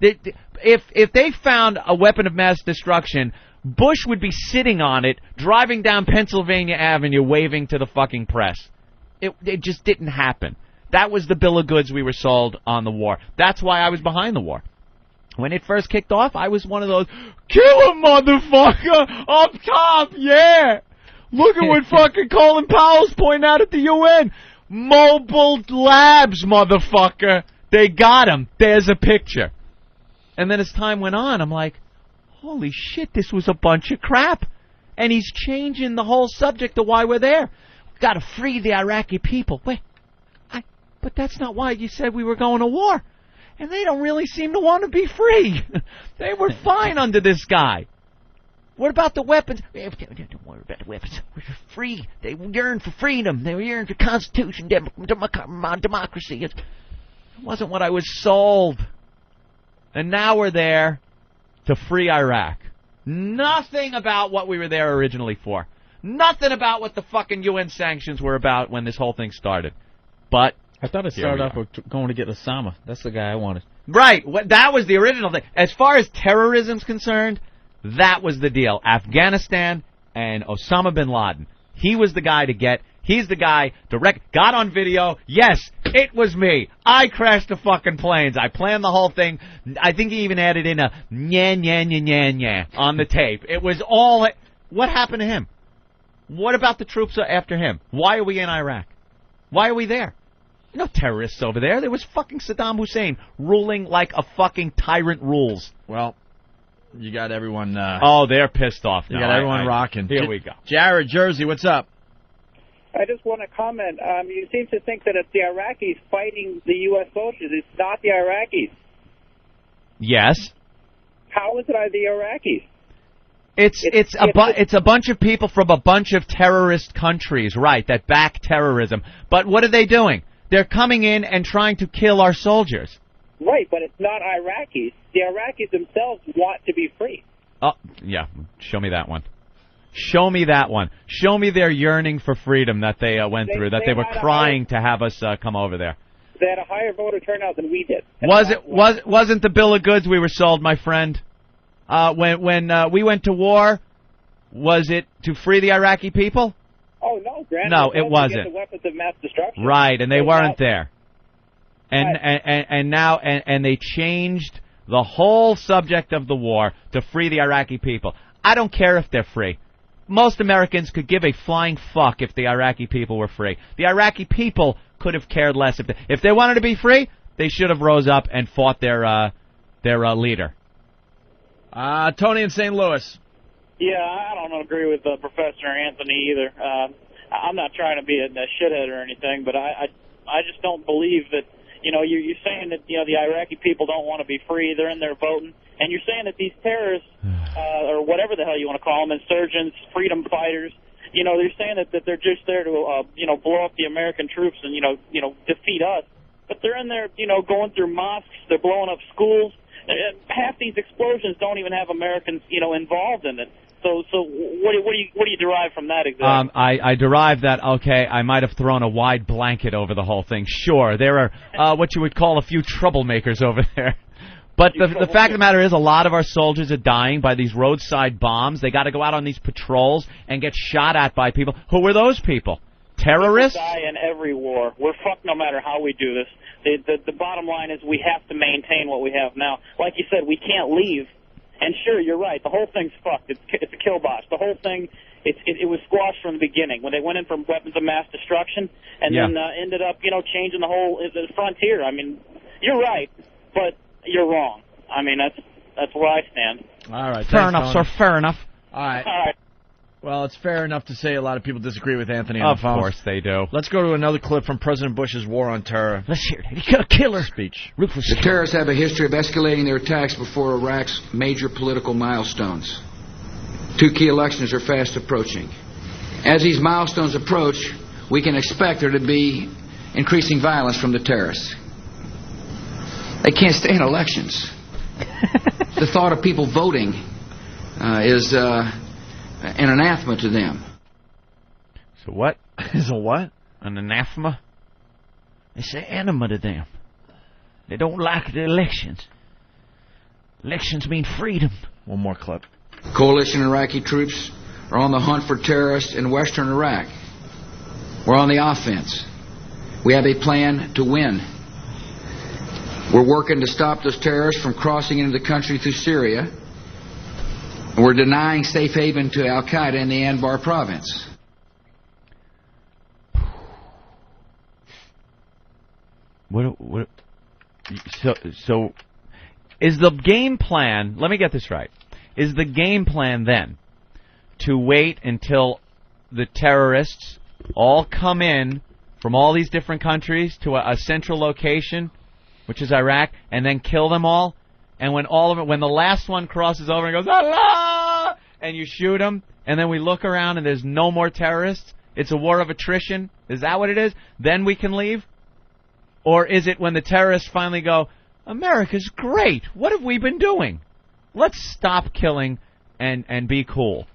If they found a weapon of mass destruction, Bush would be sitting on it, driving down Pennsylvania Avenue, waving to the fucking press. It just didn't happen. That was the bill of goods we were sold on the war. That's why I was behind the war. When it first kicked off, I was one of those, kill him, motherfucker, up top, yeah. Look at what fucking Colin Powell's pointing out at the UN. Mobile labs, motherfucker. They got him. There's a picture. And then as time went on, I'm like, holy shit, this was a bunch of crap. And he's changing the whole subject of why we're there. We've got to free the Iraqi people. Wait, but that's not why you said we were going to war. And they don't really seem to want to be free. They were fine under this guy. What about the weapons? Don't worry about the weapons. We're free. They yearn for freedom. They yearn for constitution, democracy. It wasn't what I was sold. And now we're there to free Iraq. Nothing about what we were there originally for. Nothing about what the fucking UN sanctions were about when this whole thing started. But I thought it started off with going to get Osama. That's the guy I wanted. Right. That was the original thing. As far as terrorism's concerned, that was the deal. Afghanistan and Osama bin Laden. He was the guy to get. He's the guy got on video. Yes, it was me. I crashed the fucking planes. I planned the whole thing. I think he even added in a nya on the tape. It was all... What happened to him? What about the troops after him? Why are we in Iraq? Why are we there? No terrorists over there. There was fucking Saddam Hussein ruling like a fucking tyrant rules. Well, you got everyone... they're pissed off now. You got everyone rocking. Here we go. Jared, Jersey, what's up? I just want to comment. You seem to think that it's the Iraqis fighting the U.S. soldiers. It's not the Iraqis. Yes. How is it the Iraqis? It's a bunch of people from a bunch of terrorist countries, right, that back terrorism. But what are they doing? They're coming in and trying to kill our soldiers. Right, but it's not Iraqis. The Iraqis themselves want to be free. Oh, yeah. Show me that one. Show me that one. Show me their yearning for freedom that they went through, that they were crying to have us come over there. They had a higher voter turnout than we did. Wasn't the bill of goods we were sold, my friend? When we went to war, was it to free the Iraqi people? Oh, no, granted. No, it wasn't. To get the weapons of mass destruction. Right, and they weren't there. And now they changed the whole subject of the war to free the Iraqi people. I don't care if they're free. Most Americans could give a flying fuck if the Iraqi people were free. The Iraqi people could have cared less. If they wanted to be free, they should have rose up and fought their leader. Tony in St. Louis. Yeah, I don't agree with Professor Anthony either. I'm not trying to be a shithead or anything, but I just don't believe that, you're saying that, the Iraqi people don't want to be free. They're in there voting. And you're saying that these terrorists, or whatever the hell you want to call them, insurgents, freedom fighters, they're saying that they're just there to, blow up the American troops and, defeat us. But they're in there, going through mosques. They're blowing up schools. Half these explosions don't even have Americans, involved in it. So what do you derive from that exactly? I derive that, I might have thrown a wide blanket over the whole thing. Sure, there are what you would call a few troublemakers over there. But the fact of the matter is, a lot of our soldiers are dying by these roadside bombs. They got to go out on these patrols and get shot at by people. Who are those people? Terrorists? People die in every war. We're fucked no matter how we do this. The bottom line is we have to maintain what we have now. Like you said, we can't leave. And sure, you're right. The whole thing's fucked. It's a kill-bosh. The whole thing, it was squashed from the beginning when they went in for weapons of mass destruction and then ended up, changing the whole frontier. I mean, you're right, but you're wrong. I mean, that's where I stand. All right. Fair enough, sir. Fair enough. All right. Well, it's fair enough to say a lot of people disagree with Anthony on the phone. Of course they do. Let's go to another clip from President Bush's War on Terror. Let's hear it. He got a killer speech. The terrorists have a history of escalating their attacks before Iraq's major political milestones. 2 key elections are fast approaching. As these milestones approach, we can expect there to be increasing violence from the terrorists. They can't stand elections. The thought of people voting is an anathema to them. So what? Is a what? An anathema? It's an enema to them. They don't like the elections. Elections mean freedom. One more clip. Coalition Iraqi troops are on the hunt for terrorists in western Iraq. We're on the offense. We have a plan to win. We're working to stop those terrorists from crossing into the country through Syria. And we're denying safe haven to Al-Qaeda in the Anbar province. What? So, is the game plan? Let me get this right. Is the game plan then to wait until the terrorists all come in from all these different countries to a central location, which is Iraq, and then kill them all? And when when the last one crosses over and goes Allah, and you shoot them, and then we look around and there's no more terrorists? It's a war of attrition. Is that what it is? Then we can leave? Or is it when the terrorists finally go, America's great, what have we been doing? Let's stop killing and be cool.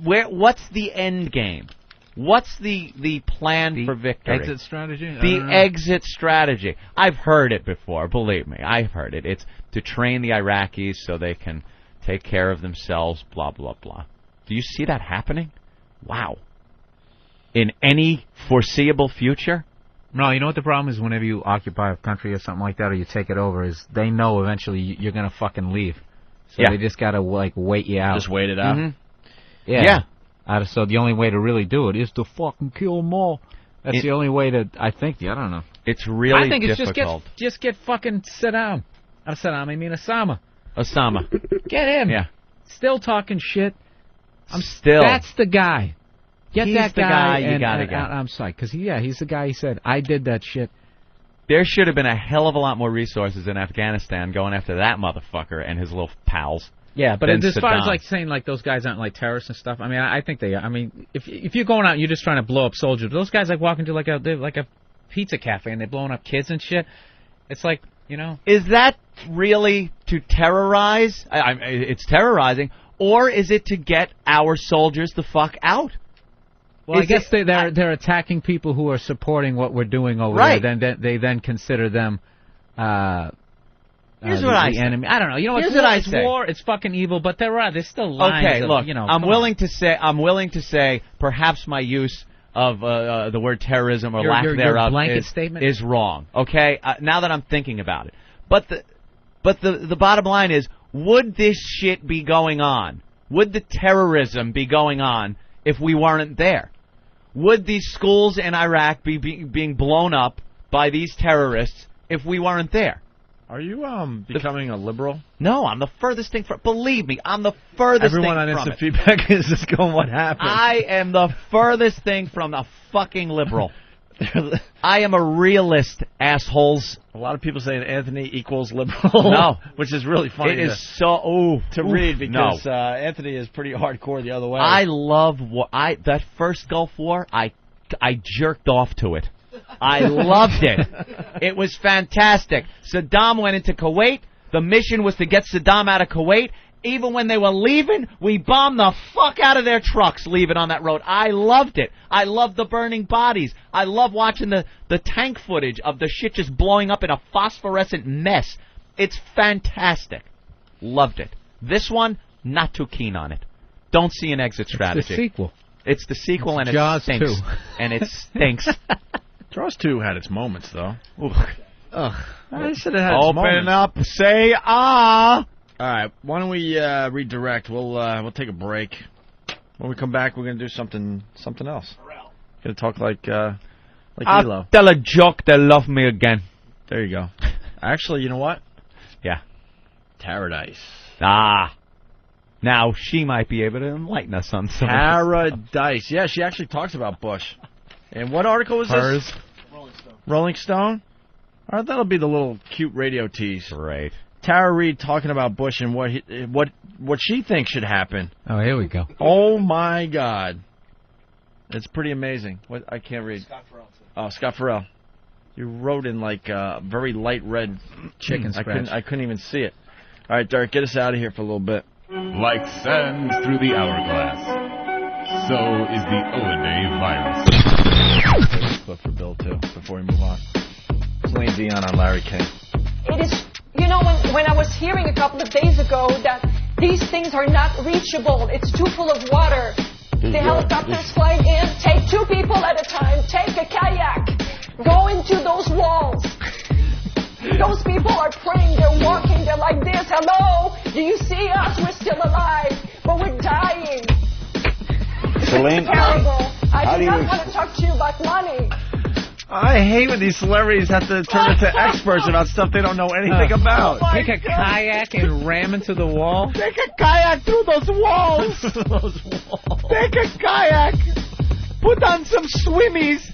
What's the end game? What's the plan for victory? Exit strategy? The exit strategy. I've heard it before, believe me. I've heard it. It's to train the Iraqis so they can take care of themselves, blah, blah, blah. Do you see that happening? Wow. In any foreseeable future? No, you know what the problem is whenever you occupy a country or something like that, or you take it over, is they know eventually you're going to fucking leave. So they just got to, like, wait you out. Just wait it out? Mm-hmm. Yeah. So the only way to really do it is to fucking kill them all. That's the only way to, I think, I don't know. It's really I think it's difficult. just get fucking Saddam. Not Saddam, I mean Osama. Get him. Yeah. Still talking shit. Still. That's the guy. Get He's that the guy you gotta get. I'm psyched, because he's the guy. He said, I did that shit. There should have been a hell of a lot more resources in Afghanistan going after that motherfucker and his little pals. Yeah, but as far as Saddam. like saying like those guys aren't like terrorists and stuff, I mean, I think they are. I mean, if you're going out and you're just trying to blow up soldiers, those guys like walk into like a pizza cafe and they're blowing up kids and shit. It's like, you know. Is that really to terrorize? It's terrorizing, or is it to get our soldiers the fuck out? Well, I guess they're attacking people who are supporting what we're doing over there. Then they then consider them. Here's what I say. Enemy. I don't know. You know, it's war. It's fucking evil, but there's still lines. Okay, look. You know, I'm willing to say perhaps my use of the word terrorism or lack thereof blanket statement is wrong. Okay, now that I'm thinking about it, but the bottom line is, would this shit be going on? Would the terrorism be going on if we weren't there? Would these schools in Iraq be being blown up by these terrorists if we weren't there? Are you becoming a liberal? No, I'm the furthest thing from. Believe me, I'm the furthest Everyone thing on from Instant Feedback is just going, what happened? I am the furthest thing from a fucking liberal. I am a realist, assholes. A lot of people saying Anthony equals liberal. No. Which is really funny. It is to read because Anthony is pretty hardcore the other way. I love that first Gulf War. I jerked off to it. I loved it. It was fantastic. Saddam went into Kuwait. The mission was to get Saddam out of Kuwait. Even when they were leaving, we bombed the fuck out of their trucks leaving on that road. I loved it. I loved the burning bodies. I love watching the tank footage of the shit just blowing up in a phosphorescent mess. It's fantastic. Loved it. This one, not too keen on it. Don't see an exit strategy. It's the sequel. It's the sequel, and Jaws it stinks. 2. And it stinks. Jaws 2 had its moments, though. Ugh. I said it had its moments. Open up, say ah. All right, why don't we redirect? We'll take a break. When we come back, we're gonna do something else. Gonna talk like Elo. Tell a joke, they'll love me again. There you go. Actually, you know what? Yeah. Taradise. Ah. Now she might be able to enlighten us on some. Taradise. Yeah, she actually talks about Bush. And what article was this? Rolling Stone. All right, that'll be the little cute radio tease. Right. Tara Reid talking about Bush and what she thinks should happen. Oh, here we go. Oh my God, it's pretty amazing. What I can't read. Scott Farrell. Oh, Scott Farrell. You wrote in like very light red chicken scratch. I couldn't even see it. All right, Derek, get us out of here for a little bit. Like sand through the hourglass, so is the Owenay virus. Clip for Bill, too, before we move on. Celine Dion on Larry King. It is, you know, when I was hearing a couple of days ago that these things are not reachable, it's too full of water. The helicopters flying in, take 2 people at a time, take a kayak, go into those walls. Those people are praying, they're walking, they're like this, hello, do you see us? We're still alive, but we're dying. Celine, it's terrible. I do not want to talk to you about money. I hate when these celebrities have to turn into experts about stuff they don't know anything about. Take a kayak and ram into the wall. Take a kayak through those walls. Take a kayak, put on some swimmies,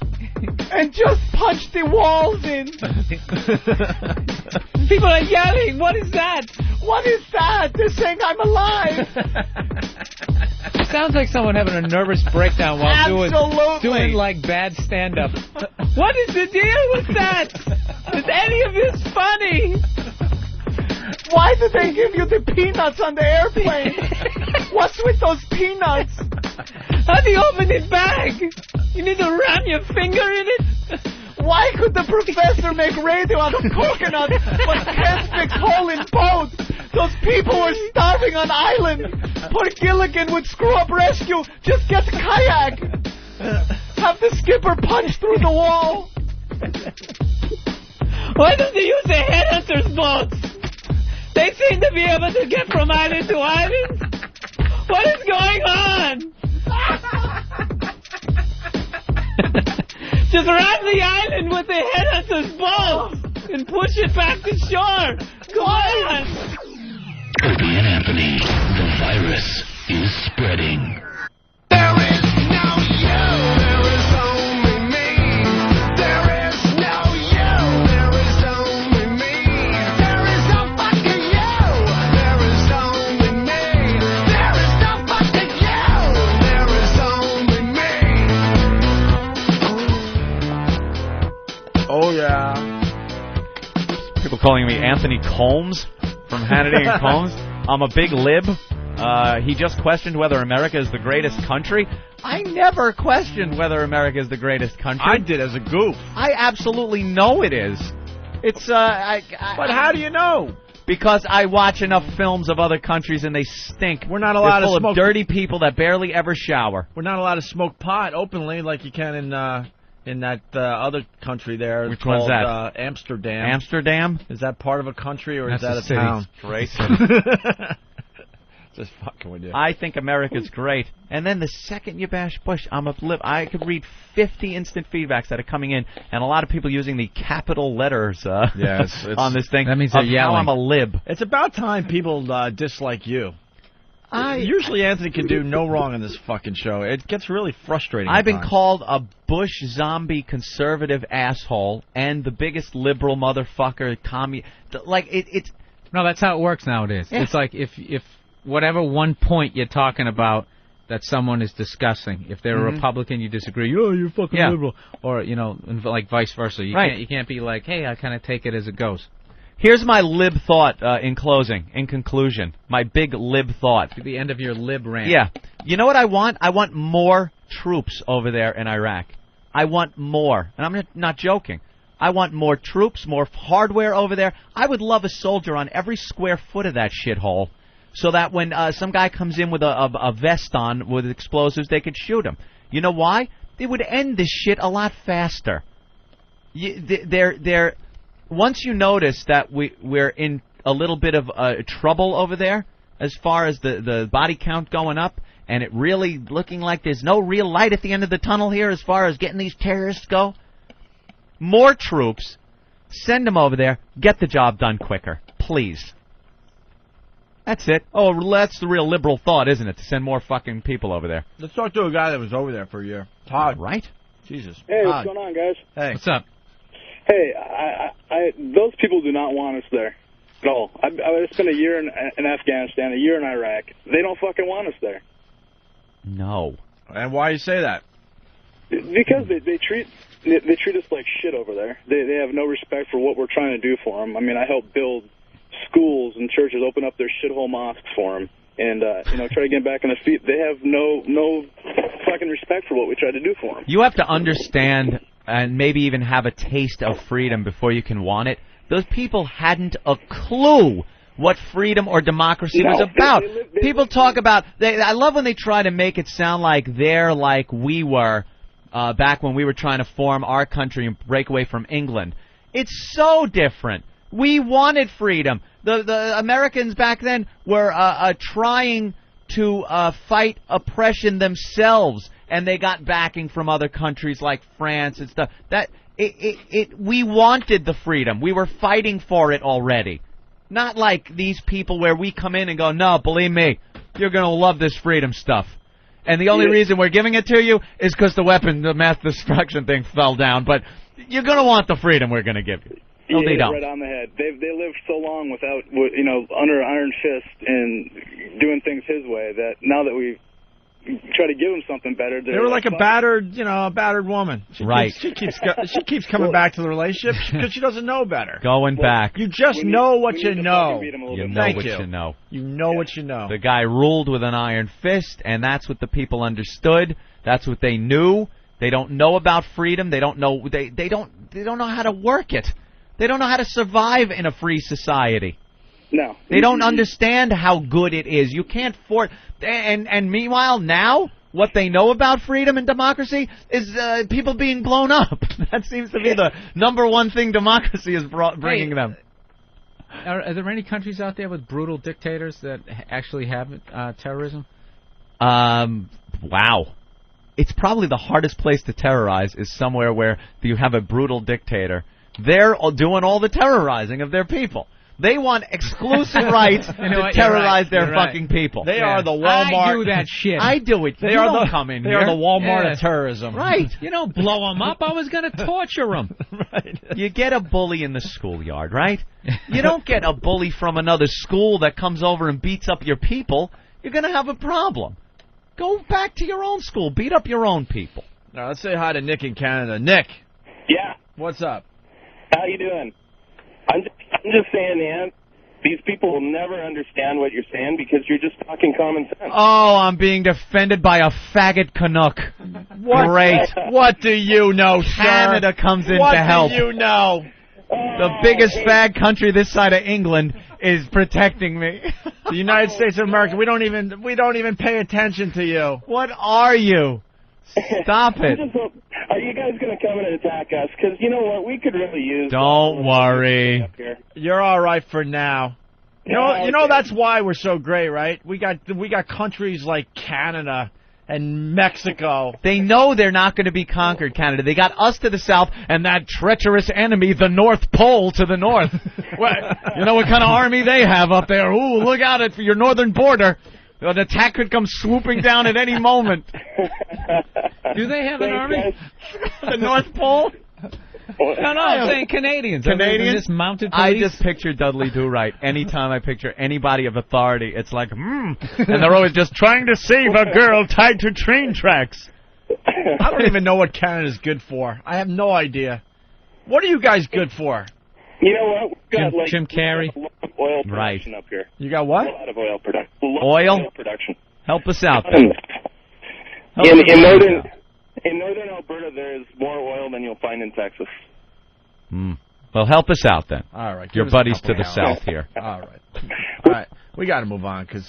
and just punch the walls in. People are yelling. What is that? What is that? They're saying I'm alive. Sounds like someone having a nervous breakdown while doing like bad stand-up. What is the deal with that? Is any of this funny? Why did they give you the peanuts on the airplane? What's with those peanuts? How do you open the bag? You need to ram your finger in it? Why could the professor make radio out of coconut but can't fix hole in boat? Those people were starving on island. Poor Gilligan would screw up rescue. Just get the kayak. Have the skipper punch through the wall. Why don't they use the headhunters' boats? They seem to be able to get from island to island. What is going on? Just ram the island with the headhunters' boats and push it back to shore. Come on. Opie and Anthony, the virus is spreading. There is no you, there is only me. There is no you, there is only me. There is no fucking you, there is only me. There is no fucking you, there is only me. Oh, yeah. People calling me Anthony Combs from Hannity and Combs. I'm a big lib. He just questioned whether America is the greatest country. I never questioned whether America is the greatest country. I did as a goof. I absolutely know it is. It's But how do you know? Because I watch enough films of other countries and they stink. We're not allowed They're full to smoke of dirty people that barely ever shower. We're not allowed to smoke pot openly like you can in that other country there. Which called, one's that? Amsterdam. Amsterdam? Is that part of a country or That's is that a a city. town? Great. Just fucking with you. I think America's great. And then the second you bash Bush, I'm a lib. I could read 50 instant feedbacks that are coming in, and a lot of people using the capital letters it's on this thing. That means they're of yelling. how I'm a lib. It's about time people dislike you. Usually Anthony can do no wrong in this fucking show. It gets really frustrating. I've been at times. called a Bush zombie conservative asshole and the biggest liberal motherfucker commie. Like it's No, that's how it works nowadays. Yeah. It's like if whatever one point you're talking about that someone is discussing, if they're a Republican, you disagree. Oh, you're fucking liberal, or and like vice versa. You can't be like, hey, I kind of take it as it goes. Here's my lib thought in conclusion. My big lib thought. The end of your lib rant. Yeah. You know what I want? I want more troops over there in Iraq. I want more. And I'm not joking. I want more troops, more hardware over there. I would love a soldier on every square foot of that shithole so that when some guy comes in with a vest on with explosives, they could shoot him. You know why? It would end this shit a lot faster. Once you notice that we're in a little bit of trouble over there as far as the body count going up and it really looking like there's no real light at the end of the tunnel here as far as getting these terrorists go, more troops, send them over there, get the job done quicker, please. That's it. Oh, that's the real liberal thought, isn't it, to send more fucking people over there? Let's talk to a guy that was over there for a year. Todd. Right? Jesus. Hey, Todd. what's going on, guys? Hey. What's up? Hey, those people do not want us there at all. I spent a year in Afghanistan, a year in Iraq. They don't fucking want us there. No. And why you say that? Because they treat us like shit over there. They have no respect for what we're trying to do for them. I mean, I help build schools and churches, open up their shithole mosques for them, and try to get back on their feet. They have no fucking respect for what we try to do for them. You have to understand and maybe even have a taste of freedom before you can want it. Those people hadn't a clue what freedom or democracy was about. People talk about... I love when they try to make it sound like they're like we were back when we were trying to form our country and break away from England. It's so different. We wanted freedom. The Americans back then were trying to fight oppression themselves, and they got backing from other countries like France and stuff. We wanted the freedom. We were fighting for it already. Not like these people where we come in and go, no, believe me, you're going to love this freedom stuff. And the only reason we're giving it to you is because the mass destruction thing fell down. But you're going to want the freedom we're going to give you. No, they don't. Right on the head. They lived so long without, under iron fist and doing things his way that now that we try to give them something better, they were like a battered woman. She keeps coming back to the relationship because she doesn't know better. Going back. You just know what you know. You know what you know. You know what you know. The guy ruled with an iron fist, and that's what the people understood. That's what they knew. They don't know about freedom. They don't know. They don't know how to work it. They don't know how to survive in a free society. No. They don't understand how good it is. You can't force... And meanwhile, now, what they know about freedom and democracy is people being blown up. That seems to be the number one thing democracy is bringing them. Are there any countries out there with brutal dictators that actually have terrorism? Wow. It's probably the hardest place to terrorize is somewhere where you have a brutal dictator. They're doing all the terrorizing of their people. They want exclusive rights to terrorize their fucking people. They are the Walmart. I do that shit. I do it. They are don't come in They here. are the Walmart of terrorism. Right. You don't blow them up. I was going to torture them. Right. You get a bully in the schoolyard, right? You don't get a bully from another school that comes over and beats up your people. You're going to have a problem. Go back to your own school. Beat up your own people. Now, let's say hi to Nick in Canada. Nick. Yeah. What's up? How you doing? I'm just saying, man, these people will never understand what you're saying because you're just talking common sense. Oh, I'm being defended by a faggot Canuck. What? Great. What do you know, sir? Canada comes in to help. What do you know? The biggest fag country this side of England is protecting me. The United States of America. We don't even pay attention to you. What are you? Stop it. Are you guys going to come in and attack us? Because you know what? We could really use... Don't worry. You're all right for now. You know that's why we're so great, right? We got countries like Canada and Mexico. They know they're not going to be conquered, Canada. They got us to the south and that treacherous enemy, the North Pole, to the north. You know what kind of army they have up there? Ooh, look out for your northern border. An attack could come swooping down at any moment. Do they have an army? The North Pole? No, I'm saying Canadians. Canadians? Just mounted I police? just picture Dudley Do-Right. Anytime I picture anybody of authority, it's like, And they're always just trying to save a girl tied to train tracks. I don't even know what Canada's good for. I have no idea. What are you guys good for? You know what? We've got Jim Carrey. A lot of oil production up here. You got what? A lot of oil production. Oil production. Help us out. Then. In northern Alberta, there is more oil than you'll find in Texas. Well, help us out then. All right. Your buddies to the south here. All right. We got to move on because,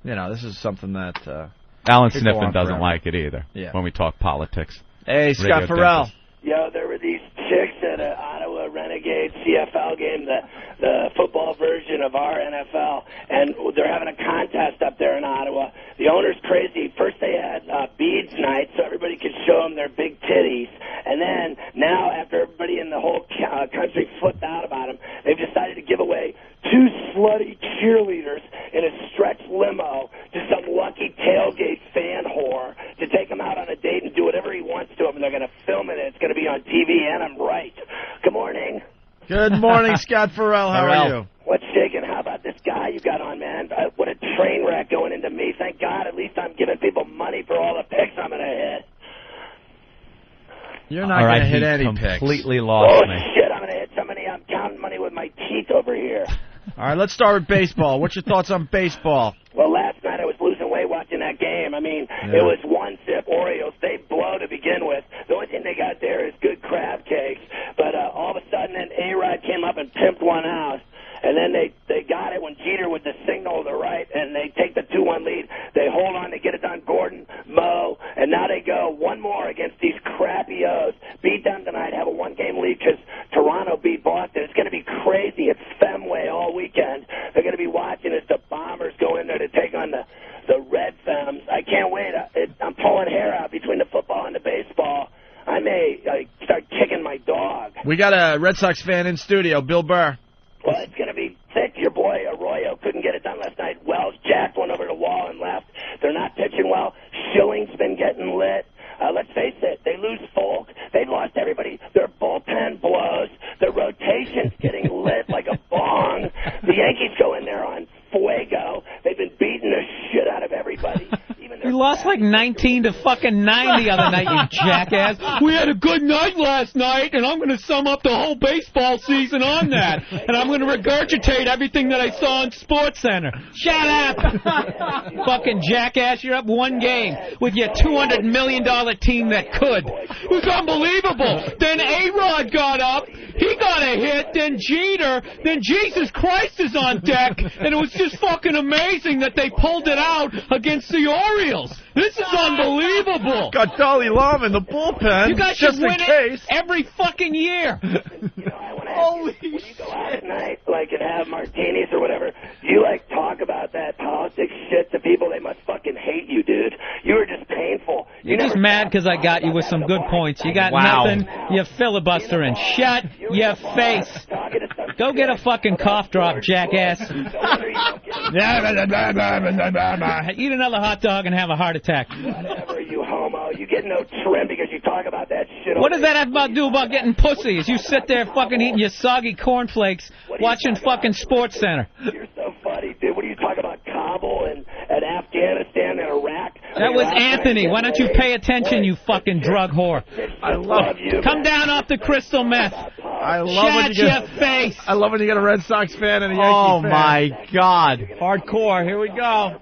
this is something that... Alan Sniffen doesn't like it either when we talk politics. Hey, Scott Farrell. Yo, there were these chicks at an Ottawa Renegade CFL game, the football version of our NFL, and they're having a contest up there in Ottawa. The owner's crazy. First they had beads night so everybody could show them their big titties, and then now after everybody in the whole country flipped out about them, they've decided to give away 2 slutty cheerleaders in a stretch limo to some lucky tailgate fan whore to take him out on a date and do whatever he wants to him, and they're going to film it, and it's going to be on TV, and I'm right. Good morning. Good morning, Scott Farrell. How are you? What's shaking? How about this guy you got on, man? What a train wreck going into me. Thank God at least I'm giving people money for all the picks I'm going to hit. You're not going to hit any picks. Completely lost me. Shit, I'm going to hit somebody. I'm counting money with my teeth over here. All right, let's start with baseball. What's your thoughts on baseball? Well, last night I was losing weight watching that game. I mean, It was one-sip Oreos. They blow to begin with. The only thing they got there is good crab cakes. But all of a sudden, an A-Rod came up and pimped one out. And then they got it when Jeter with the signal to the right, and they take the 2-1 lead. They hold on, they get it done. Gordon, Mo, and now they go one more against these crappy O's. Beat them tonight, have a one-game lead because Toronto beat Boston. It's going to be crazy. It's Fenway all weekend. They're going to be watching as the Bombers go in there to take on the Red Fems. I can't wait. I'm pulling hair out between the football and the baseball. I may start kicking my dog. We got a Red Sox fan in studio, Bill Burr. Well, it's going to be thick. Your boy Arroyo couldn't get it done last night. Wells jacked one over the wall and left. They're not pitching well. Schilling's been getting lit. Let's face it, they lose Folk. They lost everybody. Their bullpen blows. Their rotation's getting lit like a bong. The Yankees go in there on fuego. They've been beating the shit out of everybody. You lost like 19 to fucking 9 the other night, you jackass. We had a good night last night, and I'm going to sum up the whole baseball season on that. And I'm going to regurgitate everything that I saw on SportsCenter. Shut up! Fucking jackass, you're up one game with your $200 million team that could. It was unbelievable. Then A-Rod got up. He got a hit, then Jeter, then Jesus Christ is on deck, and it was just fucking amazing that they pulled it out against the Orioles. This is unbelievable. Got Dalai Lama in the bullpen. You guys just should win in case. it every fucking year. Holy shit. When you go out at night, and have martinis or whatever, you, talk about that politics shit to people, they must fucking hate you, dude. You were just painful. You're just mad because I got you with some good points. You got nothing. You're filibustering. Shut your face. Go get a fucking cough drop, jackass. Eat another hot dog and have a heart attack. Whatever, you homo. You get no trim because you talk about that shit. What does that have to do about getting pussy? As you sit there fucking eating your soggy cornflakes, watching fucking SportsCenter. You're so funny, dude. What are you talking about, Kabul and Afghanistan and Iraq? That was Anthony. Why don't you pay attention, you fucking drug whore? I love you. Come down off the crystal meth. I love when you Shut your face. I love when you get a Red Sox fan and a Yankee fan. Oh, my God. Hardcore. Here we go.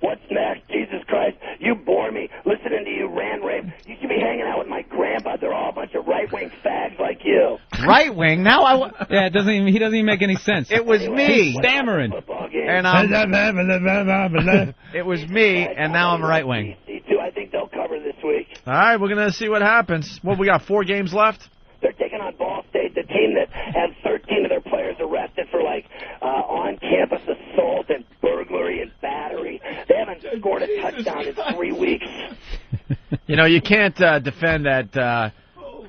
What's next? Jesus Christ, you bore me. Listening to you rant rape. You should be hanging out with my grandpa. They're all a bunch of right-wing fags like you. Right wing? Now yeah, he doesn't even make any sense. It was me. He's stammering. And it was me, and now I'm right wing. I think they'll cover this week. All right, we're going to see what happens. What, we got 4 games left? They're taking on Ball State, the team that had 13 of their players arrested for, on-campus assault and burglary and battery. They haven't scored a touchdown in 3 weeks. You can't defend that.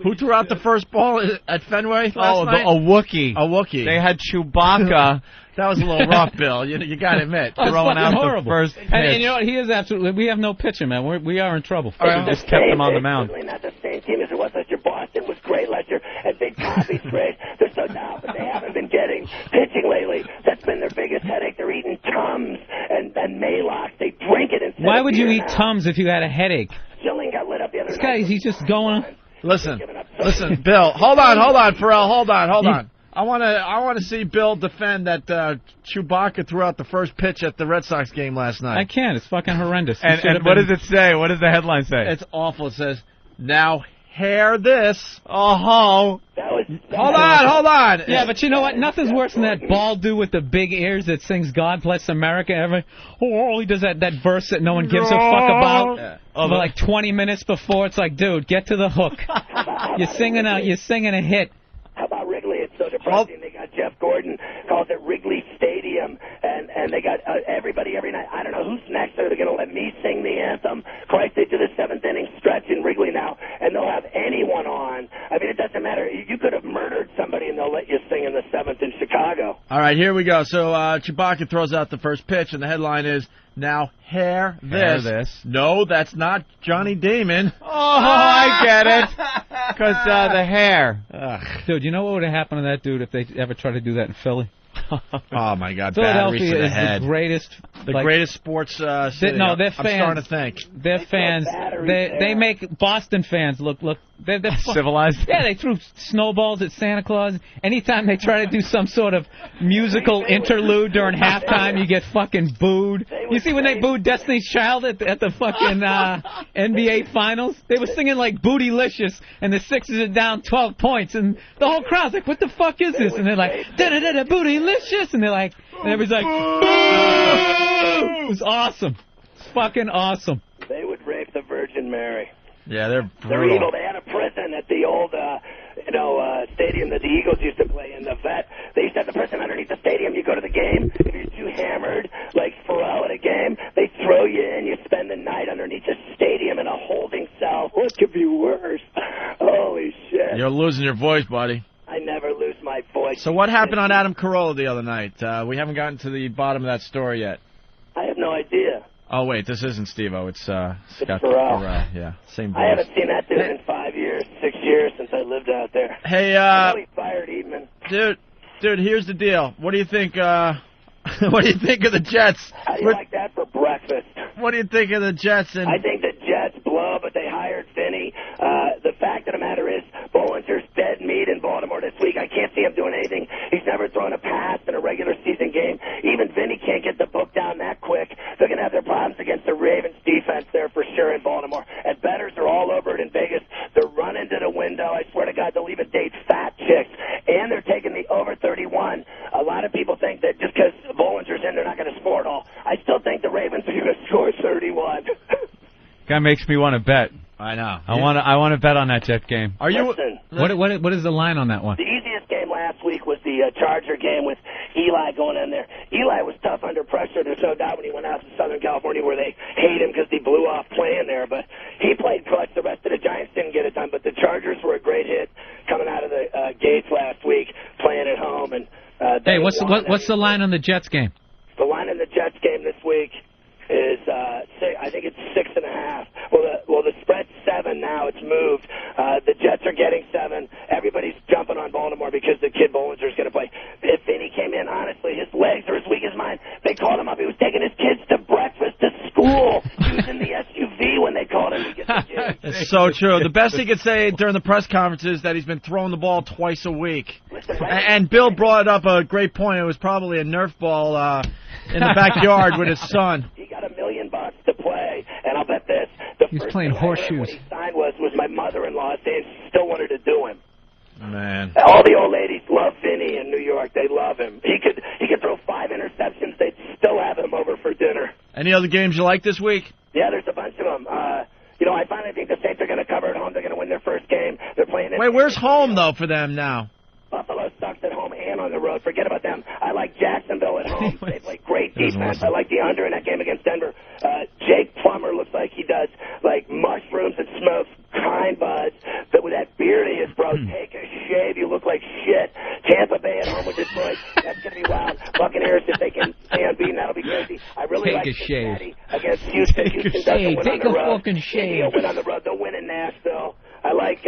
Who threw out the first ball at Fenway last night? A Wookiee. A Wookiee. They had Chewbacca. That was a little rough, Bill. You got to admit. Throwing out horrible. The first pitch. And you know what? He is absolutely. We have no pitcher, man. We are in trouble. Just kept him on the mound. It's really not the same team as it was last year. Boston was great last year, and Big Poppy's great. They're so down, but they haven't been getting pitching lately. That's been their biggest headache. They're eating Tums and Maalox. They drink it instead. Why would you eat Tums if you had a headache? Schilling got lit up the other This night. guy, he's just going. Listen, Bill. Hold on, Pharrell. Hold on. I want to see Bill defend that Chewbacca threw out the first pitch at the Red Sox game last night. I can't. It's fucking horrendous. And what does it say? What does the headline say? It's awful. It says, "Now hair this." Oh. Hold on. Yeah, but you know what? Nothing's worse than that bald dude with the big ears that sings "God Bless America." He does that verse that no one gives a fuck about. Yeah. Like 20 minutes before, it's like, dude, get to the hook. You're singing a hit. How about Wrigley? It's so depressing. They got Jeff Gordon, calls it Wrigley Stadium, and they got everybody every night. I don't know who's next. Are they going to let me sing the anthem? Christ, they do the 7th inning stretch in Wrigley now, and they'll have anyone on. I mean, it doesn't matter. You could have murdered somebody, and they'll let you sing in the 7th in Chicago. All right, here we go. So Chewbacca throws out the first pitch, and the headline is, "Now hair this." No, that's not Johnny Damon. Oh, I get it. Because the hair. Dude, you know what would have happened to that dude if they ever tried to do that in Philly? Oh my God, batteries to Philadelphia the is head. the greatest. The greatest sports city. No, their I'm fans. starting to think. Their fans. They make Boston fans look. They're civilized. Yeah, they threw snowballs at Santa Claus. Anytime they try to do some sort of musical interlude during halftime, you get fucking booed. You see when they booed Destiny's Child at the fucking NBA Finals? They were singing like Bootylicious, and the Sixers are down 12 points, and the whole crowd's like, "What the fuck is this?" And they're like, "Da-da-da-da, Bootylicious," and they're like, and everybody's like, "Boo!" It was awesome. It's fucking awesome. They would rape the Virgin Mary. Yeah, they're brutal. They're evil. They had a prison at the old, stadium that the Eagles used to play in. The vet. They used to have the prison underneath the stadium. You go to the game. If you're too hammered, like Pharrell at a game, they throw you in. You spend the night underneath the stadium in a holding cell. What could be worse? Holy shit! You're losing your voice, buddy. I never lose my voice. So what happened on Adam Corolla the other night? We haven't gotten to the bottom of that story yet. I have no idea. Oh wait, this isn't Stevo. It's Scott Pharrell. Yeah, same voice. I haven't seen that dude in 5 years, 6 years since I lived out there. Hey, I know he fired Eatman. dude, here's the deal. What do you think? What do you think of the Jets? How do you like that for breakfast? What do you think of the Jets? I think the Jets blow, but they hired Vinnie. The fact of the matter is, Bollinger's dead meat in Baltimore this week. I can't see him doing anything. He's never thrown a pass in a regular season game. Even Vinnie can't get the book down that quick. They're going to have their problems against the Ravens defense there for sure in Baltimore. And bettors are all over it in Vegas. They're running to the window. I swear to God, they'll even date fat chicks. And they're taking the over 31. A lot of people think that just because Bollinger's in, they're not going to score at all. I still think the Ravens are going to score 31. Guy makes me want to bet. I know. I want to bet on that Jet game. Are you? What is the line on that one? The easiest game last week was the Charger game with Eli going in there. Eli was tough under pressure. There's no doubt when he went out to Southern California where they hate him because he blew off playing there. But he played clutch. The rest of the Giants didn't get it done. But the Chargers were a great hit coming out of the gates last week, playing at home. And hey, what's the line on the Jets game? The line in the Jets game this week is I think it's 6.5. Well, the spread's 7 now. It's moved. The Jets are getting 7. Everybody's jumping on Baltimore because the kid Bollinger's going to play. If Vinny came in, honestly, his legs are as weak as mine. They called him up. He was taking his kids to breakfast to school. He was in the SUV when they called him to get the kids. It's so true. The best he could say during the press conference is that he's been throwing the ball twice a week. And Bill brought up a great point. It was probably a Nerf ball in the backyard with his son. He got $1 million to play, and I'll bet this. He's playing horseshoes. When he signed was my mother-in-law saying she still wanted to do him. Man. All the old ladies love Vinny in New York. They love him. He could throw 5 interceptions. They'd still have him over for dinner. Any other games you like this week? Yeah, there's a bunch of them. I finally think the Saints are going to cover at home. They're going to win their first game. They're playing. Wait, where's home though for them now? Buffalo sucks at home and on the road. Forget about them. I like Jacksonville at home. They play great defense. I like the under in that game against Denver. Jake Plummer looks like he does like mushrooms and smokes kind buds. But with that beard of his, bro, take a shave. You look like shit. Tampa Bay at home with Detroit. That's going to be wild. Buccaneers, if they can stay unbeaten, that'll be crazy. I really like Cincinnati against Houston. Houston doesn't win on the road. They'll win on the road. They'll win in Nashville. I like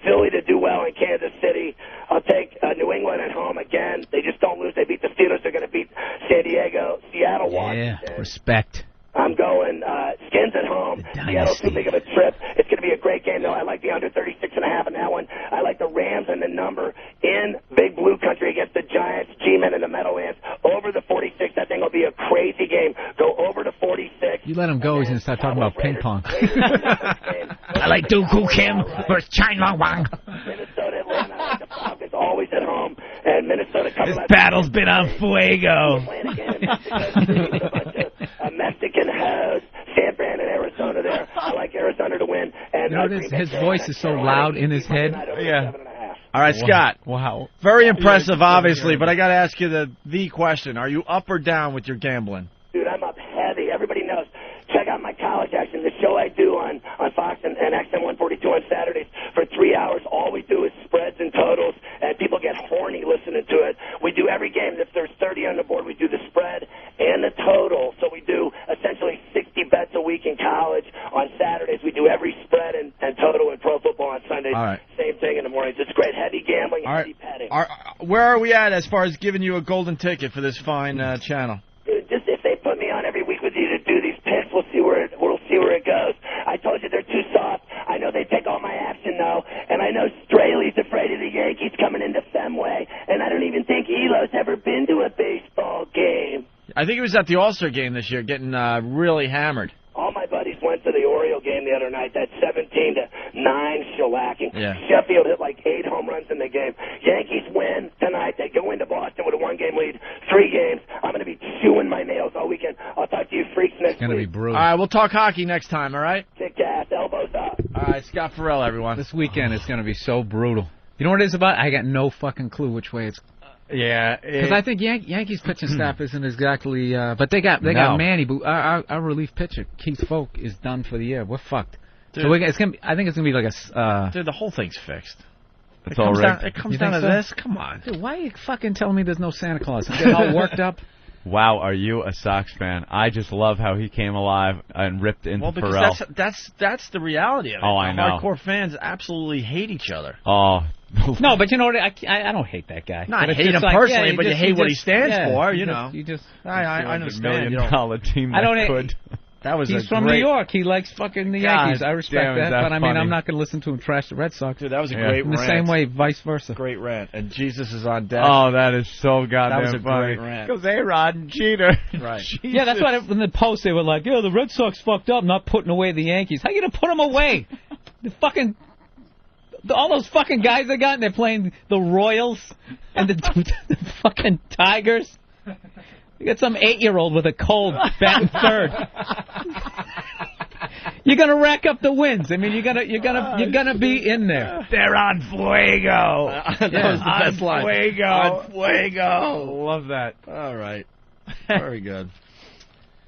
Philly to do well in Kansas City. I'll take New England at home again. They just don't lose. They beat the Steelers. They're going to beat San Diego. Seattle, Washington. Yeah, respect. I'm going Skins at home. Seattle's too big of a trip. It's going to be a great game, though. I like the under 36.5 in that one. I like the Rams and the number in Big Blue Country against the Giants, G-Men, and the Meadowlands. Over the 46. That thing will be a crazy game. Go over to 46. You let him go, he's going to start talking about ping pong. I like Dooku Kim versus China Wang. Minnesota, Atlanta. I like the Falcons always at home. And Minnesota coming This battle's been on fuego. Mexican house, San Fran and Arizona there. I like Arizona to win. And you know, his voice is so loud in his head. Yeah. All right, Scott. Wow. Very impressive, obviously, but I got to ask you the question. Are you up or down with your gambling? Dude, I'm up heavy. Everybody knows. Check out my college action, the show I do on Fox and XM 142 on Saturdays for 3 hours. All we do is spreads and totals, and people get horny listening to it. We do every game. If there's 30 on the board, we do the spread and the total. So we do essentially 60 bets a week in college. On Saturdays, we do every spread and total in pro football on Sundays. All right. Same thing in the mornings. It's great. Heavy gambling and All right. heavy petting. Where are we at as far as giving you a golden ticket for this fine channel? Dude, just if they put me on every week with you to do these picks, we'll see where it goes. I told you they're too soft. I know they take all my action, though. And I know Straley's afraid of the Yankees coming into Fenway. And I don't even think Elo's ever been to a baseball game. I think he was at the All-Star game this year getting really hammered. All my buddies went to the Oriole game the other night, that 17-9 shellacking. Yeah. Sheffield hit like 8 home runs in the game. Yankees win tonight. They go into Boston with a 1-game lead. 3 games. I'm going to be chewing my nails all weekend. I'll talk to you freaks next week. It's going to be brutal. All right, we'll talk hockey next time, all right? Kick ass, elbows up. All right, Scott Farrell, everyone. This weekend is going to be so brutal. You know what it is about? I got no fucking clue which way it's. Yeah, because I think Yankees pitching staff isn't exactly. But they got Manny. But our relief pitcher Keith Folk is done for the year. We're fucked. Dude. So it's gonna. I think it's gonna be like a. Dude, the whole thing's fixed. It's all rigged. It comes down to this. Come on. Dude, why are you fucking telling me there's no Santa Claus? I'm getting all worked up. Wow, are you a Sox fan? I just love how he came alive and ripped into Farrell. That's the reality of it. Oh, I know. Hardcore fans absolutely hate each other. Oh. No, but you know what? I don't hate that guy. Not hate him personally, but you hate what he stands for. You know. I understand. $1 million team. I don't could. That was He's from New York. He likes fucking the Yankees. I respect that, but I mean, funny. I'm not going to listen to him trash the Red Sox. Dude, that was a great rant. In the same way, vice versa. Great rant. And Jesus is on deck. Oh, that is so goddamn That was a funny. great rant. Because A-Rod and Jeter. Right. Yeah, that's why in the post they were like, "Yeah, the Red Sox fucked up, not putting away the Yankees." How you gonna put them away? All those fucking guys they got, and they're playing the Royals and the fucking Tigers. You got some 8-year-old with a cold batting third. You're gonna rack up the wins. I mean, you're gonna be in there. They're on fuego. That was the best line. Fuego. On fuego. Love that. All right. Very good.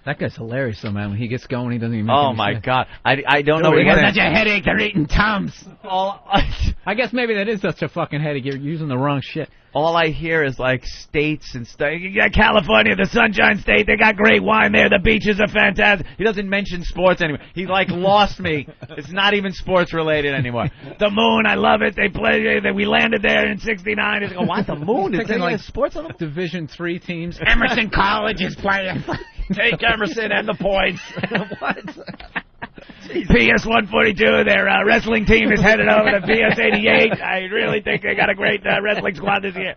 That guy's hilarious, though, man. When he gets going, he doesn't even make Oh any my sense. God! I don't know. He what has such a headache. They're eating Tums. I guess maybe that is such a fucking headache. You're using the wrong shit. All I hear is like states and stuff. You got California, the Sunshine State. They got great wine there. The beaches are fantastic. He doesn't mention sports anymore. He like lost me. It's not even sports related anymore. The moon, I love it. They play. We landed there in '69. He's like, what? The moon? Is there like sports on the Division III teams? Emerson College is playing. Take Emerson and the points. What? PS 142, their wrestling team is headed over to PS 88. I really think they got a great wrestling squad this year.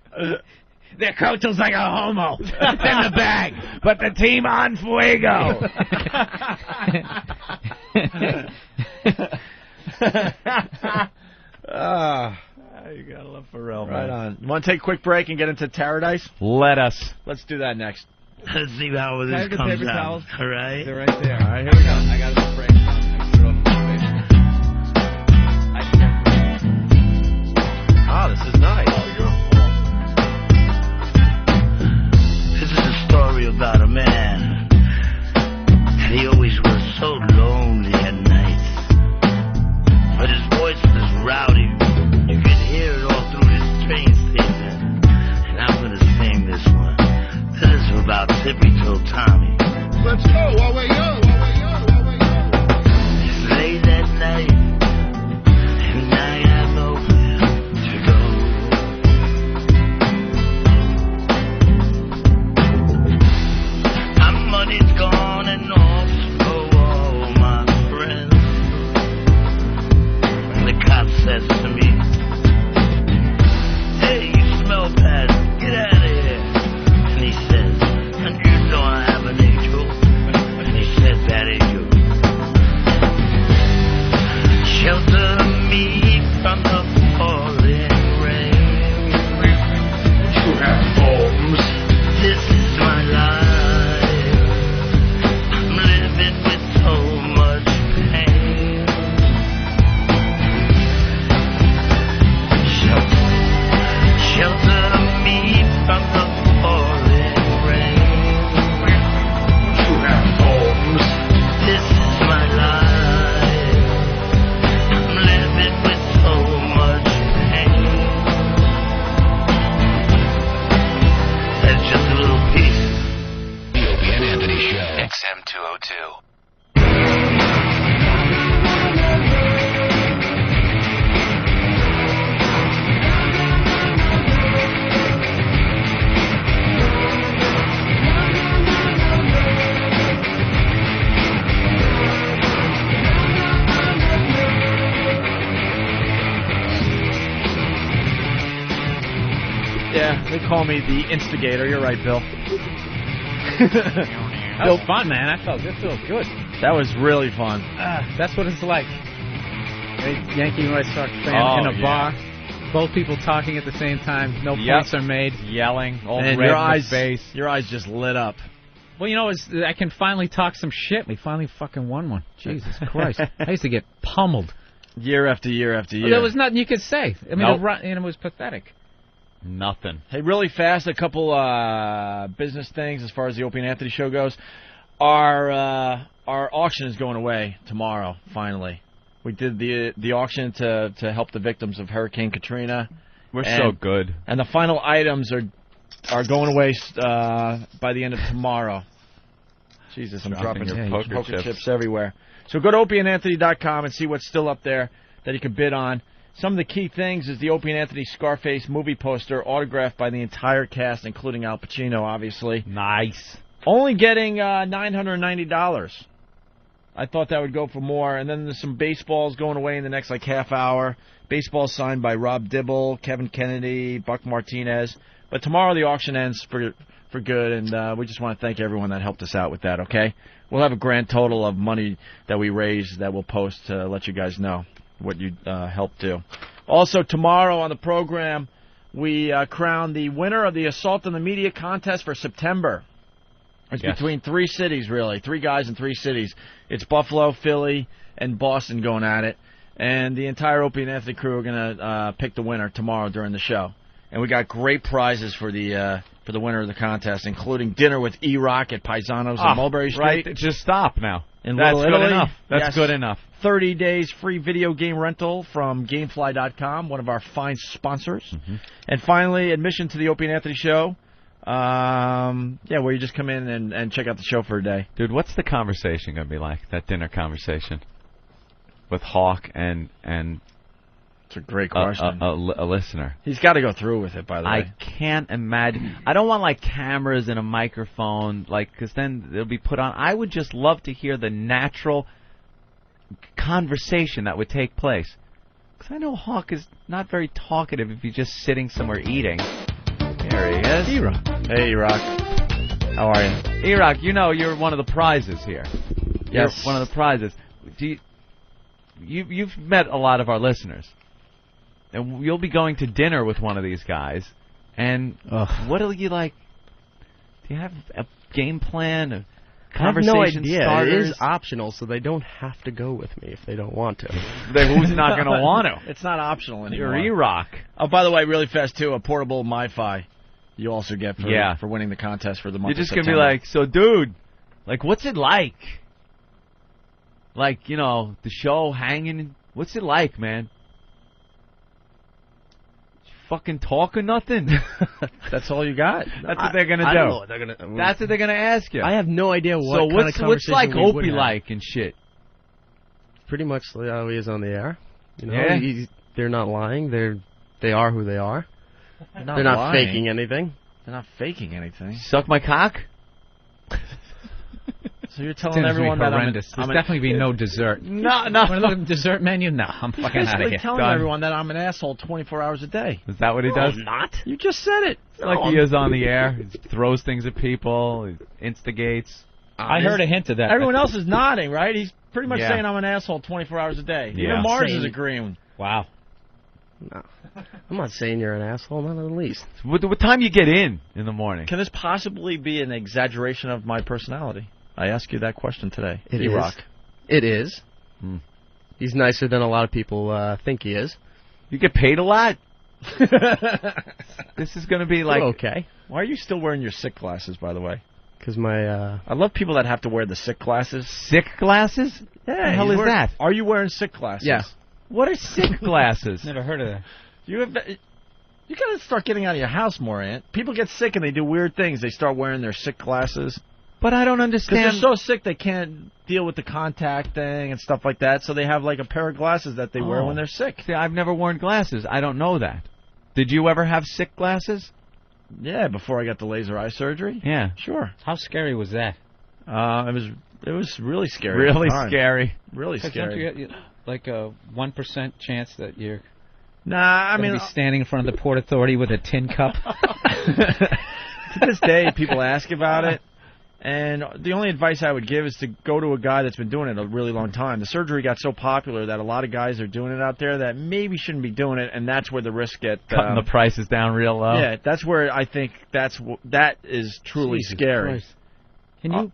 Their coach was like a homo. It's in the bag. But the team on fuego. You gotta love Pharrell, Right man. on. You want to take a quick break and get into Taradise? Let us. Let's do that next. Let's see how this Can I comes have the paper out. towels? All right. They're right there. All right, here we go. I got a break. This is nice. This is a story about a man. And he always was so lonely at night. But his voice was rowdy. You could hear it all through his train station. And I'm going to sing this one. This is about Tippy Toe Tommy. Let's go while we're young. They call me the instigator. You're right, Bill. That was fun, man. This feels good. That was really fun. That's what it's like. Yankee and Red Sox fan in a bar. Both people talking at the same time. No points are made. Yelling. All And red your in eyes, the face. Your eyes just lit up. Well, you know, I can finally talk some shit. We finally fucking won one. Jesus Christ. I used to get pummeled. Year after year after year. There was nothing you could say. I mean, Nope. it was pathetic. Nothing. Hey, really fast, a couple business things as far as the Opie and Anthony show goes. Our auction is going away tomorrow, finally. We did the auction to help the victims of Hurricane Katrina. We're so good. And the final items are going away by the end of tomorrow. Jesus, I'm dropping your poker chips everywhere. So go to opieandanthony.com and see what's still up there that you can bid on. Some of the key things is the Opie and Anthony Scarface movie poster, autographed by the entire cast, including Al Pacino, obviously. Nice. Only getting $990. I thought that would go for more. And then there's some baseballs going away in the next half hour. Baseballs signed by Rob Dibble, Kevin Kennedy, Buck Martinez. But tomorrow the auction ends for good, and we just want to thank everyone that helped us out with that, okay? We'll have a grand total of money that we raised that we'll post to let you guys know what you helped do. Also, tomorrow on the program, we crown the winner of the Assault on the Media contest for September. It's between 3 cities, really. 3 guys in 3 cities. It's Buffalo, Philly, and Boston going at it. And the entire Opie and Anthony crew are going to pick the winner tomorrow during the show. And we got great prizes for the winner of the contest, including dinner with E-Rock at Paisanos on Mulberry Street. Right, just stop now. In That's Little good Italy. enough. That's Yes. good enough. 30 days free video game rental from Gamefly.com, one of our fine sponsors. Mm-hmm. And finally, admission to the Opie and Anthony show. Where you just come in and check out the show for a day. Dude, what's the conversation going to be like, that dinner conversation? With Hawk and it's a great question. A listener. He's got to go through with it, by the way. I can't imagine. I don't want cameras and a microphone, because then they'll be put on. I would just love to hear the natural conversation that would take place. Because I know Hawk is not very talkative if he's just sitting somewhere eating. There he is. E-Rock. Hey, E-Rock. How are you? E-Rock, you're one of the prizes here. Yes. You're one of the prizes. You've met a lot of our listeners. And you'll be going to dinner with one of these guys. And what do you like? Do you have a game plan? A conversation I have no idea. starters? It is optional, so they don't have to go with me if they don't want to. Who's not going to want to? It's not optional anymore. You're E-Rock. Oh, by the way, really fast, too, a portable MiFi you also get for winning the contest for the month You're just of going to be so dude, what's it like? The show hanging. What's it like, man? Fucking talk or nothing? That's all you got? That's what they're going to do. I don't know what they're gonna, That's what they're going to ask you. I have no idea what kind of conversation what's like we would Opie have. like and shit? Pretty much how he is on the air. Yeah. They're not lying. They are who they are. They're not lying. faking anything. They're not faking anything. Suck my cock? So you're telling everyone that horrendous. There's definitely be no dessert. No. Want to look at the dessert menu? No, I'm fucking out of basically here. telling everyone that I'm an asshole 24 hours a day. Is that what he does? Not. You just said it. He is on the air. He throws things at people. He instigates. I heard a hint of that. Everyone else is nodding, right? He's pretty much Yeah. saying I'm an asshole 24 hours a day. Yeah. Even Mars is agreeing. Wow. No. I'm not saying you're an asshole, not in the least. What time you get in the morning? Can this possibly be an exaggeration of my personality? I ask you that question today. It E-Rock. is. It is. He's nicer than a lot of people think he is. You get paid a lot? This is going to be okay. Why are you still wearing your sick glasses, by the way? Because my... I love people that have to wear the sick glasses. Sick glasses? Yeah. What the hell is that? Are you wearing sick glasses? Yeah. What are sick glasses? Never heard of that. You got to start getting out of your house more, Ant. People get sick and they do weird things. They start wearing their sick glasses. But I don't understand. Because they're so sick they can't deal with the contact thing and stuff like that, so they have a pair of glasses that they wear when they're sick. See, I've never worn glasses. I don't know that. Did you ever have sick glasses? Yeah, before I got the laser eye surgery. Yeah. Sure. How scary was that? It was really scary. Really scary. Really Don't scary. you get a 1% chance that you're... Nah, I Gonna mean, be standing in front of the Port Authority with a tin cup. to this day, people ask about it, and the only advice I would give is to go to a guy that's been doing it a really long time. The surgery got so popular that a lot of guys are doing it out there that maybe shouldn't be doing it, and that's where the risk get Cutting the prices down real low. Yeah, that's where I think that is truly Jesus scary. Christ.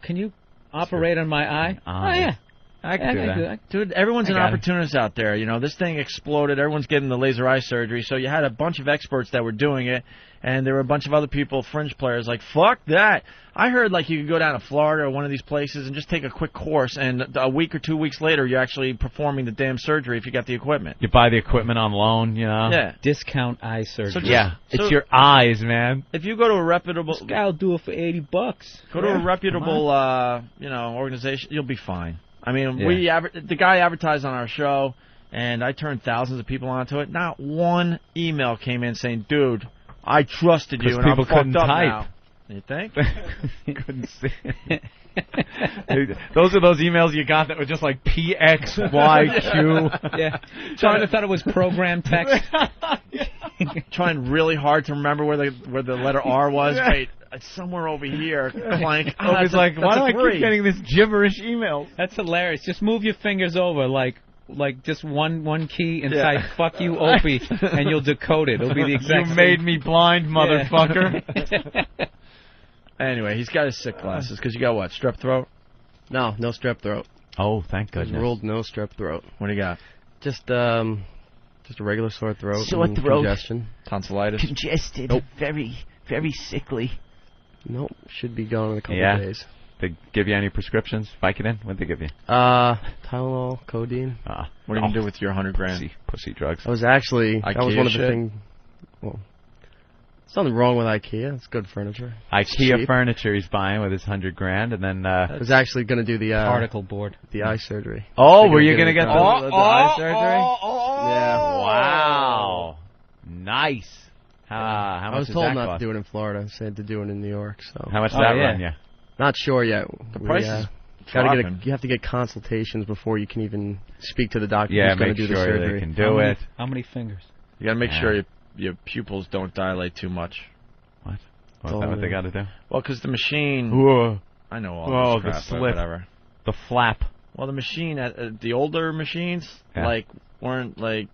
Can you operate on my eye? Oh yeah. I can do that. Dude, everyone's an opportunist out there. You know, this thing exploded. Everyone's getting the laser eye surgery. So you had a bunch of experts that were doing it, and there were a bunch of other people, fringe players, like, fuck that. I heard, like, you could go down to Florida or one of these places and just take a quick course, and a week or 2 weeks later, you're actually performing the damn surgery if you got the equipment. You buy the equipment on loan, you know? Yeah. Discount eye surgery. It's your eyes, man. If you go to a reputable... This guy will do it for $80. Go to a reputable, organization, you'll be fine. I mean, the guy advertised on our show, and I turned thousands of people onto it. Not one email came in saying, dude, I trusted you, and I'm fucked up now. You think? Couldn't see it. Those are those emails you got that were just like PXYQ. Yeah. Trying thought it was program text. Trying really hard to remember where the letter R was. Wait, it's somewhere over here. Clank. Oh, it's like, why do I keep getting this gibberish email? That's hilarious. Just move your fingers over, like just one key inside "fuck you, Opie," and you'll decode it. It'll be the exact. You made me blind, motherfucker. Anyway, he's got his sick glasses because you got what? Strep throat? No strep throat. Oh, thank goodness. Ruled no strep throat. What do you got? Just a regular sore throat. Sore and throat. Congestion. Tonsillitis. Congested. Nope. Very, very sickly. Nope. Should be gone in a couple of days. They give you any prescriptions? Vicodin? What'd they give you? Tylenol, codeine. What are you going to do with your $100,000? Pussy drugs. I was actually... IKEA that was one of shit? the things... Well, there's nothing wrong with IKEA. It's good furniture. IKEA furniture he's buying with his $100,000, and then... I was actually going to do the... particle board. The eye surgery. Oh, were you going to get the eye surgery? Yeah. Wow. Nice. How much I was does told that not cost? to do it in Florida. I said to do it in New York. So How much does that run you? Not sure yet. The price is you have to get consultations before you can even speak to the doctor Yeah, who's going make to do the sure surgery. they can do it. How many fingers? You got to make sure your pupils don't dilate too much. What? What's that what they got to do? Well, because the machine... Whoa. I know all this crap, the but slip. whatever. The flap. Well, the machine, the older machines, weren't,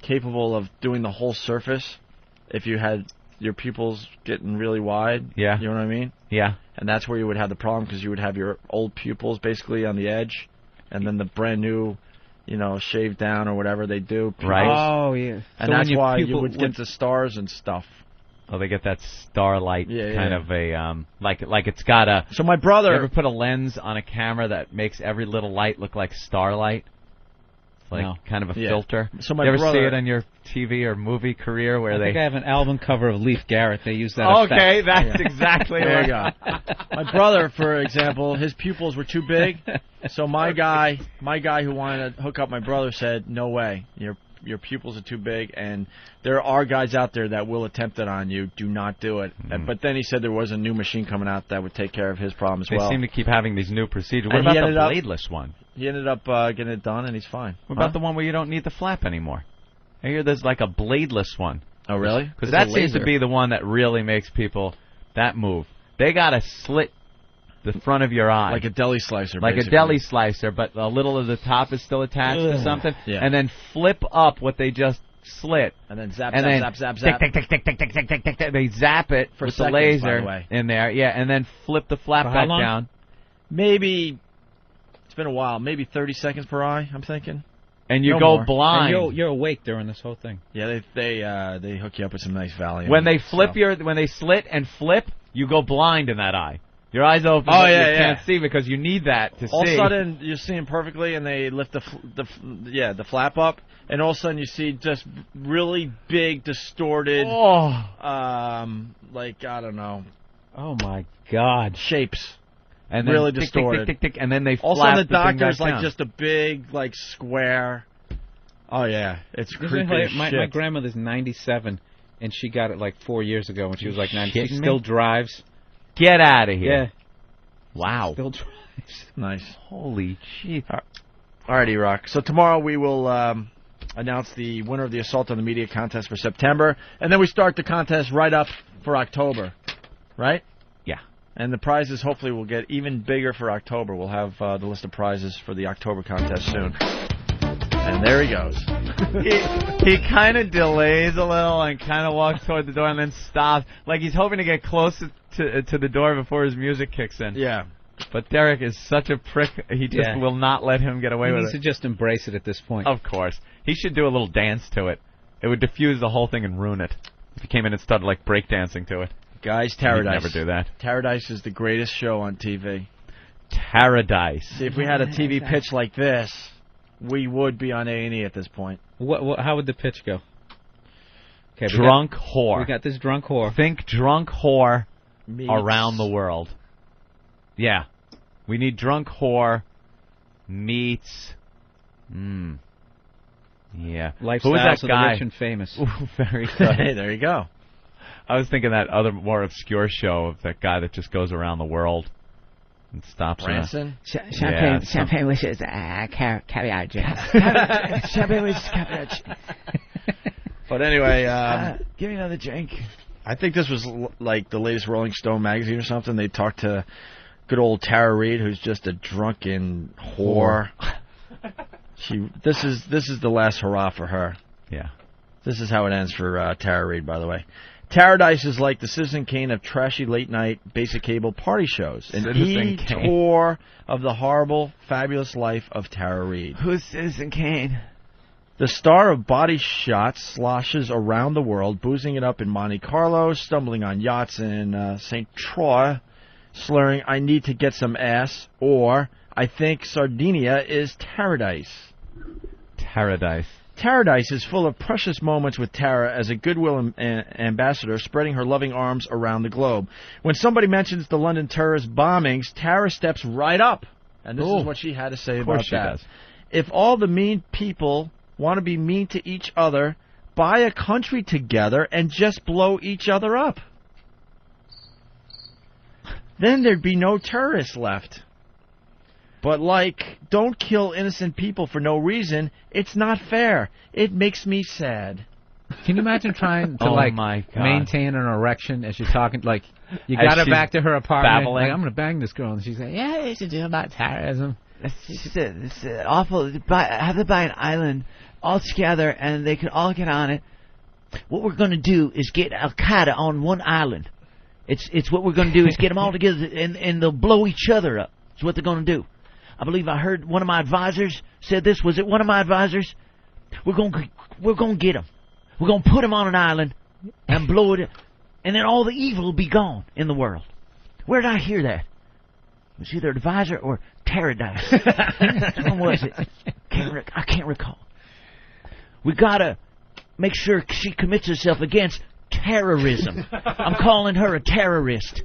capable of doing the whole surface if you had your pupils getting really wide. Yeah. You know what I mean? Yeah. And that's where you would have the problem, because you would have your old pupils basically on the edge, and then the brand new, shaved down or whatever they do. Pupils. Right. Oh, yeah. And that's why you would get the stars and stuff. Oh, they get that starlight kind yeah. of a, like it's got a... So my brother... You ever put a lens on a camera that makes every little light look like starlight? Like kind of a filter. So my you ever brother, see it on your TV or movie career where I think I have an album cover of Leif Garrett. They use that effect. Okay, that's exactly there what you go. My brother, for example, his pupils were too big. So my guy who wanted to hook up my brother said, "No way. Your pupils are too big, and there are guys out there that will attempt it on you. Do not do it." But then he said there was a new machine coming out that would take care of his problem as well. They seem to keep having these new procedures. What And about he the ended bladeless one? He ended up getting it done, and he's fine. What about the one where you don't need the flap anymore? I hear there's like a bladeless one. Oh, really? Because that seems to be the one that really makes people that move. They got to slit the front of your eye. Like a deli slicer, Like basically. a deli slicer, but a little of the top is still attached to something. Yeah. And then flip up what they just slit. And then zap, and zap, then zap, zap, zap. Tick, tick, tick, tick, tick, tick, tick, tick, tick. They zap it For with seconds, the laser by the way. in there. Yeah, and then flip the flap For how back long? down. Maybe, it's been a while, maybe 30 seconds per eye, I'm thinking. And you No go more. blind. And you're awake during this whole thing. Yeah, they hook you up with some nice Valium. When they flip when they slit and flip, you go blind in that eye. Your eyes open, Oh, but yeah, you yeah. can't see because you need that to all see. of a sudden, you're seeing perfectly, and they lift the flap up, and all of a sudden you see just really big, distorted, I don't know. Oh, my God. Shapes. And then really tick, distorted. Tick, tick, tick, tick, and then they also, flap the the thing doctor's back down. just a big, square. Oh, yeah. It's creepy as My shit. grandmother's 97, and she got it 4 years ago when she was 90. Shitting She me? still drives. Get out of here. Yeah. Wow. Still drives. Nice. Holy shit. Alrighty, Rock. So tomorrow we will announce the winner of the Assault on the Media contest for September, and then we start the contest right up for October, right? Yeah. And the prizes hopefully will get even bigger for October. We'll have the list of prizes for the October contest soon. And there he goes. He kind of delays a little and kind of walks toward the door and then stops, like he's hoping to get close to the door before his music kicks in. Yeah. But Derek is such a prick, he just will not let him get away with it. He needs to just embrace it at this point. Of course. He should do a little dance to it. It would diffuse the whole thing and ruin it. If he came in and started, like, breakdancing to it. Guys, Taradise. He'd never do that. Taradise is the greatest show on TV. Taradise. See, if we had a TV pitch like this, we would be on A&E at this point. How would the pitch go? Okay, drunk whore. We got this drunk whore. Think drunk whore Meets. around the world. Yeah. We need drunk whore meets... Yeah. Lifestyles of the rich and famous. Ooh, very good. Hey, there you go. I was thinking that other more obscure show of that guy that just goes around the world and stops. Branson? Champagne wishes, caviar jazz. Champagne wishes, caviar jazz. But anyway, give me another drink. I think this was like the latest Rolling Stone magazine or something. They talked to good old Tara Reid, who's just a drunken whore. This is the last hurrah for her. Yeah. This is how it ends for Tara Reid, by the way. Taradise is like the Citizen Kane of trashy late-night basic cable party shows. An e-tour of the horrible, fabulous life of Tara Reid. Who's Citizen Kane? The star of Body Shots sloshes around the world, boozing it up in Monte Carlo, stumbling on yachts in St. Troy, slurring, "I need to get some ass," or "I think Sardinia is Taradise." Taradise. Taradise is full of precious moments with Tara as a goodwill ambassador spreading her loving arms around the globe. When somebody mentions the London terrorist bombings, Tara steps right up. And this is what she had to say about that. Does. If all the mean people want to be mean to each other, buy a country together and just blow each other up. Then there'd be no terrorists left. But, don't kill innocent people for no reason. It's not fair. It makes me sad. Can you imagine trying to, my God. maintain an erection as you're talking, you got her back to her apartment, babbling. I'm going to bang this girl, and she's like, yeah, they should do about terrorism. It's awful. Have to buy an island all together, and they can all get on it. What we're going to do is get Al-Qaeda on one island. It's what we're going to do is get them all together, and they'll blow each other up. That's what they're going to do. I believe I heard one of my advisors said this. Was it one of my advisors? We're going to get them. We're going to put them on an island and blow it, and then all the evil will be gone in the world. Where did I hear that? It was either advisor or Taradise. Which one was it? I can't recall. We got to make sure she commits herself against terrorism. I'm calling her a terrorist.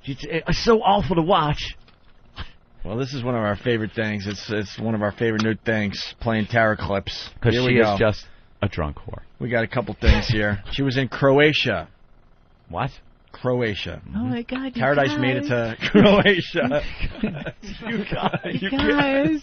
It's so awful to watch. Well, this is one of our favorite things. It's one of our favorite new things, playing Tara clips. Because she is just a drunk whore. We got a couple things here. She was in Croatia. What? Croatia. Oh, my God, you Taradise guys. made it to Croatia. You guys.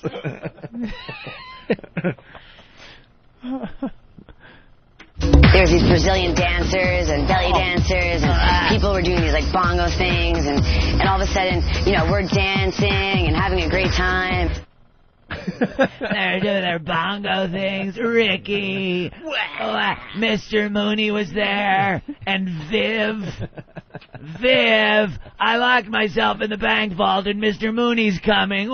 There's these Brazilian dancers and belly dancers, and people were doing these bongo things, and all of a sudden, we're dancing and having a great time. They're doing their bongo things. Ricky. Mr. Mooney was there. And Viv. I locked myself in the bank vault and Mr. Mooney's coming.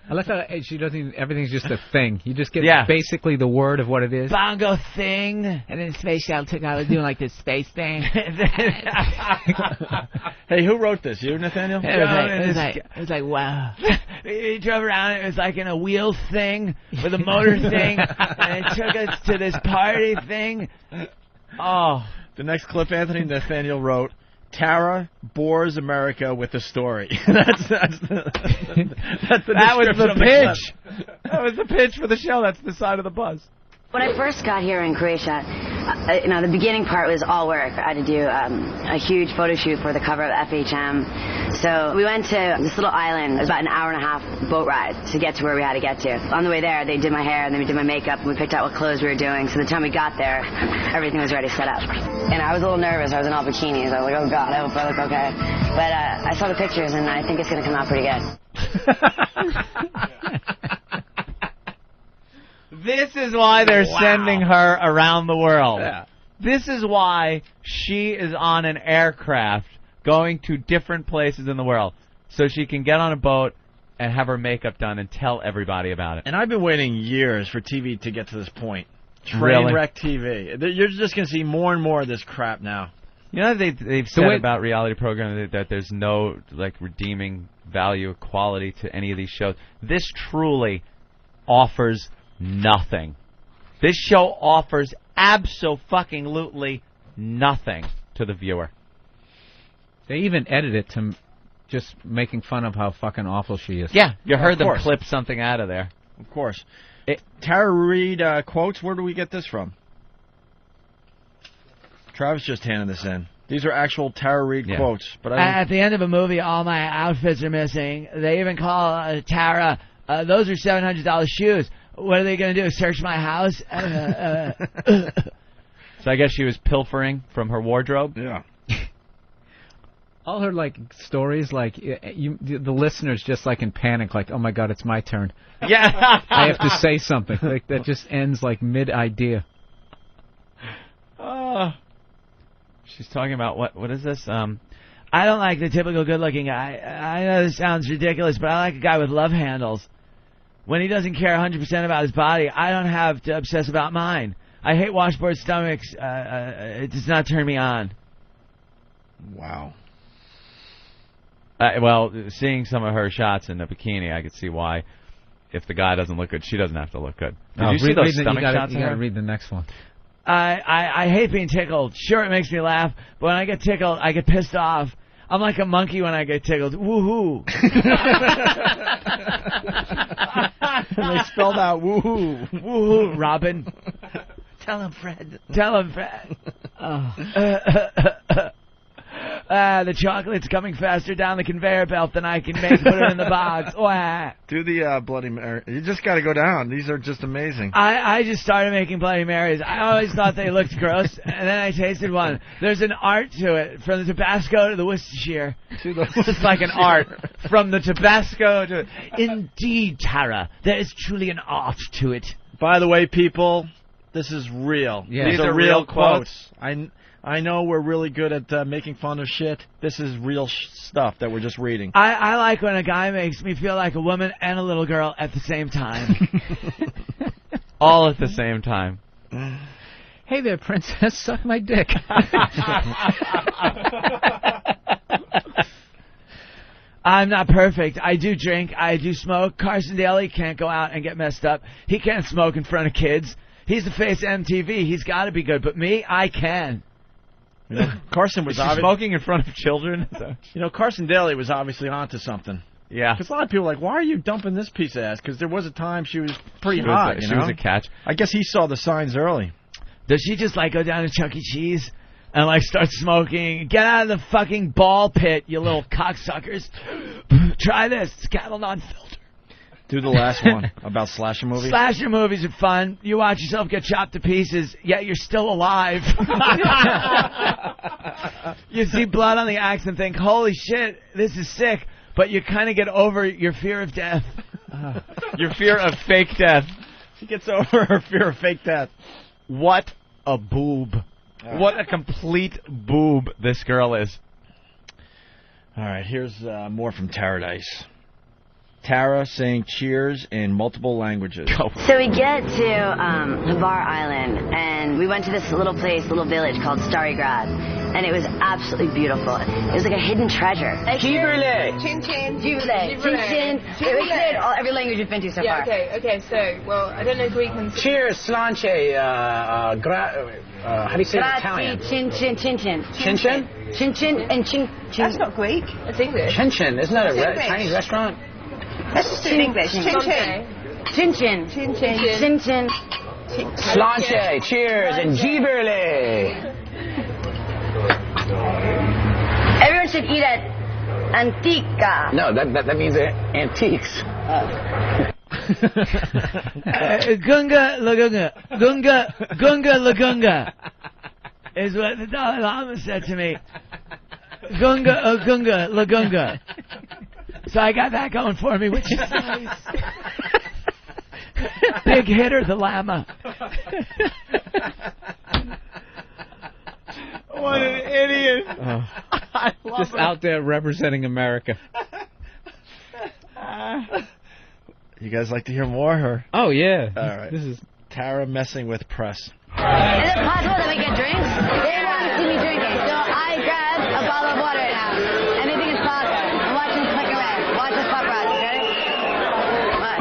I like how she doesn't even, everything's just a thing. You just get basically the word of what it is. Bongo thing. And then Space Shuttle took out doing this space thing. Hey, who wrote this? You, Nathaniel? It was like, wow. He drove around. It was like in a wheel thing with a motor thing. And it took us to this party thing. Oh. The next clip, Anthony, Nathaniel wrote, Tara bores America with a story. That's the that was the pitch. That was the pitch for the show. That's the side of the bus. When I first got here in Croatia, the beginning part was all work. I had to do a huge photo shoot for the cover of FHM. So we went to this little island. It was about an hour and a half boat ride to get to where we had to get to. On the way there, they did my hair, and then we did my makeup, and we picked out what clothes we were doing. So the time we got there, everything was already set up. And I was a little nervous. I was in all bikinis. I was like, oh, God, I hope I look okay. But I saw the pictures, and I think it's going to come out pretty good. This is why they're sending her around the world. Yeah. This is why she is on an aircraft going to different places in the world, so she can get on a boat and have her makeup done and tell everybody about it. And I've been waiting years for TV to get to this point. Really? Trainwreck TV. You're just going to see more and more of this crap now. You know, they've said about reality programs that there's no redeeming value or quality to any of these shows. This truly offers nothing. This show offers abso-fucking-lutely nothing to the viewer. They even edit it to just making fun of how fucking awful she is. Yeah, you heard them clip something out of there. Of course. Tara Reid quotes, where do we get this from? Travis just handed this in. These are actual Tara Reid quotes. But At the end of a movie, all my outfits are missing. They even call Tara, those are $700 shoes. What are they going to do, search my house? So I guess she was pilfering from her wardrobe? Yeah. All her stories, the listeners just in panic, oh my God, it's my turn. Yeah, I have to say something. That just ends mid-idea. She's talking about what is this? I don't like the typical good-looking guy. I know this sounds ridiculous, but I like a guy with love handles. When he doesn't care 100% about his body, I don't have to obsess about mine. I hate washboard stomachs. It does not turn me on. Wow. Well, seeing some of her shots in the bikini, I could see why. If the guy doesn't look good, she doesn't have to look good. Did you see those stomach shots? You got to read the next one. I hate being tickled. Sure, it makes me laugh, but when I get tickled, I get pissed off. I'm like a monkey when I get tickled. Woohoo! And they spelled out woohoo. Woohoo, Robin. Tell him, Fred. Tell him, Fred. The chocolate's coming faster down the conveyor belt than I can put it in the box. Do the Bloody Mary. You just got to go down. These are just amazing. I just started making Bloody Marys. I always thought they looked gross, and then I tasted one. There's an art to it, from the Tabasco to the Worcestershire. It's like an art. From the Tabasco to... Indeed, Tara, there is truly an art to it. By the way, people, this is real. Yeah. These are real quotes. I know we're really good at making fun of shit. This is real stuff that we're just reading. I like when a guy makes me feel like a woman and a little girl at the same time. All at the same time. Hey there, princess, suck my dick. I'm not perfect. I do drink. I do smoke. Carson Daly can't go out and get messed up. He can't smoke in front of kids. He's the face of MTV. He's got to be good. But me, I can. You know, Carson was smoking in front of children. You know, Carson Daly was obviously onto something. Yeah. Because a lot of people are like, why are you dumping this piece of ass? Because there was a time she was pretty hot. She was a catch. I guess he saw the signs early. Does she just go down to Chuck E. Cheese and start smoking? Get out of the fucking ball pit, you little cocksuckers. Try this. It's cattle non-filter. Do the last one about slasher movies. Slasher movies are fun. You watch yourself get chopped to pieces, yet you're still alive. You see blood on the axe and think, holy shit, this is sick. But you kind of get over your fear of death. Your fear of fake death. She gets over her fear of fake death. What a boob. What a complete boob this girl is. All right, here's more from Taradise. Tara saying cheers in multiple languages. So we get to Hvar Island, and we went to this little village called Starigrad, and it was absolutely beautiful. It was like a hidden treasure. Chin chin. Chin chin. It was good. Every language we've been to so far. Okay, so, well, I don't know Greek and... Cheers, slanche, how do you say it in Italian? Chin chin. Chin chin? Chin chin and chin. That's not Greek. It's English. Chin chin, isn't that a Chinese restaurant? Let's just do it in English. Chin chin. Chin chin. Chin chin. Chin chin. Slanche, cheers, and Giberle. Everyone should eat at Antica. No, that means antiques. Gunga Lagunga. Gunga Lagunga. Is what the Dalai Lama said to me. Gunga Lagunga. So I got that going for me, which is nice. Big hitter, the Lama. What an idiot. I love Just out there representing America. You guys like to hear more? Or? Oh, yeah. All right. This is Tara messing with press. Is it possible that we get drinks? They want to see me drinking, so I grab a bottle of water now. Anything is possible. I'm watching this click away. Watch this paparazzi, okay?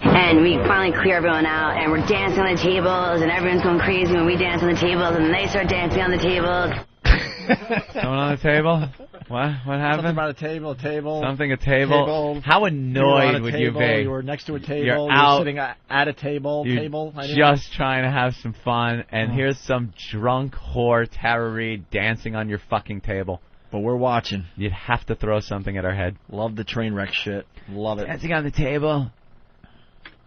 And we finally clear everyone out, and we're dancing on the tables, and everyone's going crazy when we dance on the tables, and they start dancing on the tables. Someone on the table? What happened? Something about a table. Something a table. How annoyed would you be? You were next to a table. You're You're sitting at a table. You're just trying to have some fun, and here's some drunk whore Tara Reid dancing on your fucking table. But we're watching. You'd have to throw something at her head. Love the train wreck shit. Love it. Dancing on the table.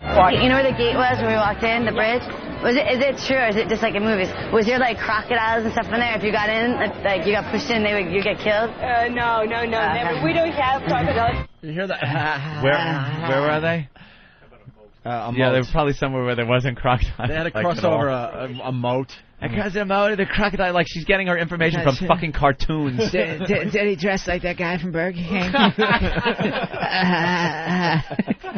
You know where the gate was when we walked in, the bridge? Is it true, or is it just like in movies? Was there like crocodiles and stuff in there? If you got in, like you got pushed in, you get killed? No, never. We don't have crocodiles. You hear that? Where were they? Yeah, they were probably somewhere where there wasn't crocodile. They had to cross over a moat. Because the moat of the crocodile, Like she's getting her information from fucking cartoons. Did he dress like that guy from Burger King?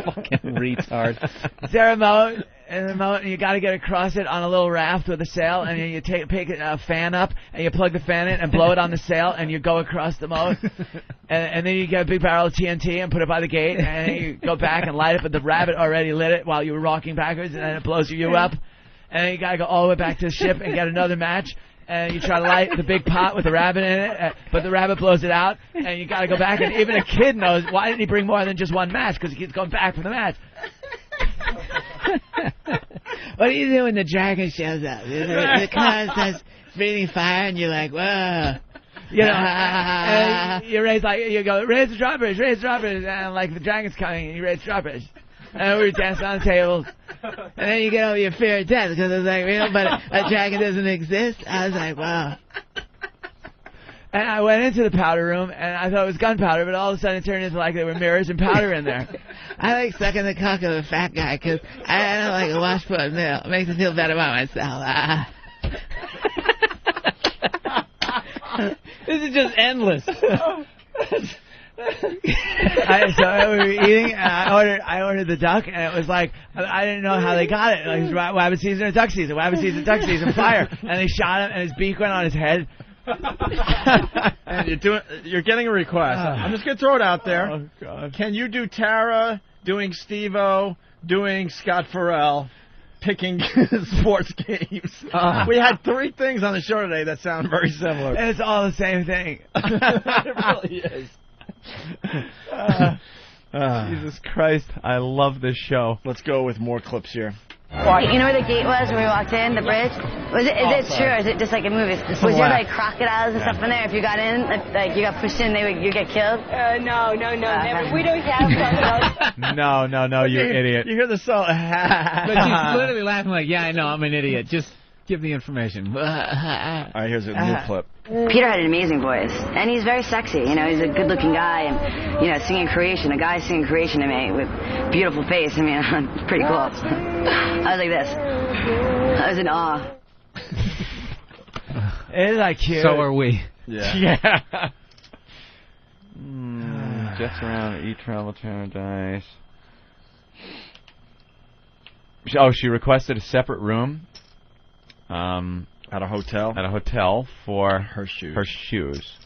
Fucking retard. Is there a moat? In the moat, and you got to get across it on a little raft with a sail, and you take a fan up, and you plug the fan in and blow it on the sail, and you go across the moat, and then you get a big barrel of TNT and put it by the gate, and then you go back and light it, but the rabbit already lit it while you were rocking backwards, and then it blows you up, and then you got to go all the way back to the ship and get another match. And you try to light the big pot with the rabbit in it, but the rabbit blows it out, and you got to go back. And even a kid knows, why didn't he bring more than just one match? Because he keeps going back for the match. What do you do when the dragon shows up? The car starts breathing fire, and you're like, whoa. You know, and you go, raise the drawbridge, and like the dragon's coming, and you raise the drawbridge. And we danced on the tables. And then you get over your fear of death because it's like, real, but a dragon doesn't exist. I was like, wow. And I went into the powder room, and I thought it was gunpowder, but all of a sudden it turned into like there were mirrors and powder in there. I like sucking the cock of a fat guy because I don't like a washboard meal. It makes me feel better about myself. This is just endless. So we were eating, and I ordered the duck, and it was like, I didn't know how they got it. Like, it was rabbit season or duck season, fire. And they shot him, and his beak went on his head. And you're getting a request. I'm just going to throw it out there. Oh, God. Can you do Tara doing Stevo, doing Scott Farrell, picking sports games? We had 3 things on the show today that sound very similar. And it's all the same thing. It really is. Jesus Christ, I love this show. Let's go with more clips here. You know where the gate was when we walked in, the bridge? Is it true, or is it just like in movies? Was there like crocodiles and stuff in there? If you got in, like you got pushed in, you get killed? No, never. We don't have crocodiles. No, you idiot. You hear the song. But she's literally laughing like, yeah, I know, I'm an idiot. Just give the information. All right, here's a new clip. Peter had an amazing voice, and he's very sexy. You know, he's a good-looking guy, and singing Croatian. A guy singing Croatian to me with beautiful face. I mean, it's pretty cool. I was like this. I was in awe. Isn't that cute? So are we. Yeah. Jets around, eat travel Taradise. She requested a separate room. At a hotel? At a hotel for her shoes.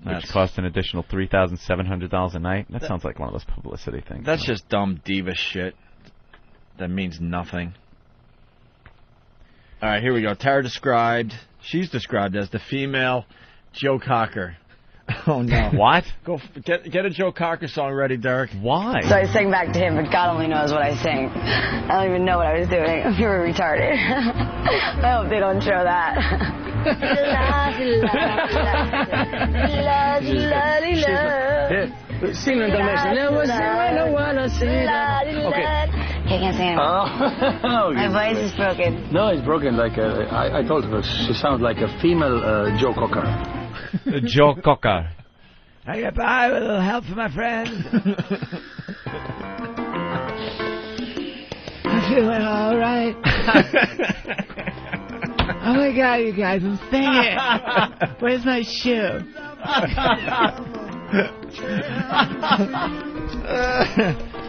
Which cost an additional $3,700 a night. That sounds like one of those publicity things. That's just dumb diva shit. That means nothing. All right, here we go. She's described as the female Joe Cocker Oh, no. What? Go get a Joe Cocker song ready, Derek. Why? So I sang back to him, but God only knows what I sang. I don't even know what I was doing. You were retarded. I hope they don't show that. Okay. I can't sing anymore. My voice is broken. No, it's broken. Like I told her, she sounds like a female Joe Cocker. Joe Cocker. I get by with a little help from my friends. I'm feeling all right. Oh my God, you guys, I'm singing. Where's my shoe?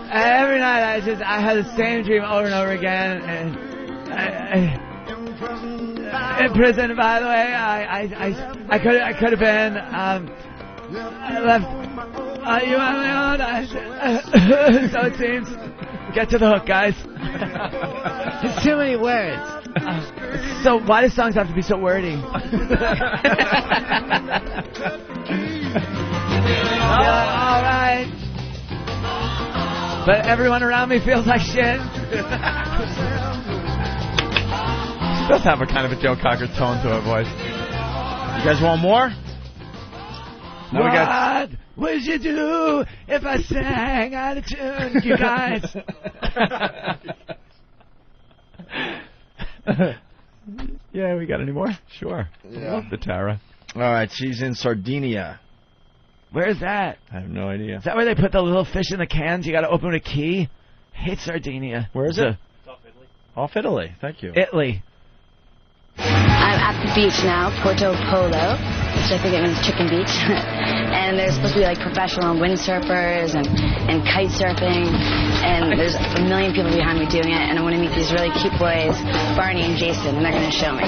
Every night I had the same dream over and over again, and in prison, by the way, I could have been I left you on my own. So it seems. Get to the hook, guys. There's too many words. So why do songs have to be so wordy? All right. But everyone around me feels like shit. She does have a kind of a Joe Cocker tone to her voice. You guys want more? Now we got. What would you do if I sang out of tune, you guys? Yeah, we got any more? Sure. Yeah. Love the Tara. All right, she's in Sardinia. Where's that? I have no idea. Is that where they put the little fish in the cans? You got to open with a key. I hate Sardinia. Where is it? It's off Italy. Off Italy. Thank you. Italy. I'm at the beach now, Porto Polo, which I think it means chicken beach. And there's supposed to be like professional windsurfers and kite surfing. And there's a million people behind me doing it. And I want to meet these really cute boys, Barney and Jason, and they're going to show me.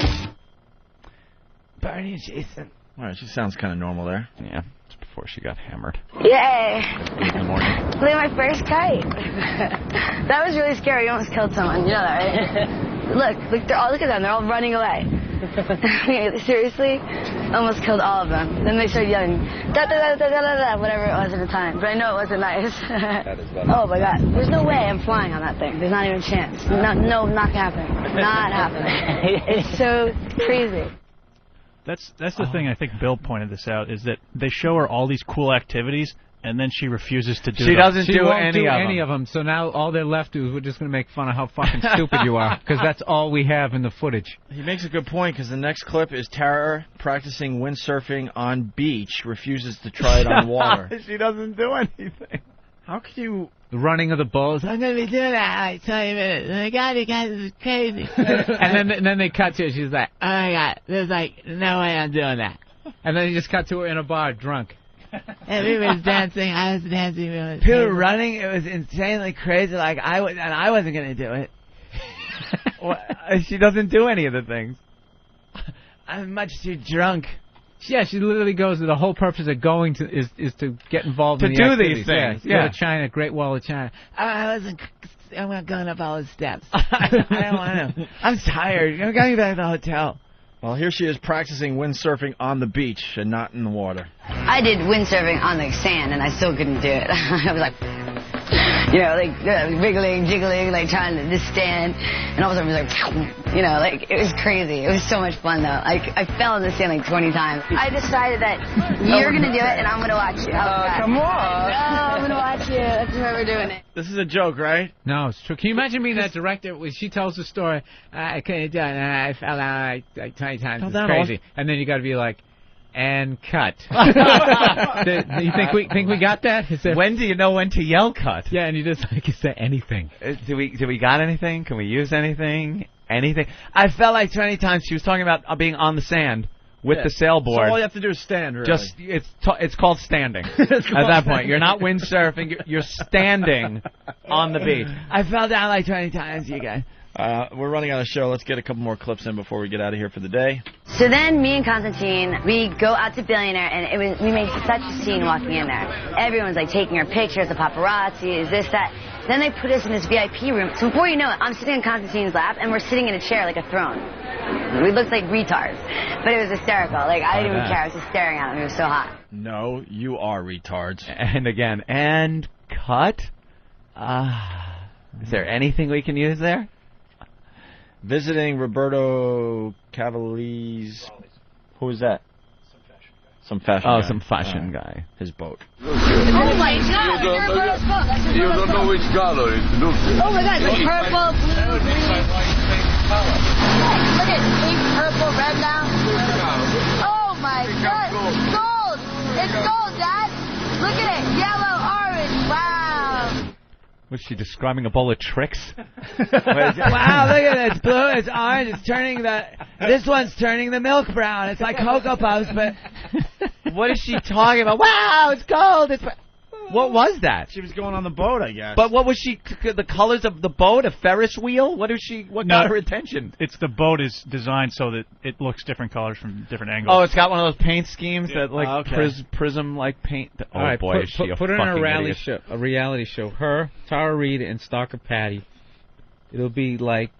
Barney and Jason. All right, she sounds kind of normal there. Yeah, it's before she got hammered. Yay! Good morning. Look at my first kite. That was really scary. You almost killed someone. You know that, right? Look at them. They're all running away. Seriously? Almost killed all of them. Then they started yelling, da-da-da-da-da-da-da, whatever it was at the time. But I know it wasn't nice. Oh, my God. There's no way I'm flying on that thing. There's not even a chance. No, not happening. Not happening. It's so crazy. That's the thing. I think Bill pointed this out, is that they show her all these cool activities, and then she refuses to do them. She won't do any of them. So now all they're left is we're just going to make fun of how fucking stupid you are, because that's all we have in the footage. He makes a good point, because the next clip is Tara practicing windsurfing on beach, refuses to try it on water. She doesn't do anything. How could you... The running of the bulls. I'm going to be doing that in like 20 minutes. Oh my God, you guys, this is crazy. and then they cut to her. She's like, oh my God, there's like no way I'm doing that. And then they just cut to her in a bar, drunk. Everybody's dancing. I was dancing. People were running. It was insanely crazy. Like I wasn't going to do it. She doesn't do any of the things. I'm much too drunk. Yeah, she literally goes. The whole purpose of going to is to get involved in the do activities. these things. Yeah, go to China, Great Wall of China. I'm not going up all the steps. I don't want to. I'm tired. I'm going back to the hotel. Well, here she is practicing windsurfing on the beach and not in the water. I did windsurfing on the sand, and I still couldn't do it. I was like, wriggling, jiggling, like trying to just stand, and all of a sudden it was like, it was crazy. It was so much fun, though. I fell in the sand like 20 times. I decided that you're going to do it, and I'm going to watch you. Come on. I'm going to watch you. That's whoever doing it. This is a joke, right? No, it's true. Can you imagine being that director when she tells the story? I couldn't do it, and I fell down like 20 times. It's crazy. And then you got to be like, and cut. You think we got that? When do you know when to yell cut? Yeah, and you just like, is there anything? Do we got anything? Can we use anything? Anything? I fell like 20 times. She was talking about being on the sand with the sailboard. So all you have to do is stand, really. Just it's called standing. At that point, you're not windsurfing. You're standing on the beach. I fell down like 20 times, you guys. We're running out of show. Let's get a couple more clips in before we get out of here for the day. So then me and Constantine, we go out to Billionaire, and we made such a scene walking in there. Everyone's like taking our pictures, the paparazzi, is this, that. Then they put us in this VIP room. So before you know it, I'm sitting on Constantine's lap, and we're sitting in a chair like a throne. We looked like retards. But it was hysterical. Like, I didn't even care. I was just staring at him. It was so hot. No, you are retards. And again, and cut. Is there anything we can use there? Visiting Roberto Cavalese. Who is that? Some fashion guy. Oh, some fashion guy. His boat. Oh my God! Roberto's boat. That's You don't know which color it looks like. Oh my God! It's purple, blue, green. Look at pink, purple, red now. Oh my God! It's gold. It's gold, Dad. Look at it. Yellow, orange. Wow. Was she describing a bowl of tricks? Wow, look at it. It's blue, it's orange, it's turning this one's turning the milk brown. It's like Cocoa Puffs, but... What is she talking about? Wow, it's gold. What was that? She was going on the boat, I guess. But what was she? The colors of the boat? A Ferris wheel? What got her attention? It's the boat is designed so that it looks different colors from different angles. Oh, it's got one of those paint schemes that like prism like paint. Oh all right, boy, is she put her in a rally idiot. show, a reality show. Her, Tara Reid, and Stalker Patty. It'll be like